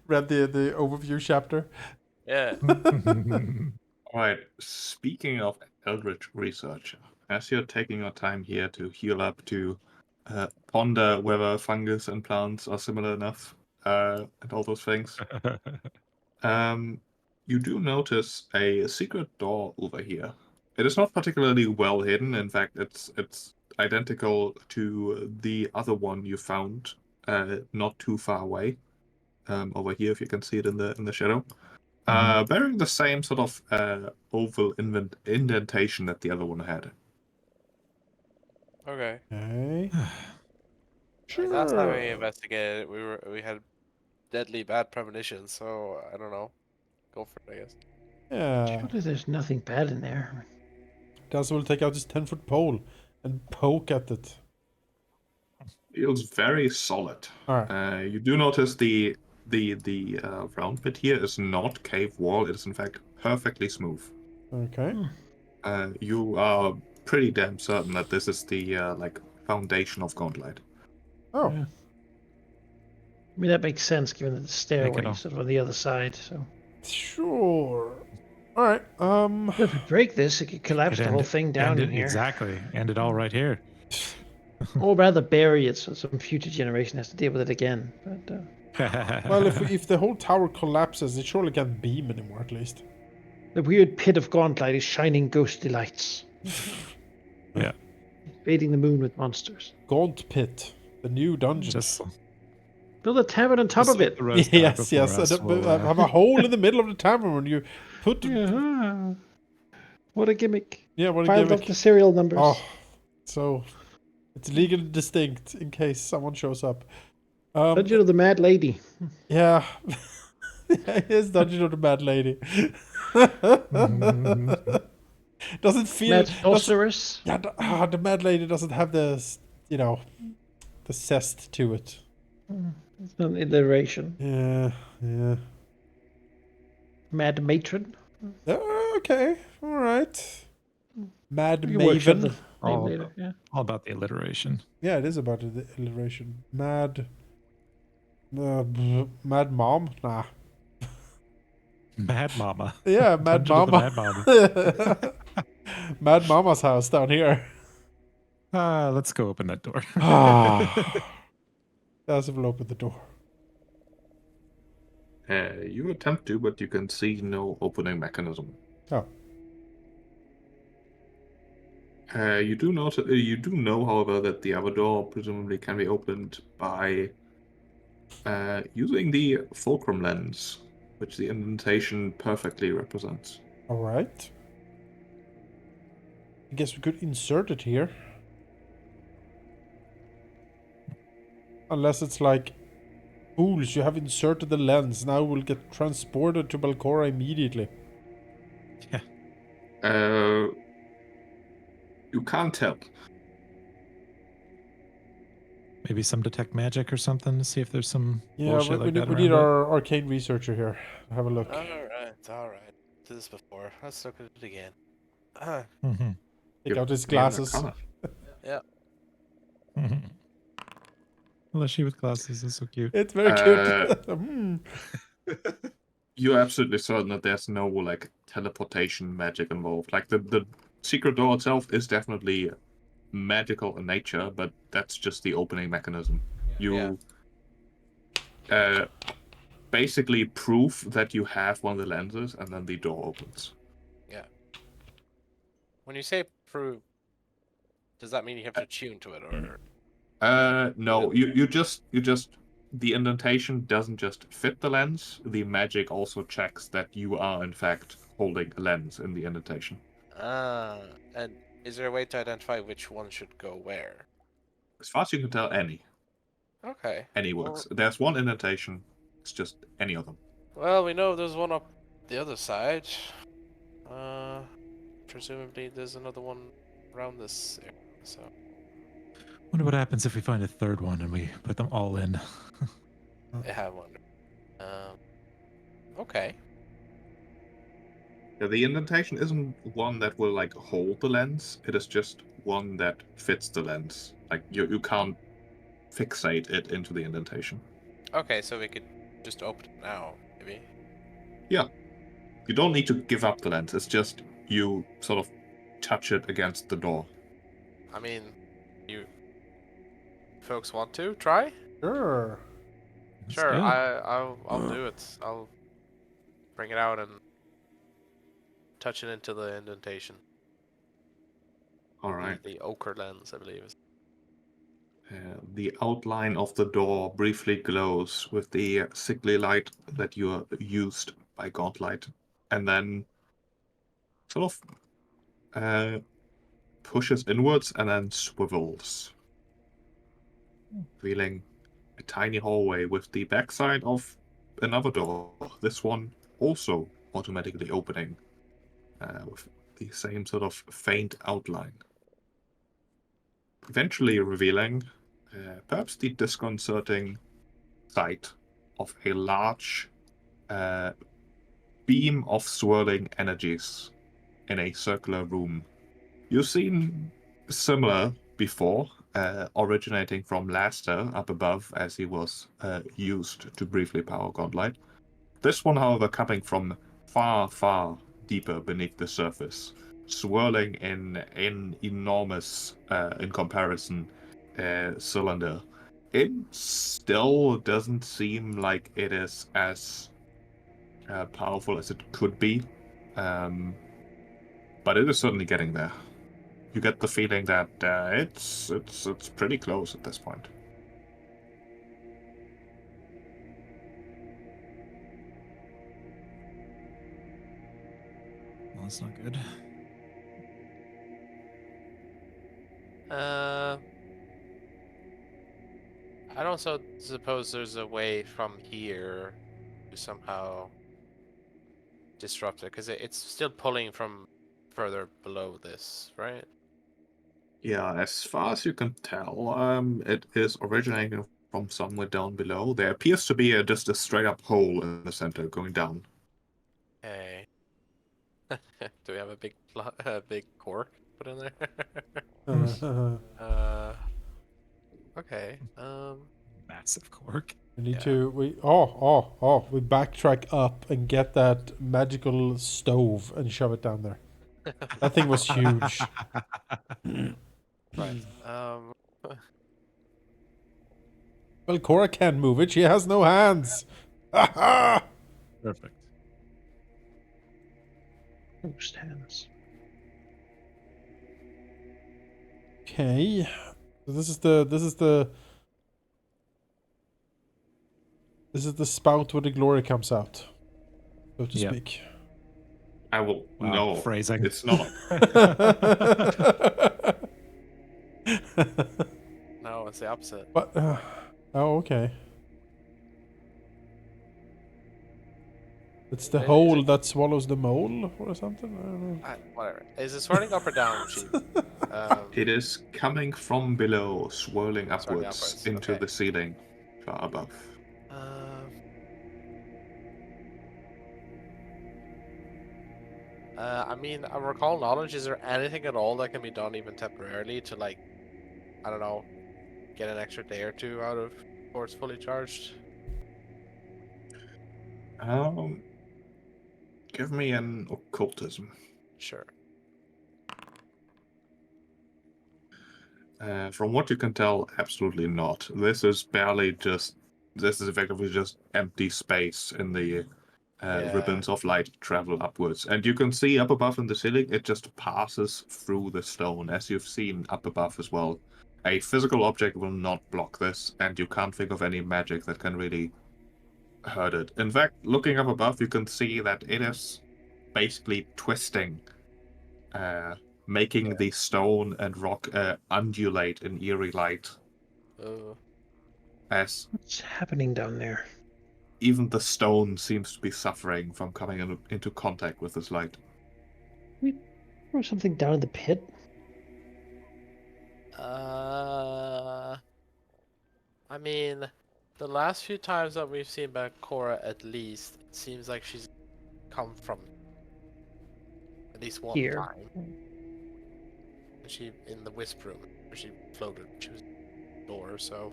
read the overview chapter. Yeah. Alright, speaking of Eldritch research, as you're taking your time here to heal up, to ponder whether fungus and plants are similar enough, and all those things, you do notice a secret door over here. It is not particularly well hidden. In fact, it's identical to the other one you found not too far away. Over here, if you can see it in the shadow. Bearing the same sort of oval indentation that the other one had. Okay. Okay. Like, last time we investigated, we had deadly bad premonitions. So I don't know. Go for it, I guess. Yeah. Surely there's nothing bad in there. Daz will take out his 10-foot pole and poke at it. Feels very solid. Alright. You do notice the round bit here is not cave wall. It is in fact perfectly smooth. Okay. You are pretty damn certain that this is the like foundation of Gauntlet. Oh. Yeah. I mean, that makes sense given that the stairway all. is sort of on the other side. So Sure. All right. if we break this, it could collapse the whole thing down in here. Exactly. End it all right here. Or rather bury it so some future generation has to deal with it again. But Well, if the whole tower collapses, it surely can't beam anymore, at least. the weird pit of Gauntlet is shining ghostly lights, Yeah. invading the moon with monsters. Gaunt Pit, the new dungeon. Just Build a tavern on top just of like it. the Rose Tower Yes, before yes. us And, will, have a hole in the middle of the tavern when you put. Yeah. What a gimmick. Yeah, what a Filed gimmick. up the serial numbers. Oh, so it's legally distinct in case someone shows up. Dungeon of the Mad Lady. Yeah. It's Dungeon of the Mad Lady. Doesn't feel. Mad Sorceress. Yeah, the Mad Lady doesn't have the, the zest to it. It's an alliteration. Yeah, yeah. Mad Matron. Okay, all right. Mad We can workshop Maven. the name all, later. Yeah. all about the alliteration. Yeah, it is about the alliteration. Mad. Mad Mom? Nah. Mad Mama. Yeah, Mad Dungeon of the Mama. Mad Mama. Mad Mama's house down here. Let's go open that door. As if we'll open the door. You attempt to, but you can see no opening mechanism. Oh. You do know, however, that the other door presumably can be opened by using the fulcrum lens, which the indentation perfectly represents. All right. I guess we could insert it here. Unless it's like, fools, you have inserted the lens. Now we'll get transported to Balcora immediately. Yeah. You can't tell. Maybe some detect magic or something to see if there's some Yeah, bullshit we like that need, we need around it. our arcane researcher here. Have a look. All right. Did this before. Let's look at it again. Mm-hmm. Take out his Yeah, glasses. Arcana. Yeah. Mm-hmm. Well, she with glasses is so cute. It's very cute. Hmm. You're absolutely certain that there's no like teleportation magic involved. Like the secret door itself is definitely magical in nature, but that's just the opening mechanism. You basically prove that you have one of the lenses, and then the door opens. Yeah. When you say prove, does that mean you have to tune to it, or? No, you just the indentation doesn't just fit the lens. The magic also checks that you are in fact holding a lens in the indentation. And is there a way to identify which one should go where? As far as you can tell, Okay. any works. There's one indentation. It's just any of them. Well, we know there's one up the other side. Presumably there's another one around this area, so. Wonder what happens if we find a third one and we put them all in. I wonder. Okay. Yeah, the indentation isn't one that will like hold the lens. It is just one that fits the lens. Like you can't fixate it into the indentation. Okay, so we could just open it now, maybe. Yeah. You don't need to give up the lens. It's just you sort of touch it against the door. I mean, you folks want to try? Sure. Let's Sure, go. I'll do it. I'll bring it out and touch it into the indentation. All right. The ochre lens, I believe. The outline of the door briefly glows with the sickly light that you are used by Godlight, and then sort of pushes inwards and then swivels, revealing a tiny hallway with the backside of another door. This one also automatically opening with the same sort of faint outline. Eventually revealing perhaps the disconcerting sight of a large beam of swirling energies in a circular room. You've seen similar before, originating from Laster up above, as he was used to briefly power Godlight. This one, however, coming from far, far deeper beneath the surface, swirling in enormous, in comparison, cylinder. It still doesn't seem like it is as powerful as it could be, but it is certainly getting there. You get the feeling that it's pretty close at this point. Well, that's not good. I don't suppose there's a way from here to somehow disrupt it, because it's still pulling from further below this, right? Yeah, as far as you can tell, it is originating from somewhere down below. There appears to be just a straight up hole in the center going down. Okay. Do we have a big big cork put in there? Okay. Massive cork. We need Yeah. to we backtrack up and get that magical stove and shove it down there. That thing was huge. Right. Well, Cora can't move it. She has no hands. Perfect. Most hands. Okay. So this is the spout where the glory comes out, so to Yep. speak. I will Wow, no phrasing. It's not. No, it's the opposite. But oh, okay. It's the Is hole it- that swallows the mole or something. I don't know. Whatever. Is it swirling up or down, Chief? It is coming from below, swirling Swirling upwards upwards, into okay. the ceiling, far above. I mean, I recall knowledge. Is there anything at all that can be done, even temporarily, to like, I don't know, get an extra day or two out of before it's fully charged? Give me an occultism. Sure. From what you can tell, absolutely not. This is effectively just empty space in the Yeah. ribbons of light travel upwards. And you can see up above in the ceiling, it just passes through the stone, as you've seen up above as well. A physical object will not block this, and you can't think of any magic that can really hurt it. In fact, looking up above, you can see that it is basically twisting, making the stone and rock undulate in eerie light, as What's happening down there? even the stone seems to be suffering from coming into contact with this light. We throw something down in the pit. I mean, the last few times that we've seen Cora, at least, it seems like she's come from at least one Here. time. She in the wisp room where she floated. She was at the door, so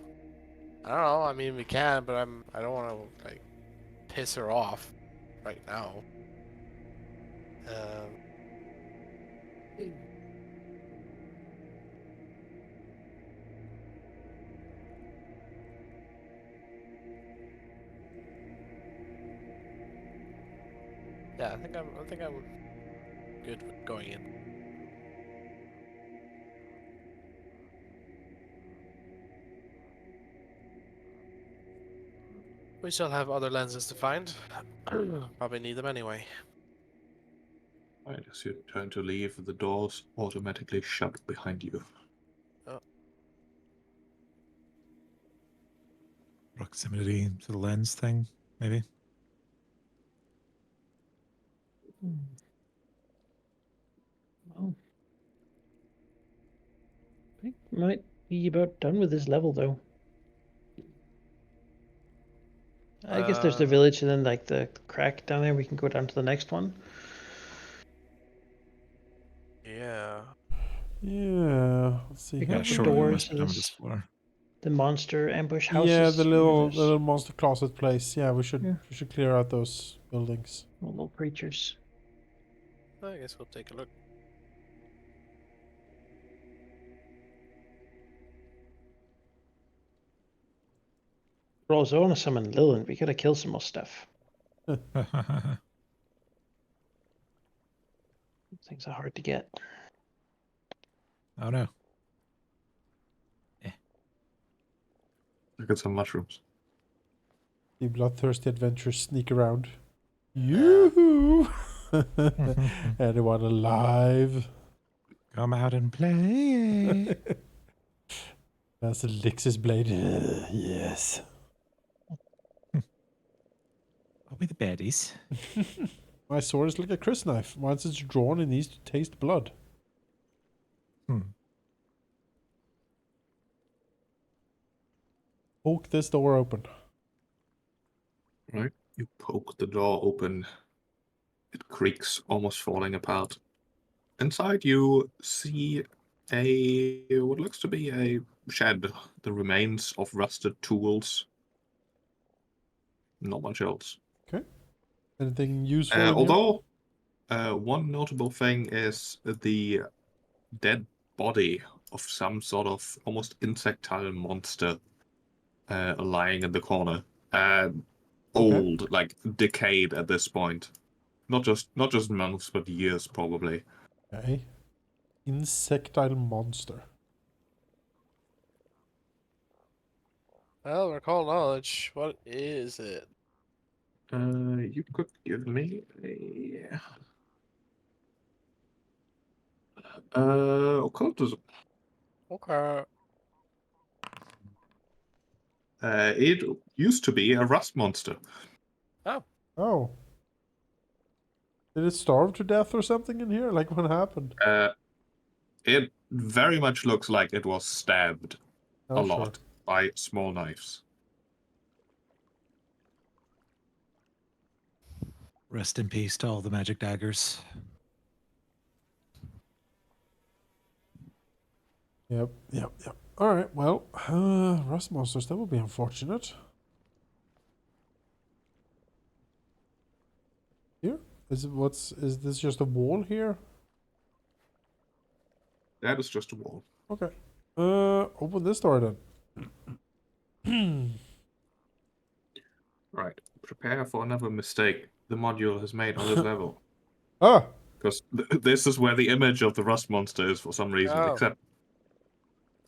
I don't know. I mean, we can, but I don't want to like piss her off right now. Yeah, I think I'm good with going in. We still have other lenses to find. Probably need them anyway. Right, as you turn to leave, the doors automatically shut behind you. Proximity to the lens thing, maybe. Well, I think we might be about done with this level, though. I guess there's the village and then like the crack down there. We can go down to the next one. Yeah. Yeah. Let's see. We Yeah, got the sure. We doors must to have this- this floor. The monster ambush houses. Yeah, the Remember those? little monster closet place. Yeah, we should Yeah. clear out those buildings. Little creatures. I guess we'll take a look. Bro, so I want to summon Lilin. We gotta kill some more stuff. Things are hard to get. Oh no. Look at some mushrooms. The bloodthirsty adventurers sneak around. Yoo-hoo! Anyone alive? Come out and play. That's Elixir's blade. Yes. Are we the baddies? My sword is like a crysknife. Once it's drawn, it needs to taste blood. Poke this door open. Right? You poke the door open. It creaks, almost falling apart. Inside, you see what looks to be a shed. The remains of rusted tools. Not much else. Anything useful in here? Although, one notable thing is the dead body of some sort of almost insectile monster lying in the corner. Old, like decayed at this point. Not just months, but years probably. Okay. Insectile monster. Well, recall knowledge. What is it? You could give me a occultism. Okay. It used to be a rust monster. Oh. Did it starve to death or something in here? Like what happened? It very much looks like it was stabbed Oh, a sure. lot by small knives. Rest in peace to all the magic daggers. Yep. All right. Well, rust monsters. That would be unfortunate. Here is it? Is this just a wall here? That is just a wall. Okay. Open this door then. Right. Prepare for another mistake the module has made on this level. Ah. Because this is where the image of the rust monster is for some reason, Oh. except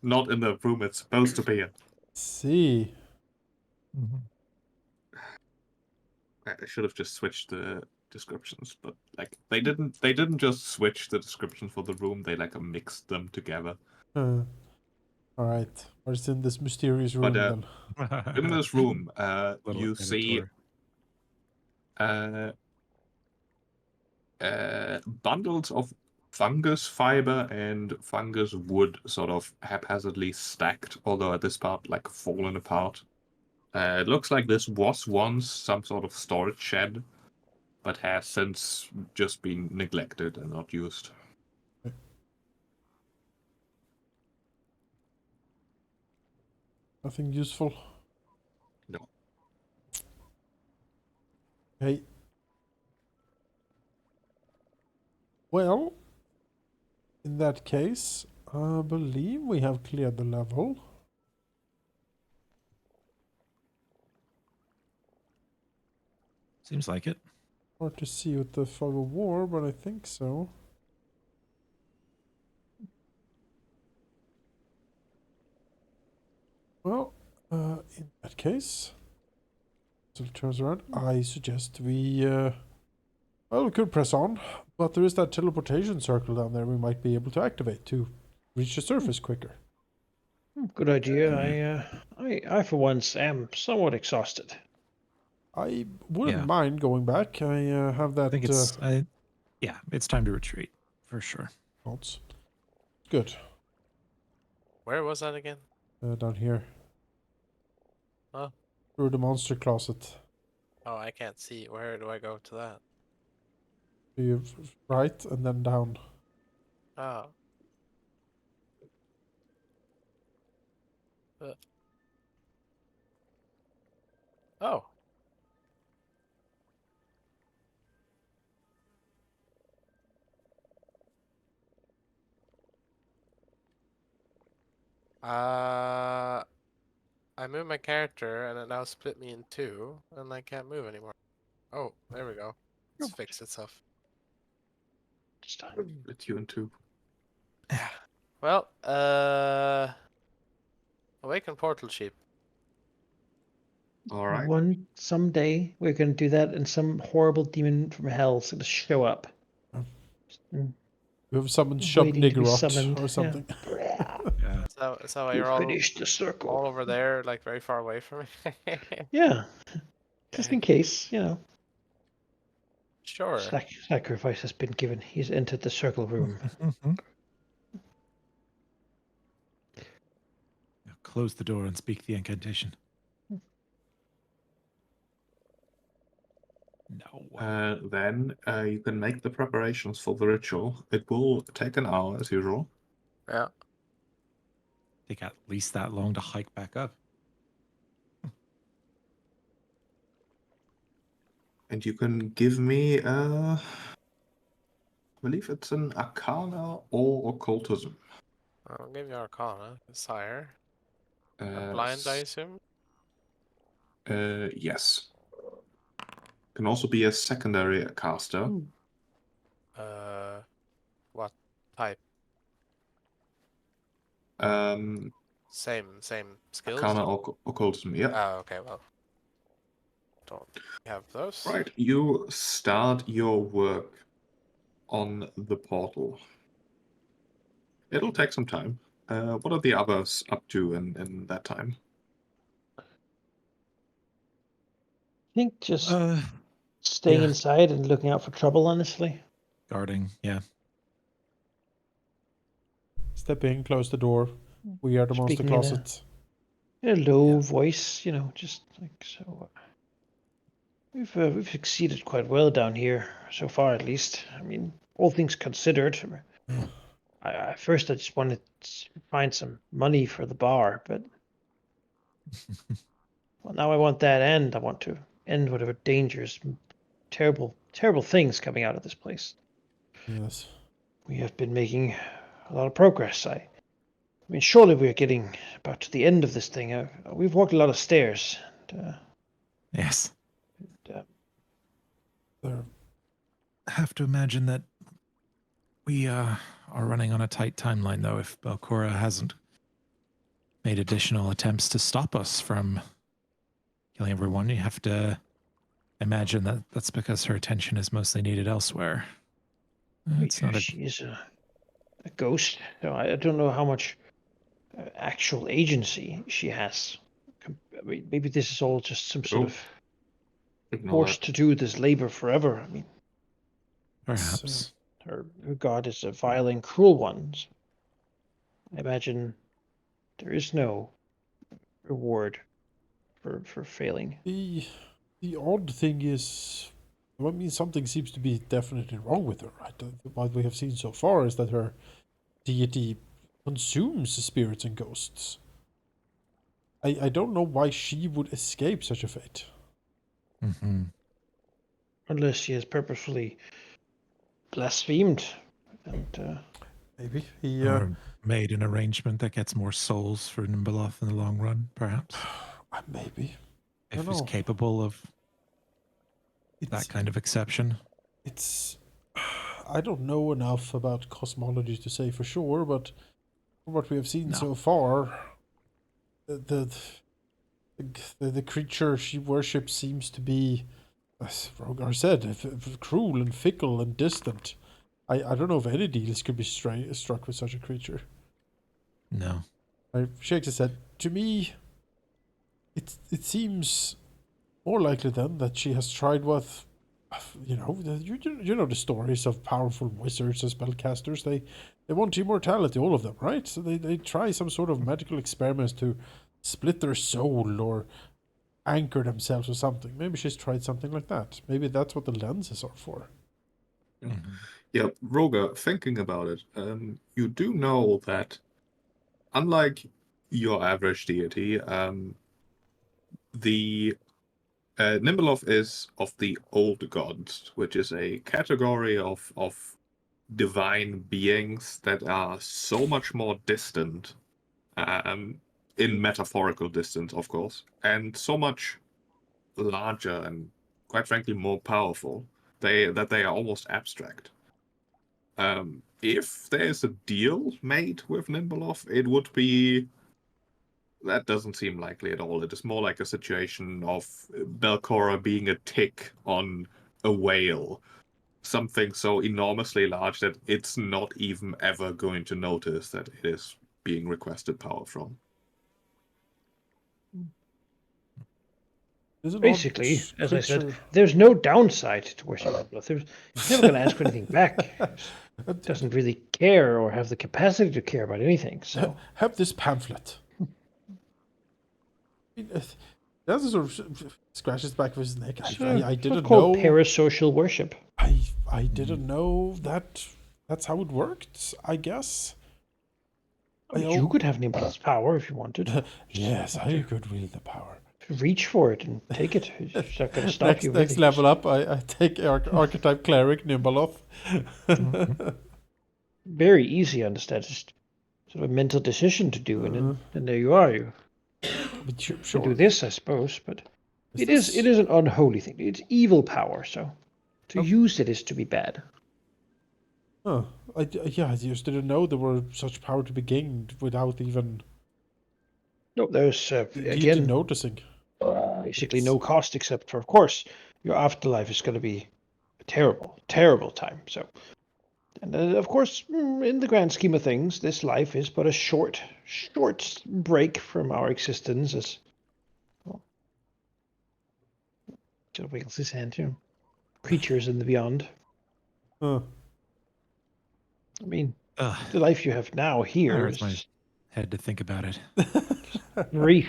not in the room it's supposed to be in. See. I should have just switched the descriptions, but like they didn't just switch the description for the room, they like mixed them together. All right. What's in this mysterious room But then? in this room, Little you see editor. bundles of fungus fiber and fungus wood sort of haphazardly stacked, although at this part like fallen apart. It looks like this was once some sort of storage shed, but has since just been neglected and not used. Nothing useful. No. Okay. Well, in that case, I believe we have cleared the level. Seems like it. Hard to see with the fog of war, but I think so. Well, in that case, so it turns around. I suggest we, well, we could press on, but there is that teleportation circle down there we might be able to activate to reach the surface quicker. Good idea. I for once am somewhat exhausted. I wouldn't Yeah. mind going back. I have that I think it's yeah, it's time to retreat for sure. thoughts. Good. Where was that again? Down here. Oh. Through the monster closet. Oh, I can't see. Where do I go to that? So you right and then down. Oh. Oh. I moved my character and it now split me in two, and I can't move anymore. Oh, there we go. It's fixed itself. It's time. Split you in two. Yeah. Well, awaken portal sheep. All right. Someday we're gonna do that, and some horrible demon from hell's gonna show up. Oh. Mm, We have summoned waiting to be Shub-Niggerot summoned. or something. Yeah. Yeah. So You you're all finished the circle. over there, like very far away from me. Yeah, just Okay. in case, Sure. Sacrifice has been given. He's entered the circle room. Now close the door and speak the incantation. No. Then you can make the preparations for the ritual. It will take an hour as usual. Yeah. Take at least that long to hike back up. And you can give me, I believe it's an Arcana or Occultism. I'll give you Arcana. It's higher. Blind, I assume? Yes. Can also be a secondary caster. What type? Um, Same skills? Arcana or Occultism, yeah. Oh, okay, well. Don't have those. Right, you start your work on the portal. It'll take some time. What are the others up to in that time? I think just Uh, staying yeah. inside and looking out for trouble, honestly. Guarding, yeah. Step in, close the door. We are the monster Speaking in closet. a low Yeah. voice, just like so. We've succeeded quite well down here so far, at least. I mean, all things considered. At first I just wanted to find some money for the bar, but well, now I want that end. I want to end whatever dangers, terrible, terrible things coming out of this place. Yes. We have been making a lot of progress. I mean, surely we're getting about to the end of this thing. We've walked a lot of stairs. Yes. There. I have to imagine that we are running on a tight timeline, though, if Belcora hasn't made additional attempts to stop us from killing everyone. You have to imagine that that's because her attention is mostly needed elsewhere. It's not a... She is a ghost, so I don't know how much actual agency she has. I mean, maybe this is all just some sort of Ignore forced that. to do this labor forever. I mean, Perhaps. her god is a vile and cruel one. So I imagine there is no reward for failing. The odd thing is, I mean, something seems to be definitely wrong with her, right? What we have seen so far is that her deity consumes spirits and ghosts. I don't know why she would escape such a fate. Mm-hmm. Unless she has purposefully blasphemed and Maybe he. Or made an arrangement that gets more souls for Nimbeloth in the long run, perhaps. Maybe. I If don't he's know. capable of that kind of exception. It's. I don't know enough about cosmology to say for sure, but from what we have seen No. so far, the creature she worships seems to be, as Rogar said, cruel and fickle and distant. I don't know if any deals could be struck with such a creature. No. Shakes his head. To me, it seems more likely then that she has tried what, you know the stories of powerful wizards and spellcasters. They want immortality, all of them, right? So they try some sort of magical experiments to split their soul or anchor themselves or something. Maybe she's tried something like that. Maybe that's what the lenses are for. Mm-hmm. Yeah, Roga, thinking about it, you do know that unlike your average deity. The Nimbeloth is of the old gods, which is a category of divine beings that are so much more distant, in metaphorical distance, of course, and so much larger and, quite frankly, more powerful. That they are almost abstract. If there's a deal made with Nimbeloth, it would be. That doesn't seem likely at all. It is more like a situation of Belcora being a tick on a whale. Something so enormously large that it's not even ever going to notice that it is being requested power from. There's an Basically, odd as I said, creature. there's no downside to worshiping Nimbeloth. He's never going to ask for anything back. He doesn't really care or have the capacity to care about anything. So Have this pamphlet. That's sort of scratches back of his neck. I didn't called know. parasocial worship. I didn't know that. That's how it worked. I guess. You could have Nimbeloth's power if you wanted. Yes, I could wield the power. Reach for it and take it. It's not going to stop you. Next really. level up, I take archetype cleric Nimbeloth. Very easy, I understand. Just sort of a mental decision to do, and then there you are. You But can sure. do this, I suppose, but it is this- an unholy thing. It's evil power, so to use it is to be bad. Oh, I just didn't know there were such power to be gained without even No, there's deity again noticing. basically no cost except for, of course, your afterlife is going to be a terrible, terrible time. So, and of course, in the grand scheme of things, this life is but a short break from our existence. As well, Joe wiggles his hand, creatures in the beyond. Huh. I mean, Ugh, the life you have now that here hurts is my just head to think about it. brief.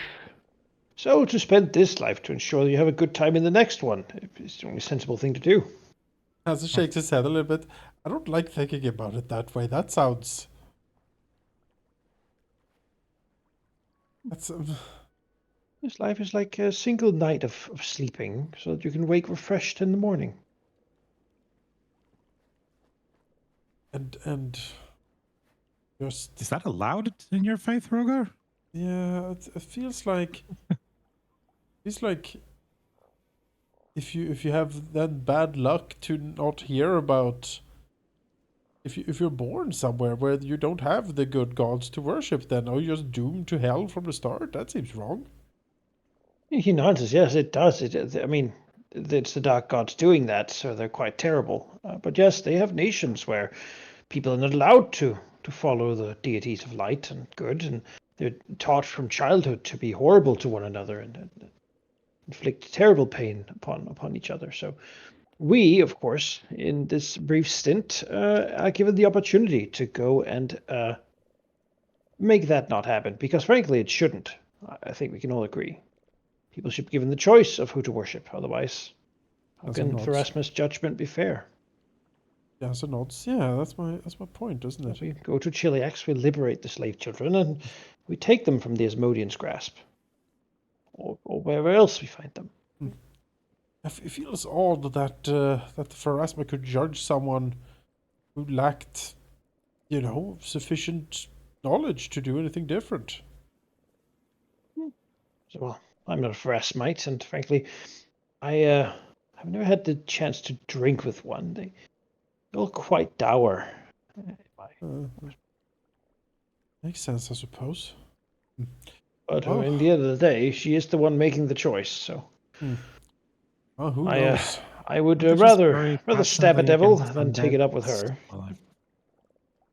So to spend this life to ensure you have a good time in the next one is the only sensible thing to do. As shakes his head a little bit. I don't like thinking about it that way. That sounds. That's. This life is like a single night of sleeping, so that you can wake refreshed in the morning. And. Just. Is that allowed in your faith, Rogar? Yeah, it feels like. It's like. If you have then bad luck to not hear about. If you're born somewhere where you don't have the good gods to worship, then are you just doomed to hell from the start? That seems wrong. He nods. Yes, it does. I mean, it's the dark gods doing that, so they're quite terrible. But yes, they have nations where people are not allowed to follow the deities of light and good, and they're taught from childhood to be horrible to one another and inflict terrible pain upon each other. So we, of course, in this brief stint, are given the opportunity to go and make that not happen, because frankly, it shouldn't. I think we can all agree. People should be given the choice of who to worship. Otherwise, how That's a can nod. Therasmus' judgment be fair? Yeah, so nods. Yeah, that's my point, isn't it? We go to Chiliax, we liberate the slave children, and we take them from the Asmodean's grasp, or wherever else we find them. It feels odd that that Pharasma could judge someone who lacked, sufficient knowledge to do anything different. So, well, I'm not a Pharasmite, and frankly, I've never had the chance to drink with one. They're all quite dour. Makes sense, I suppose. But Oh. in the end of the day, she is the one making the choice. So, Well, who knows? I would They're just rather very stab a passionately devil against than take undead. it up with That's her. all I've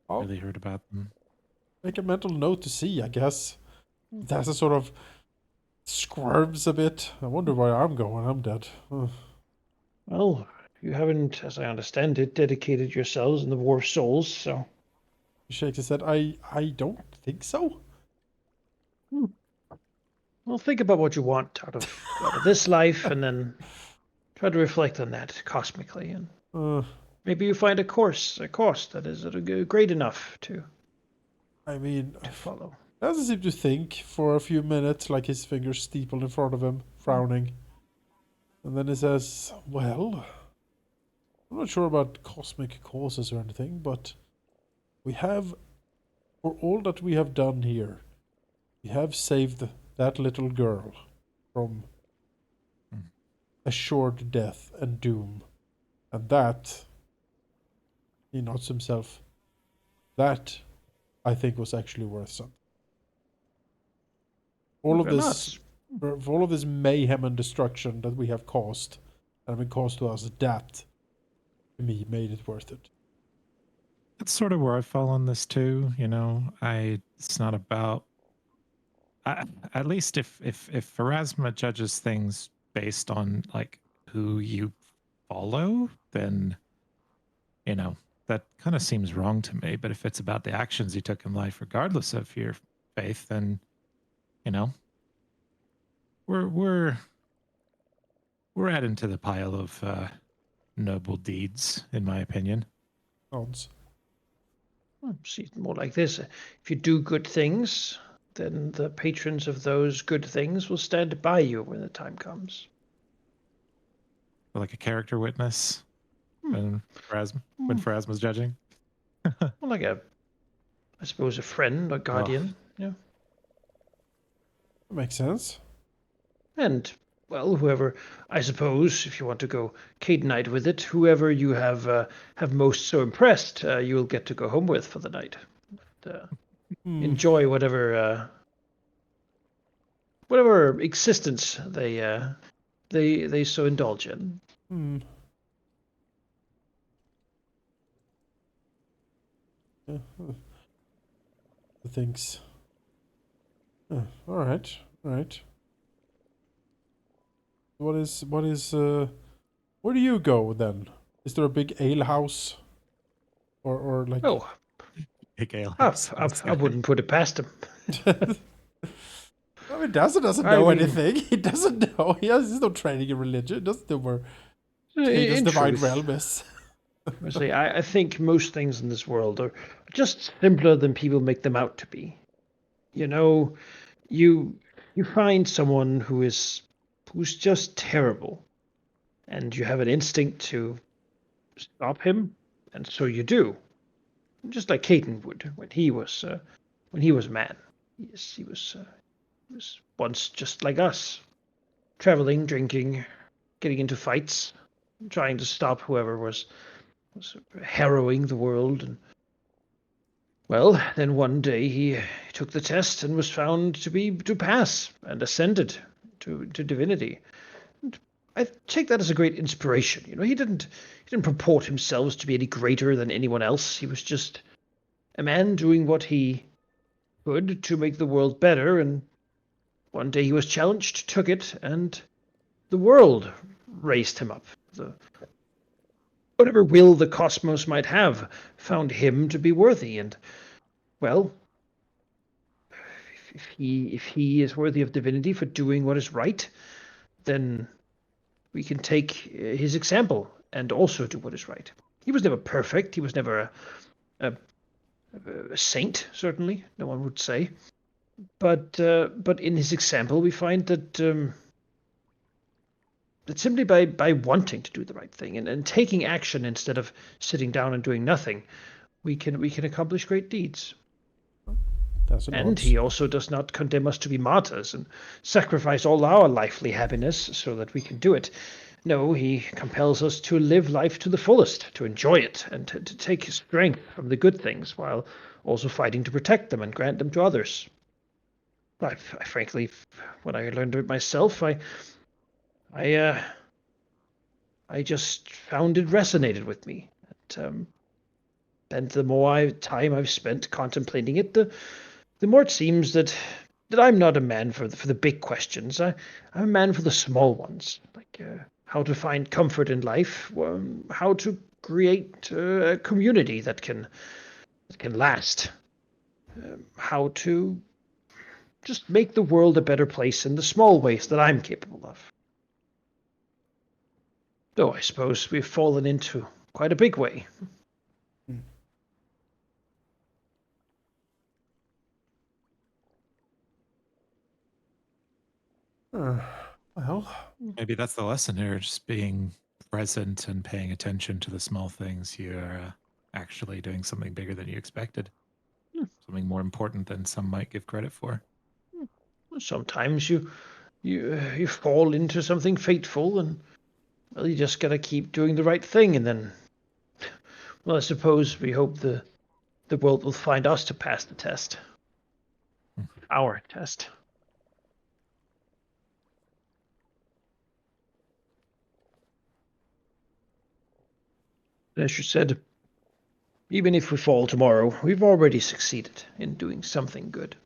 I'll really heard about them. make a mental note to see, I guess. That's a sort of squirms a bit. I wonder where I'm going. I'm dead. Well, you haven't, as I understand it, dedicated yourselves in the War of Souls, so. He shakes his head. I don't think so. Well, think about what you want out of this life, and then try to reflect on that cosmically, and maybe you find a course that is great enough to I mean, follow. Doesn't seem to think for a few minutes, like his fingers steepled in front of him, frowning. And then he says, well, I'm not sure about cosmic causes or anything, but we have, for all that we have done here, we have saved that little girl from assured death and doom. And that, he nods himself, that I think was actually worth something. All of Very this, for all of this mayhem and destruction that we have caused, and have been caused to us, that, to me, made it worth it. That's sort of where I fall on this too. You know, it's not about. At least if Pharasma judges things based on like who you follow, then you know that kind of seems wrong to me. But if it's about the actions you took in life, regardless of your faith, then you know we're adding to the pile of noble deeds, in my opinion. Nods. Well, see it more like this. If you do good things, then the patrons of those good things will stand by you when the time comes. Like a character witness when Pharasma's judging. Well, like I suppose, a friend or guardian. Yeah. That makes sense. And, well, whoever, I suppose, if you want to go Cadenite with it, whoever you have most so impressed, you will get to go home with for the night. Enjoy whatever existence they so indulge in. Yeah. Thinks. All right. What is where do you go then? Is there a big ale house? Or like Oh, Big ale I, house. I wouldn't put it past him. I mean, Dazzle doesn't I know mean- anything. He doesn't know. He's no training in religion. He doesn't know where Caden's In divine truth, realm is. honestly, I think most things in this world are just simpler than people make them out to be. You know, you find someone who's just terrible, and you have an instinct to stop him, and so you do. Just like Caden would when he was a man. Yes, he was once just like us, traveling, drinking, getting into fights, trying to stop whoever was harrowing the world. And well, then one day he took the test and was found to pass and ascended to divinity. And I take that as a great inspiration. You know, he didn't purport himself to be any greater than anyone else. He was just a man doing what he could to make the world better, and one day he was challenged, took it, and the world raised him up. Whatever will the cosmos might have found him to be worthy, and well, if he is worthy of divinity for doing what is right, then we can take his example and also do what is right. He was never perfect. He was never a saint, certainly. No one would say. But in his example, we find that that simply by wanting to do the right thing and taking action instead of sitting down and doing nothing, we can accomplish great deeds. And he also does not condemn us to be martyrs and sacrifice all our lively happiness so that we can do it. No, he compels us to live life to the fullest, to enjoy it, and to take strength from the good things while also fighting to protect them and grant them to others. I frankly, when I learned it myself, I just found it resonated with me. And the more time I've spent contemplating it, the more it seems that I'm not a man for the big questions. I'm a man for the small ones, like how to find comfort in life, how to create a community that can last, how to just make the world a better place in the small ways that I'm capable of. Though I suppose we've fallen into quite a big way. Well, Maybe that's the lesson here, just being present and paying attention to the small things. You're actually doing something bigger than you expected. Something more important than some might give credit for. Sometimes you fall into something fateful, and well, you just gotta keep doing the right thing, and then, well, I suppose we hope the world will find us to pass the test. Our test. As you said, even if we fall tomorrow, we've already succeeded in doing something good.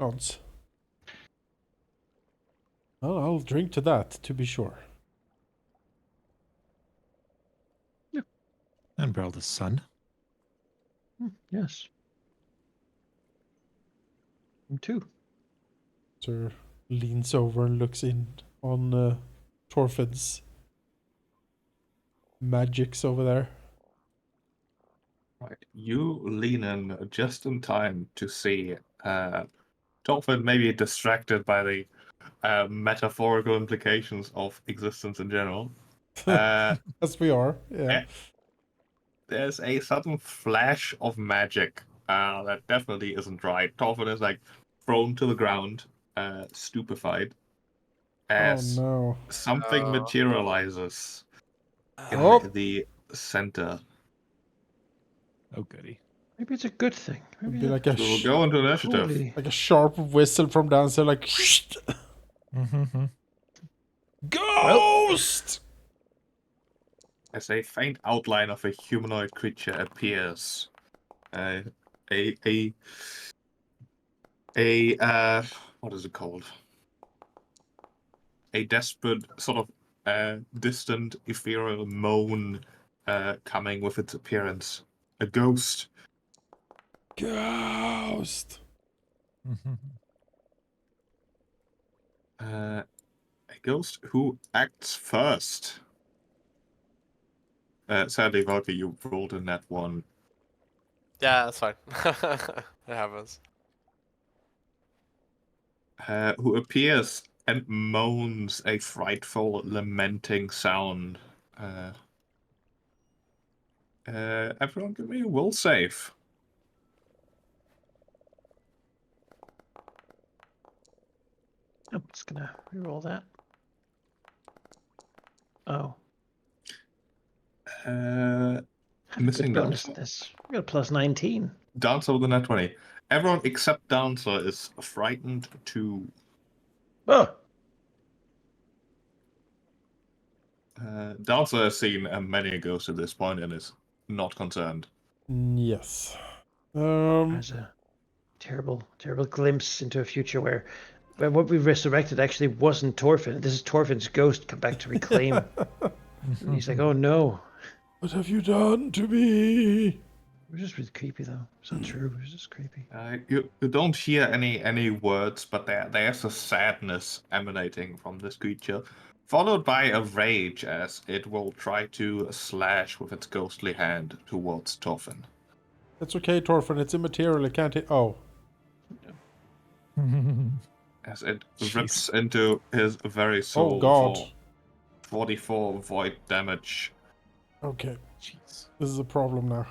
odds. Well, I'll drink to that, to be sure. And Brelda's son. Yes. Him too. Sir leans over and looks in on Torfin's magics over there. Right. You lean in just in time to see Dolphin maybe distracted by the metaphorical implications of existence in general. As we are, yeah. There's a sudden flash of magic that definitely isn't right. Dolphin is like thrown to the ground, stupefied, Oh as no. something materializes in Oh. the center. Oh, goody. Maybe it's a good thing. It'd Maybe be like a So we'll go into initiative. holy. like a sharp whistle from downstairs, like Mm-hmm. ghost. As a faint outline of a humanoid creature appears. A what is it called? A desperate sort of distant ethereal moan coming with its appearance. A ghost. Ghost. A ghost who acts first. Sadly, Valky, you rolled in that one. Yeah, that's fine. It happens. Who appears and moans a frightful, lamenting sound. Everyone give me a will save. I'm just gonna reroll that. Oh. Had a Missing good bonus Dancer. in this. We got a plus 19. Dancer with a nat 20. Everyone except Dancer is frightened too. Oh, Dancer has seen many a ghost at this point and is not concerned. Yes. there's a terrible, terrible glimpse into a future where what we resurrected actually wasn't Torfin. This is Torfin's ghost come back to reclaim. And he's like, oh no. What have you done to me? It was just really creepy though. It's not true. It was just creepy. You don't hear any words, but there's a sadness emanating from this creature, followed by a rage as it will try to slash with its ghostly hand towards Torfin. That's okay, Torfin. It's immaterial. It can't hit. Oh. As it Jeez. rips into his very soul Oh God. for 44 void damage. Okay. Jeez. This is a problem now.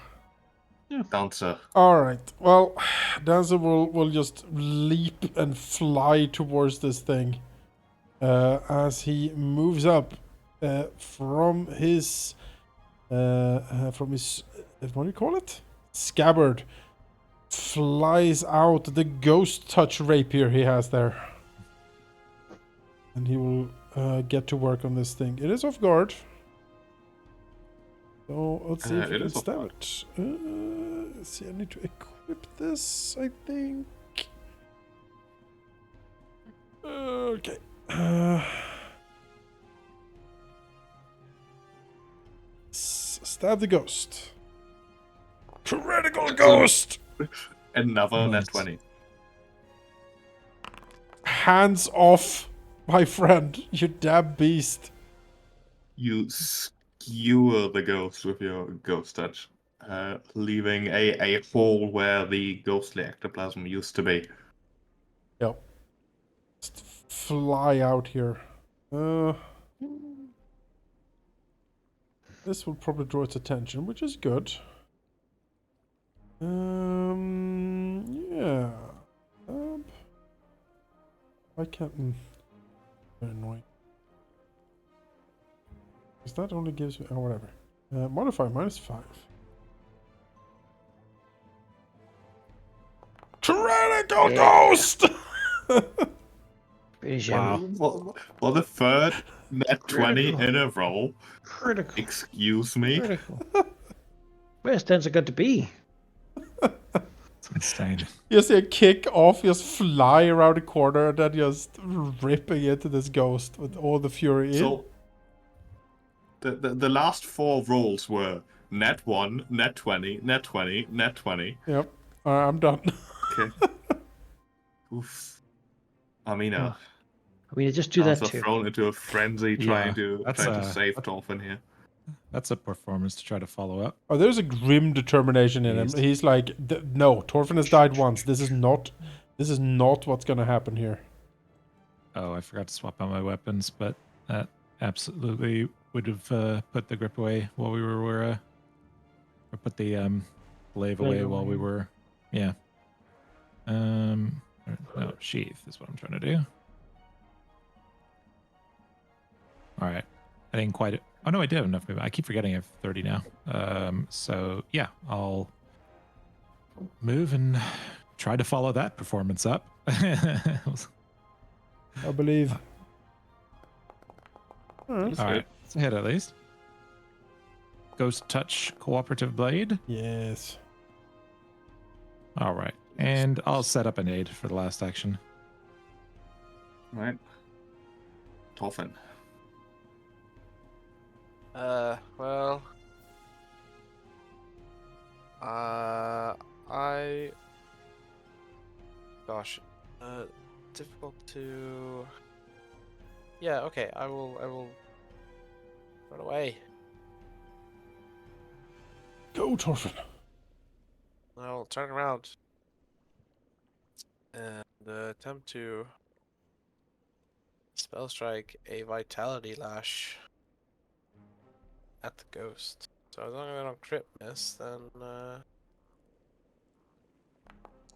Dancer. All right. Well, Dancer will just leap and fly towards this thing as he moves up from his what do you call it? Scabbard. Flies out the ghost touch rapier he has there, and he will get to work on this thing. It is off guard. So let's see if we it can is off stab guard. it. Let's see, I need to equip this, I think. Okay. Stab the ghost. Critical ghost! Another Nice. nat 20. Hands off, my friend, you damn beast. You skewer the ghost with your ghost touch, leaving a hole where the ghostly ectoplasm used to be. Yep. Just fly out here. This will probably draw its attention, which is good. Yeah. I can't. Very annoying. Because that only gives me. Oh, whatever. Modify -5. Critical ghost! Pretty Wow. shabby. For the third net 20 Critical. in a row. Critical. Excuse me. Critical. Where's Tensa got to be? It's insane. You see a kick off, just fly around the corner, and then just ripping into this ghost with all the fury in. So the last 4 rolls were net 1, net 20, net 20, net 20. Yep. I'm done. Okay. Oof. Amina. I mean, just do that Also too. thrown into a frenzy Yeah, trying to save Thorfinn here. That's a performance to try to follow up. Oh, there's a grim determination in him. Jeez. He's like, no, Thorfinn has died once. This is not what's gonna happen here. Oh, I forgot to swap out my weapons, but that absolutely would have put the grip away while we were or put the glaive away while we were, yeah. No, sheath is what I'm trying to do. All right, I didn't quite. Oh no, I did have enough movement. I keep forgetting I have 30 now. So yeah, I'll move and try to follow that performance up. I believe. Alright. All right, it's a hit at least. Ghost Touch Cooperative Blade. Yes. All right, and I'll set up an aid for the last action. Right. Thorfinn. Well, gosh, difficult to. Yeah, okay, I will run away. Go, Thorfinn. I'll turn around and attempt to spell strike a vitality lash at the ghost. So as long as I don't crit miss, then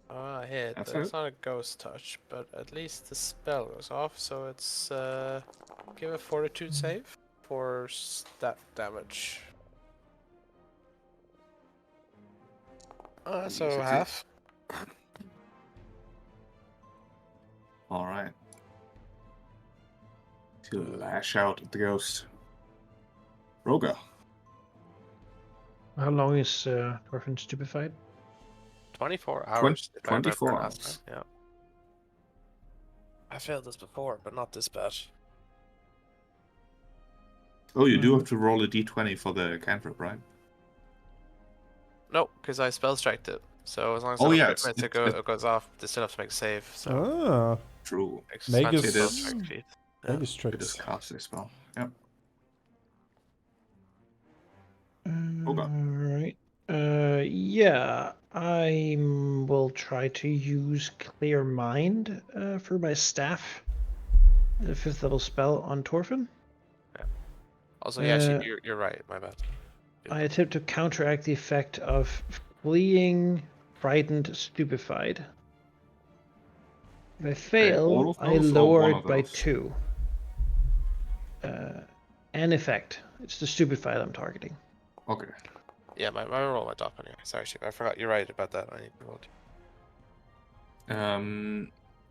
I hit. That's That's it. not a ghost touch, but at least the spell goes off. So it's give a fortitude save for stat damage. So Succeed. half. All right. To lash out at the ghost. Roga. How long is Thorfinn stupefied? 24 hours. If I remember 24 last hours. time, yeah. I failed this before, but not this bad. Oh, you do have to roll a d20 for the cantrip, right? No, because I spell striked it. So as long as Oh, I don't yeah, crit miss, it goes off. They still have to make a save. So True. Magus- spell strike feat. Yeah. Magus It is tricks. cast a spell. Yep. Right. Yeah, I will try to use Clear Mind for my staff, the 5th level spell on Thorfinn. Also, yeah, you're right. My bad. I attempt to counteract the effect of fleeing, frightened, stupefied. If I all fail, of I those or lower one it of by those? 2. An effect. It's the stupefied I'm targeting. Okay. Yeah, my roll went off anyway. Sorry, Steve. I forgot. You're right about that. I need to roll.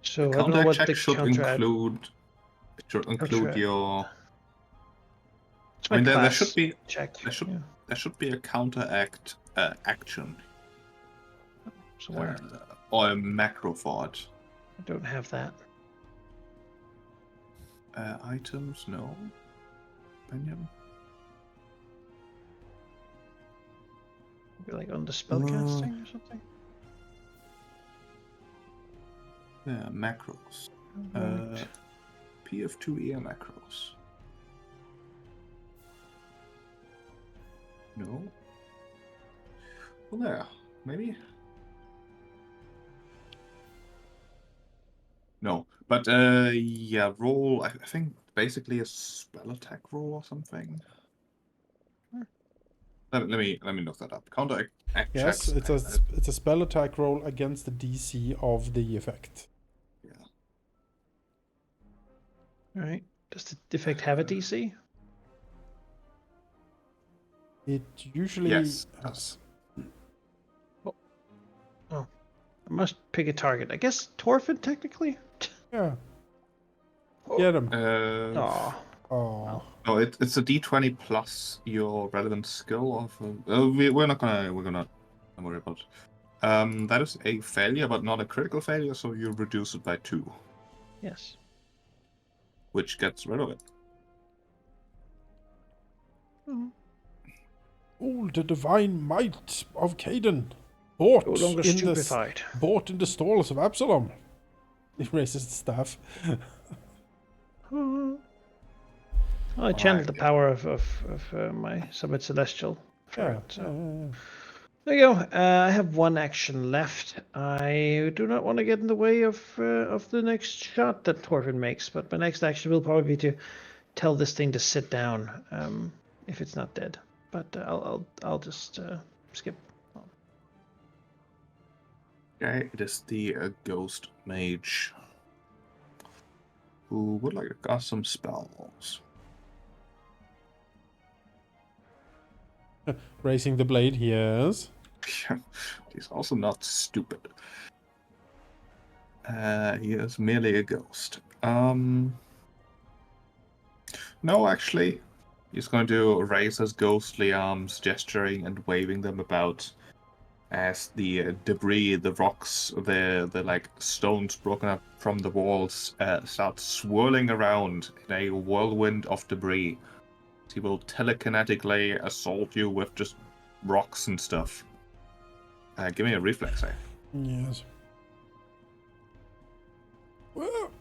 So I don't know Counteract what check the should counteract. include your. It's I my mean, there class should be check. there yeah. should be a counteract action Somewhere. or a macro for it. I don't have that. Items, no. Benjamin. Maybe like on the spellcasting or something. Yeah, macros. Right. PF2E macros. No. Well, there. Maybe. No, but yeah, roll. I think basically a spell attack roll or something. Let me look that up. Counteract Yes, checks. it's a spell attack roll against the DC of the effect. Yeah. All right. Does the effect have a DC? It usually Yes. has. I must pick a target. I guess Torfin, technically? Yeah. Get him. Aw. Oh. No, it's a D20 plus your relevant skill of. We're not gonna. We're gonna. Don't worry about it. That is a failure, but not a critical failure, so you reduce it by 2, Yes. which gets rid of it. All the divine might of Caden, bought No longer in the stupefied. bought in the stalls of Absalom. He raises the staff. Well, I channeled the yeah. power of my Summit Celestial for Yeah. it. So. There you go. I have one action left. I do not want to get in the way of the next shot that Torfin makes, but my next action will probably be to tell this thing to sit down if it's not dead. But I'll just skip. Okay, it is the ghost mage who would like to cast some spells. Raising the blade, yes. He's also not stupid. He is merely a ghost. No, actually, he's going to raise his ghostly arms, gesturing and waving them about as the debris, the rocks, the like stones broken up from the walls start swirling around in a whirlwind of debris. He will telekinetically assault you with just rocks and stuff. Give me a reflex save. Yes. Well,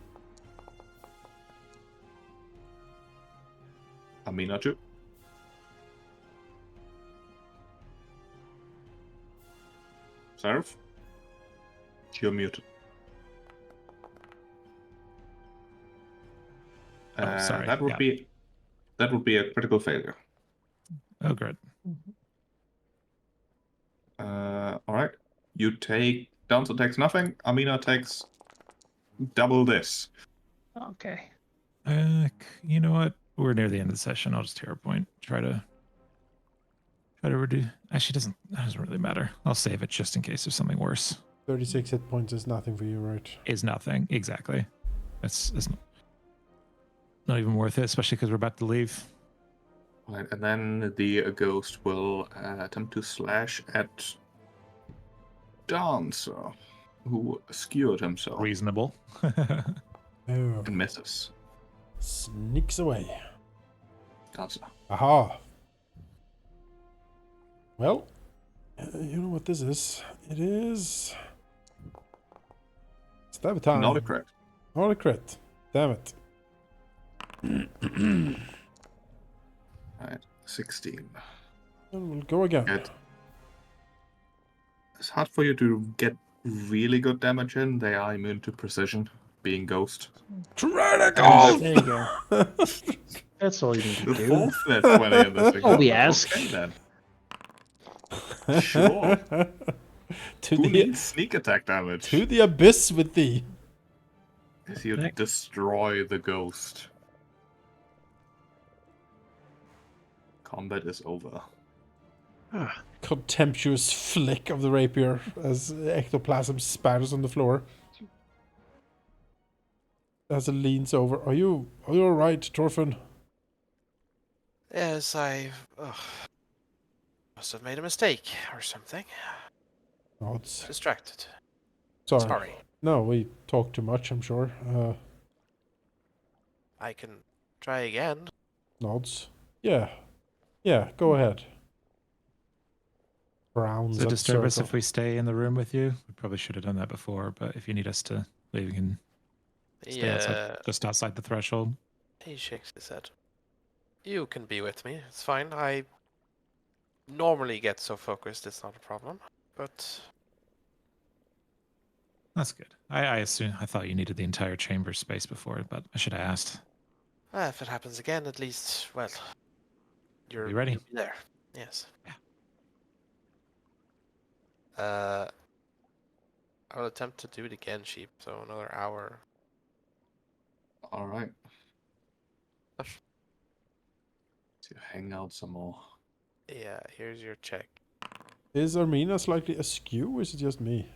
Amina too. Serve. You're muted. Sorry. That would be a critical failure. Oh, good. All right. You take Dancer takes nothing. Amina takes double this. Okay. You know what? We're near the end of the session. I'll just hero point. Try to reduce. Actually, doesn't really matter. I'll save it just in case there's something worse. 36 hit points is nothing for you, right? Is nothing exactly. It's not even worth it, especially because we're about to leave. Right, and then the ghost will attempt to slash at Dancer, who skewered himself Reasonable. Oh. and misses. Sneaks away. Dancer. Aha. Well, you know what this is? It is stab time. Not a crit. Not a crit. Damn it. Right, 16. And we'll go again. Good. It's hard for you to get really good damage in. They are immune to precision, being ghost. Critical! There you go. That's all you need to The do. fourth net 20 in this All we encounter. ask. Okay, then. Sure. to Who the needs sneak attack damage? to the abyss with thee. As you Right. destroy the ghost. Combat is over. Ah, Contemptuous flick of the rapier as ectoplasm spatters on the floor. As it leans over. Are you all right, Torfin? Yes, I must have made a mistake or something. Nods. Distracted. Sorry. Sorry. No, we talked too much, I'm sure. I can try again. Nods. Yeah. Yeah, go ahead. Browns Does it up disturb us circle. if we stay in the room with you? We probably should have done that before, but if you need us to leave, we can stay outside, just outside the threshold. He shakes his head. You can be with me. It's fine. I normally get so focused it's not a problem. But That's good. I thought you needed the entire chamber space before, but I should have asked. If it happens again, at least, well, Be ready. you'll be there. Yes. Yeah. I'll attempt to do it again, sheep. So another hour. All right. To hang out some more. Yeah. Here's your check. Is Armina slightly askew, or is it just me?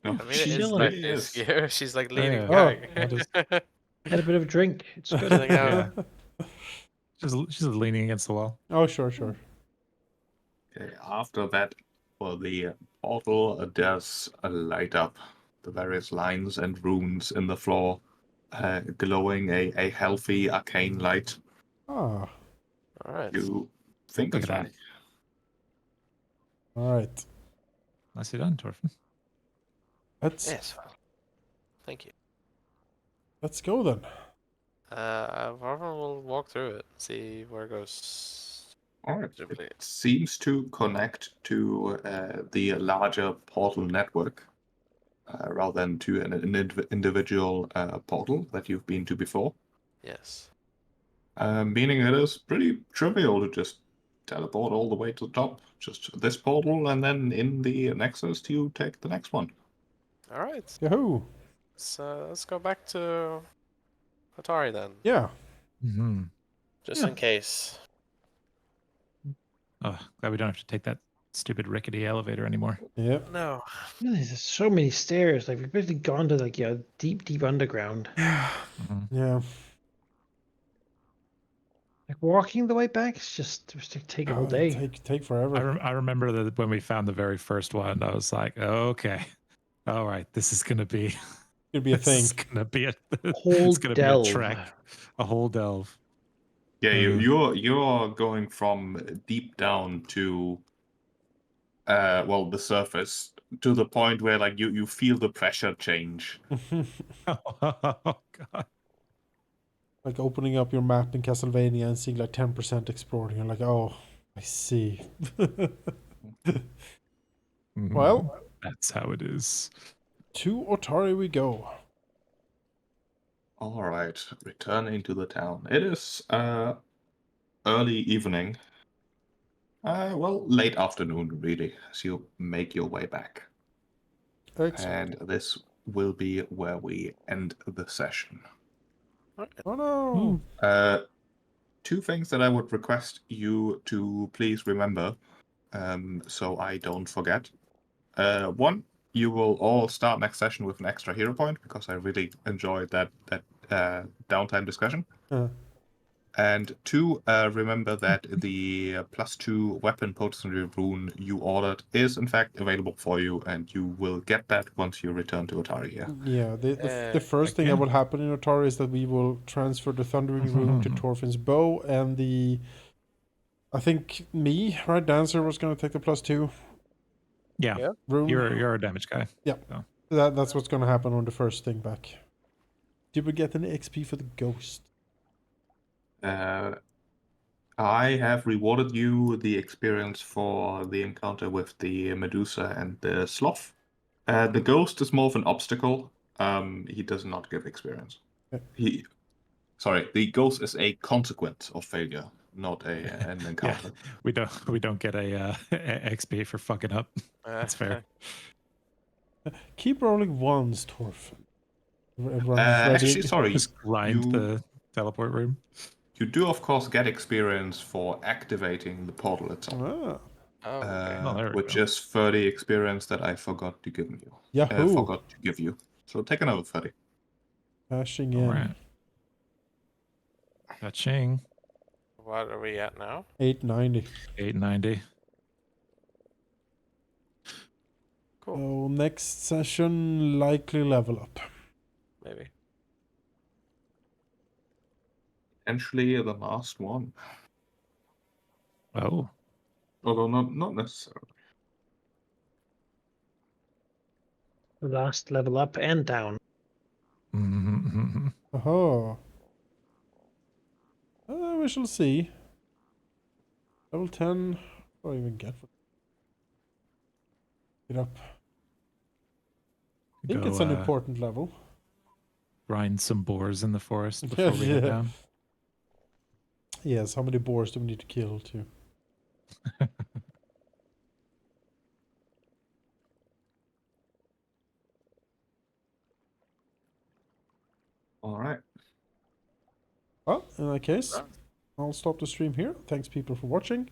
No, I mean, it she is Chilling. slightly is. askew. She's like leaning yeah. Oh, back. that is- Had a bit of a drink. It's good. Chilling out. Yeah. She's leaning against the wall. Oh, sure. Okay, after that, for the portal does light up the various lines and runes in the floor, glowing a healthy arcane light. Ah, All right. You think Look it's at that. ready. all right. Nicely done, Torfin. Yes. Well, thank you. Let's go then. However, we'll walk through it, see where it goes. All right. Presumably. It seems to connect to the larger portal network rather than to an individual portal that you've been to before. Yes. Meaning it is pretty trivial to just teleport all the way to the top. Just this portal, and then in the Nexus, you take the next one. All right. Yahoo! So let's go back to Atari then, Yeah. Mm-hmm. just Yeah. in case. Oh, glad we don't have to take that stupid rickety elevator anymore. Yep. No. There's so many stairs. Like we've basically gone to like deep underground. Yeah. Mm-hmm. Yeah. Like walking the way back, it's just take a whole day. Take forever. I remember that when we found the very first one, I was like, okay, all right, this is gonna be It'd be a this thing. is gonna be Whole it's gonna delve. be a trek, a whole delve. Yeah, Uh, you're going from deep down to the surface to the point where like you feel the pressure change. Oh god. Like opening up your map in Castlevania and seeing like 10% exploring. You're like, oh, I see. Mhm. Well, That's how it is. to Otari we go. All right, returning to the town. It is early evening. Late afternoon, really, as you make your way back. Excellent. And this will be where we end the session. Oh no. Ooh. Two things that I would request you to please remember, so I don't forget. One, you will all start next session with an extra hero point because I really enjoyed that downtime discussion. And two, remember that the +2 weapon potency rune you ordered is in fact available for you, and you will get that once you return to Atari here. Yeah, the first thing that okay. will happen in Otari is that we will transfer the Thundering Rune to Torfin's bow, and I think right, Dancer was going to take the +2 Yeah, Yeah. rune. you're a damage guy. That's what's going to happen on the first thing back. Did we get any XP for the ghost? I have rewarded you the experience for the encounter with the Medusa and the Sloth. The ghost is more of an obstacle. He does not give experience. Okay. The ghost is a consequence of failure, not an encounter. We don't get a XP for fucking up. That's fair. Keep rolling ones, Torfin. Everyone's ready. Actually, sorry, Just grind you the teleport room. you do of course get experience for activating the portal itself. Ah, Oh, okay. Oh, there we Which go. is 30 experience that I forgot to give you. Yahoo! Forgot to give you. So take another 30. Cashing All in. right. Ka-ching. What are we at now? 890. 890. Cool. So next session, likely level up. Maybe. Potentially the last one. Oh. Although not necessarily. Last level up and down. Mm-hmm. Oh. We shall see. Level 10. What do I even get? Get up. I think it's an important level. grind some boars in the forest before we head Yeah. down. Yes, how many boars do we need to kill too? All right. Well, in that case, I'll stop the stream here. Thanks, people, for watching.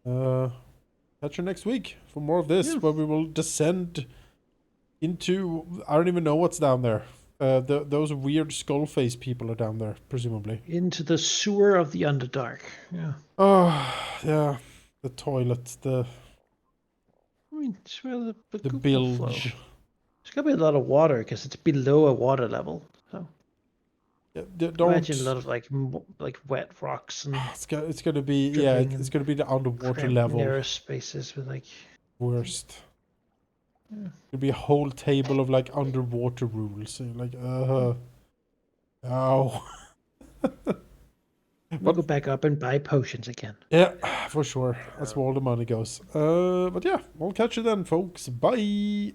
Catch you next week for more of this, Yeah. where we will descend into... I don't even know what's down there. Those weird skull face people are down there, presumably. Into the sewer of the Underdark. Yeah. Oh, yeah. The toilet, the I mean, it's where the goop will bilge. flow. There's gonna be a lot of water because it's below a water level. So Yeah, imagine a don't... lot of like wet rocks and It's gonna be... Yeah, dripping it's and gonna be the underwater cramped level. narrow spaces with like. Worst. Yeah. There'll be a whole table of like underwater rules. And you're like, ow. I'm gonna go back up and buy potions again. Yeah, for sure. That's where all the money goes. But yeah, we'll catch you then, folks. Bye.